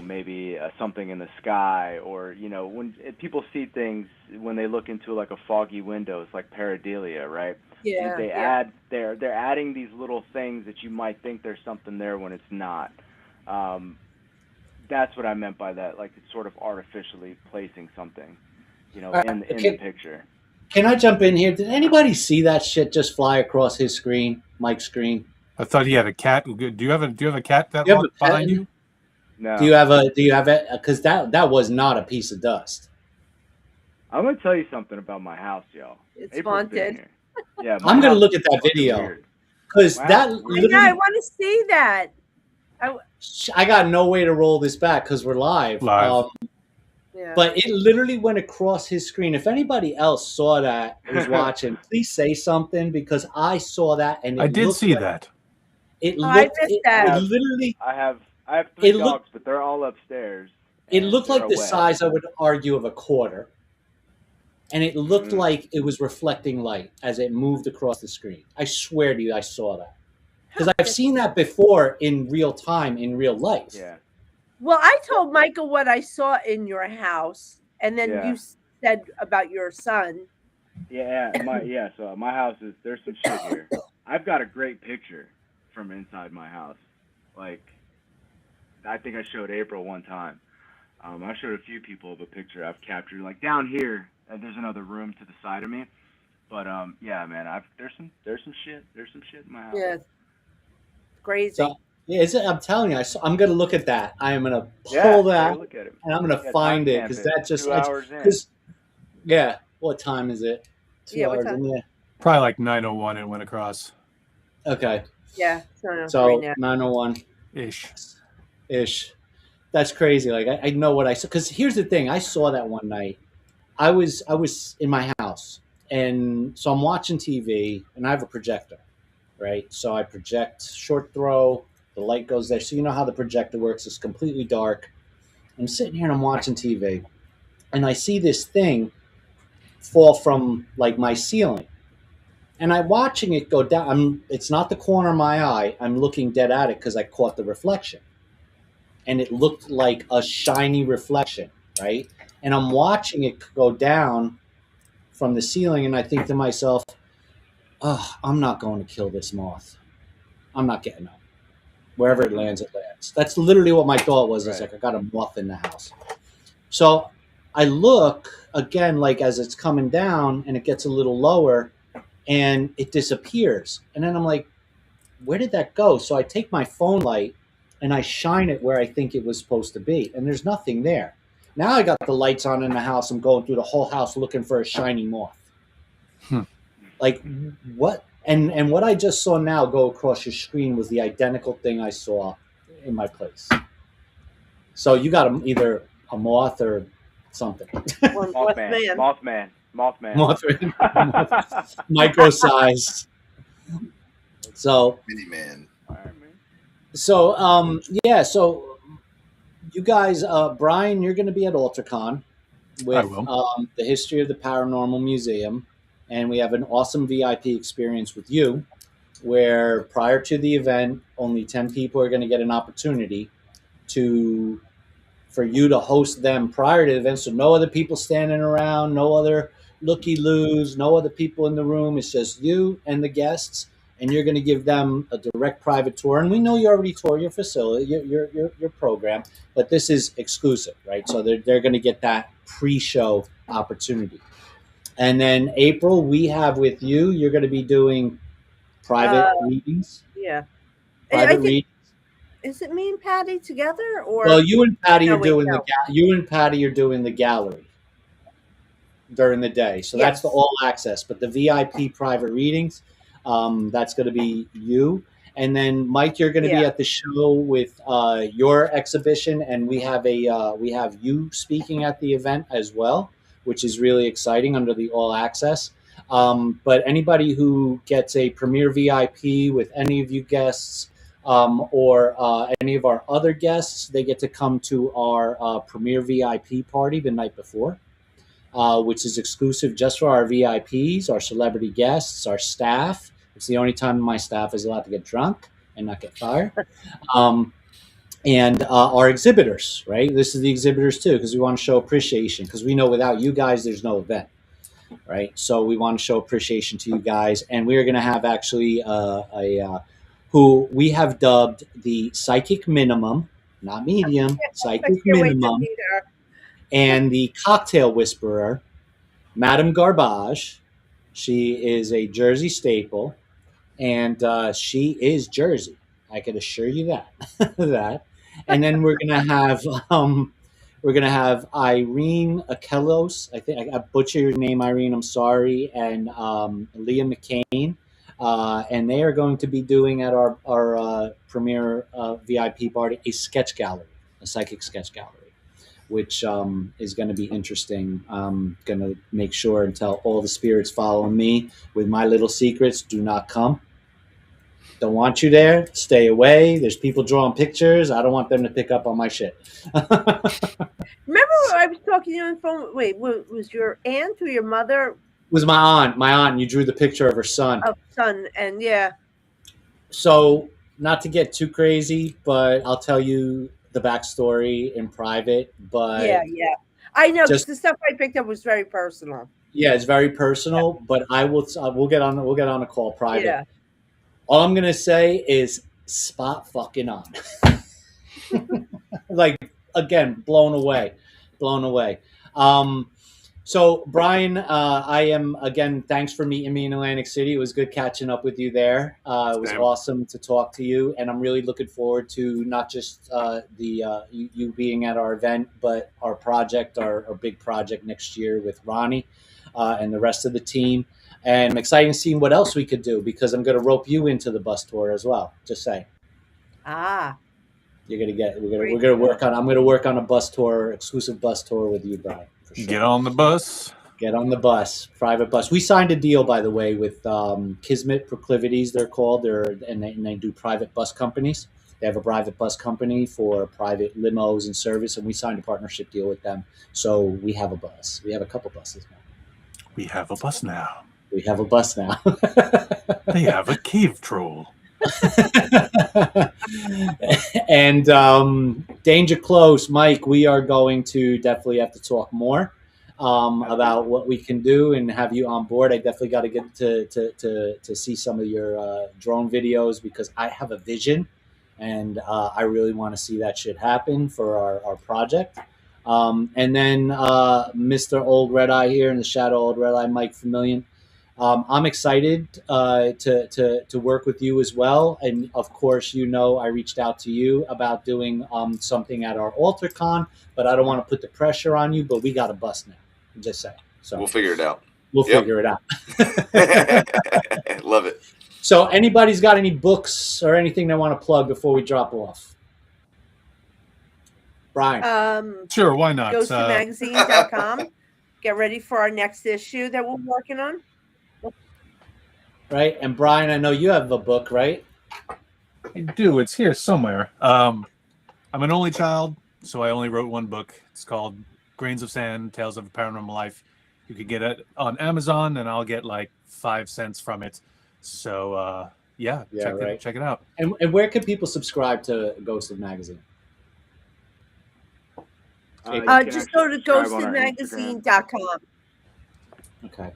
maybe something in the sky, or when people see things when they look into like a foggy window, it's like pareidolia, right? Yeah. They're adding these little things that you might think there's something there when it's not. That's what I meant by that. Like, it's sort of artificially placing something, in the picture. Can I jump in here? Did anybody see that shit just fly across his screen, Mike's screen? I thought he had a cat. Do you have a cat that You have a walked behind pet? you? No. Do you have it? Because that was not a piece of dust. I'm gonna tell you something about my house, y'all. It's April's been haunted. here. Yeah, I'm gonna look at that video because Wow. that I literally. want to see that. I got no way to roll this back because we're live. Live. Yeah. But it literally went across his screen. If anybody else saw that, was watching, please say something, because I saw that and I did see that. It I looked. missed It that. literally. I have 3 It dogs, looked- but they're all upstairs. It and looked they're like the away. size, I would argue, of a quarter, and it looked Mhm. like it was reflecting light as it moved across the screen. I swear to you, I saw that because I've seen that before in real time, in real life. Yeah. Well, I told Michael what I saw in your house, and then Yeah. you said about your son. So my house there's some shit here. I've got a great picture from inside my house. Like, I think I showed April one time. I showed a few people of a picture I've captured. Like down here, there's another room to the side of me. But yeah, man, there's some shit in my house. Yeah, crazy. So yeah, I'm telling you, I'm gonna look at that. I am gonna pull Yeah, that, take a look at it. and I'm gonna Yeah, find it timestamp because it. that just 2 hours in. because yeah. What time is it? 2 Yeah, what hours time? in there. Probably like 9:01 it went across. Okay, Yeah, so now. 9:01 Ish. That's crazy. Like I know what I saw. Because here's the thing: I saw that one night. I was in my house, and so I'm watching TV, and I have a projector, right? So I project short throw. The light goes there. So you know how the projector works. It's completely dark. I'm sitting here and I'm watching TV, and I see this thing fall from like my ceiling, and I'm watching it go down. It's not the corner of my eye. I'm looking dead at it because I caught the reflection, and it looked like a shiny reflection, right? And I'm watching it go down from the ceiling, and I think to myself, "Oh, I'm not going to kill this moth. I'm not getting up. Wherever it lands, it lands." That's literally what my thought was. It's like I got a moth in the house. So I look again, like as it's coming down, and it gets a little lower, and it disappears. And then I'm like, "Where did that go?" So I take my phone light and I shine it where I think it was supposed to be, and there's nothing there. Now I got the lights on in the house. I'm going through the whole house looking for a shiny moth. Like what? And what I just saw now go across your screen was the identical thing I saw in my place. So you got either a moth or something. Mothman. Micro size. So Mini man. So yeah, so you guys, Brian, you're going to be at AlterCon with the History of the Paranormal Museum, and we have an awesome VIP experience with you, where prior to the event, only 10 people are going to get an opportunity for you to host them prior to the event. So no other people standing around, no other looky-loos, no other people in the room. It's just you and the guests. And you're going to give them a direct private tour. And we know you already tour your facility, your program, but this is exclusive, right? So they're going to get that pre-show opportunity. And then April, we have with you, you're going to be doing private readings. Yeah. Private readings. Is it me and Patty together, or? Well, you and Patty are doing the gallery during the day. So that's the all access. But the VIP private readings, that's going to be you. And then Mike, you're going to be at the show with your exhibition, and we have you speaking at the event as well, which is really exciting under the all access. But anybody who gets a premier VIP with any of you guests or any of our other guests, they get to come to our premier VIP party the night before, which is exclusive just for our VIPs, our celebrity guests, our staff, It's the only time my staff is allowed to get drunk and not get fired. And our exhibitors, right? This is the exhibitors too, because we want to show appreciation, because we know without you guys, there's no event, right? So we want to show appreciation to you guys, and we are going to have actually who we have dubbed the psychic minimum, not medium, psychic minimum, and the cocktail whisperer, Madame Garbage. She is a Jersey staple, and she is Jersey. I can assure you that. And then we're gonna have Irene Akelos. I think I butchered your name, Irene. I'm sorry. And Leah McCain, and they are going to be doing at our premier VIP party a sketch gallery, a psychic sketch gallery, which is going to be interesting. I'm going to make sure and tell all the spirits following me with my little secrets: do not come. Don't want you there. Stay away. There's people drawing pictures. I don't want them to pick up on my shit. Remember I was talking to you on the phone? Wait, was your aunt or your mother? It was my aunt. My aunt. You drew the picture of her son. And yeah. So, not to get too crazy, but I'll tell you the backstory in private. But yeah, I know. Just the stuff I picked up was very personal. Yeah, it's very personal. But we'll get on a call private. Yeah. All I'm gonna say is spot fucking on. Like, again, blown away. So Brian, I am again. Thanks for meeting me in Atlantic City. It was good catching up with you there. It was awesome to talk to you, and I'm really looking forward to not just you being at our event, but our project, our big project next year with Ronnie and the rest of the team. And I'm excited to see what else we could do, because I'm going to rope you into the bus tour as well. Just saying. You're going to we're going to work on. I'm going to work on a bus tour, exclusive bus tour with you, Brian. For sure. Get on the bus. Get on the bus, private bus. We signed a deal, by the way, with Kismet Proclivities. They're called. They do private bus companies. They have a private bus company for private limos and service, and we signed a partnership deal with them. So we have a bus. We have a couple buses now. We have a bus now. We have a bus now. They have a cave troll. And danger close, Mike. We are going to definitely have to talk more about what we can do and have you on board. I definitely got to get to see some of your drone videos, because I have a vision, and I really want to see that shit happen for our project. And then Mr. Old Red Eye here in the shadow, Old Red Eye, Mike Vermillion. I'm excited to work with you as well. And of course, I reached out to you about doing something at our AltarCon, but I don't want to put the pressure on you, but we got a bus now. I'm just saying. So we'll figure it out. Figure it out. Love it. So anybody's got any books or anything they want to plug before we drop off? Brian. Sure, why not? GhostofMagazine.com. Get ready for our next issue that we're working on. Right. And Brian, I know you have a book, right? I do. It's here somewhere. I'm an only child, so I only wrote one book. It's called Grains of Sand, Tales of a Paranormal Life. You could get it on Amazon, and I'll get like 5 cents from it. So, check it out. And where can people subscribe to Ghost of Magazine? Just go to ghostofmagazine.com. Okay.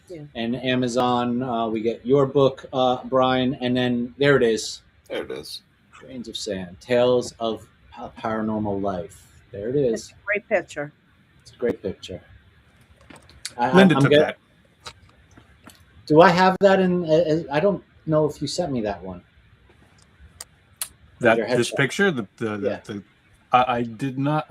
Yeah. And Amazon, we get your book, Brian, and then there it is. There it is. Grains of Sand, Tales of a Paranormal Life. There it is. It's a great picture. It's a great picture. Linda took that. Do I have that in? I don't know if you sent me that one. This picture, I did not.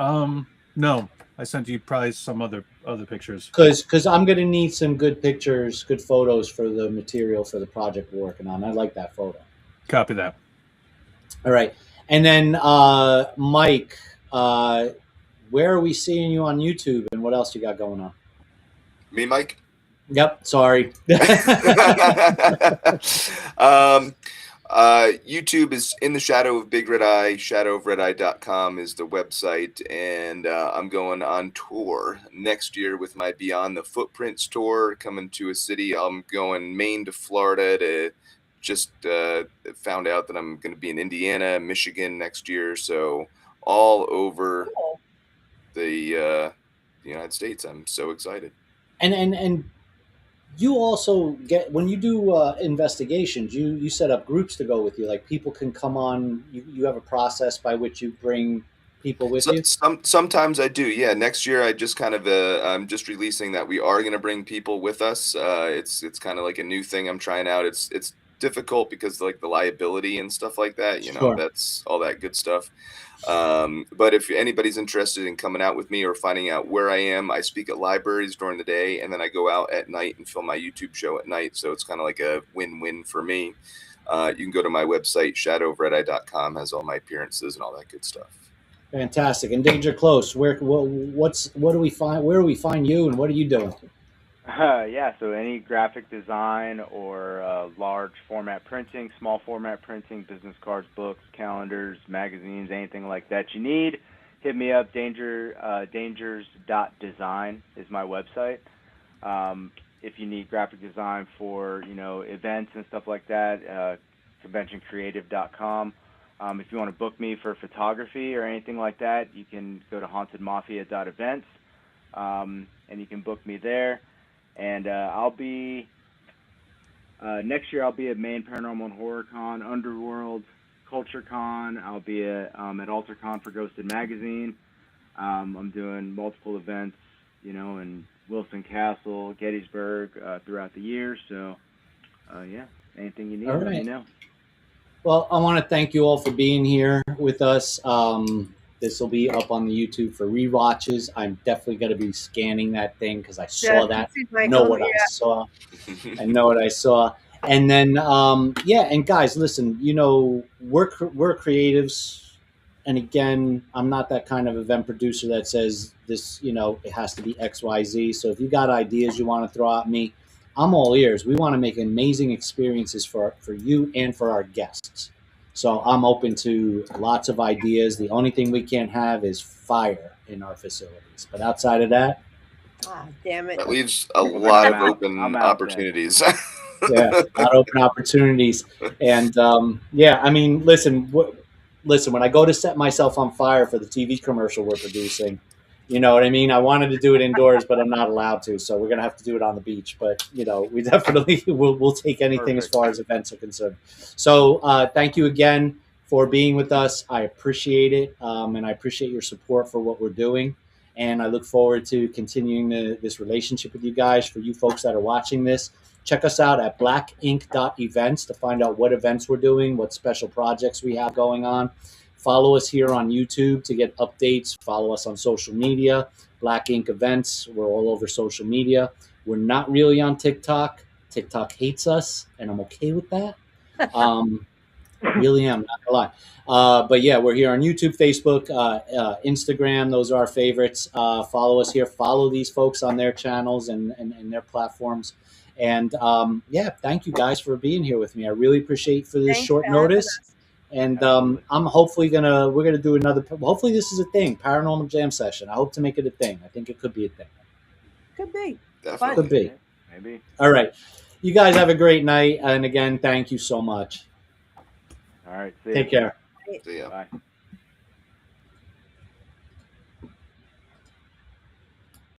No, I sent you probably some other pictures. Because I'm gonna need some good pictures, good photos for the material for the project we're working on. I like that photo. Copy that. All right, and then Mike, where are we seeing you on YouTube, and what else you got going on? Me, Mike? Yep. Sorry. YouTube is In the Shadow of Big Red Eye. Shadowofredeye.com is the website, and I'm going on tour next year with my Beyond the Footprints tour, coming to a city. I'm going Maine to Florida to just found out that I'm going to be in Indiana, Michigan next year. So all over Cool. the United States. I'm so excited. And you also get, when you do investigations, you set up groups to go with you. Like people can come on. You have a process by which you bring people with you. Sometimes I do. Yeah. Next year, I just kind of I'm just releasing that we are going to bring people with us. It's kind of like a new thing I'm trying out. It's difficult because like the liability and stuff like that. Sure. That's all that good stuff. But if anybody's interested in coming out with me or finding out where I am, I speak at libraries during the day, and then I go out at night and film my YouTube show at night. So it's kind of like a win-win for me. You can go to my website, shadowofredeye.com, has all my appearances and all that good stuff. Fantastic. And Danger Close, what do we find? Where do we find you, and what are you doing? Yeah, so any graphic design or large format printing, small format printing, business cards, books, calendars, magazines, anything like that you need, hit me up. Dangers.design is my website. If you need graphic design for events and stuff like that, conventioncreative.com. If you want to book me for photography or anything like that, you can go to hauntedmafia.events, and you can book me there. And I'll be next year. I'll be at Maine Paranormal and Horror Con, Underworld, Culture Con. I'll be at AlterCon for Ghosted Magazine. I'm doing multiple events, in Wilson Castle, Gettysburg, throughout the year. So, yeah, anything you need, let me know. Well, I want to thank you all for being here with us. This will be up on the YouTube for rewatches. I'm definitely going to be scanning that thing because I saw that. I know what I saw. I know what I saw. And then, and guys, listen, we're creatives. And again, I'm not that kind of event producer that says this, it has to be X, Y, Z. So if you got ideas you want to throw at me, I'm all ears. We want to make amazing experiences for you and for our guests. So I'm open to lots of ideas. The only thing we can't have is fire in our facilities. But outside of that, damn it, that leaves a lot of open opportunities. Yeah, a lot of open opportunities. And I mean, listen. When I go to set myself on fire for the TV commercial we're producing, you know what I mean? I wanted to do it indoors, but I'm not allowed to. So we're going to have to do it on the beach. But, we definitely we'll take anything as far as events are concerned. So thank you again for being with us. I appreciate it. And I appreciate your support for what we're doing. And I look forward to continuing this relationship with you guys. For you folks that are watching this, check us out at blackink.events to find out what events we're doing, what special projects we have going on. Follow us here on YouTube to get updates. Follow us on social media, Black Ink Events. We're all over social media. We're not really on TikTok. TikTok hates us, and I'm okay with that. Really am, not gonna lie. But yeah, we're here on YouTube, Facebook, Instagram. Those are our favorites. Follow us here. Follow these folks on their channels and their platforms. And thank you guys for being here with me. I really appreciate for this short notice. And I'm hopefully we're gonna do another. Hopefully this is a thing, Paranormal Jam Session. I hope to make it a thing. I think it could be a thing. Could be. Definitely. Could be. Maybe. All right. You guys have a great night. And again, thank you so much. All right. See ya. Take care. See ya. Bye.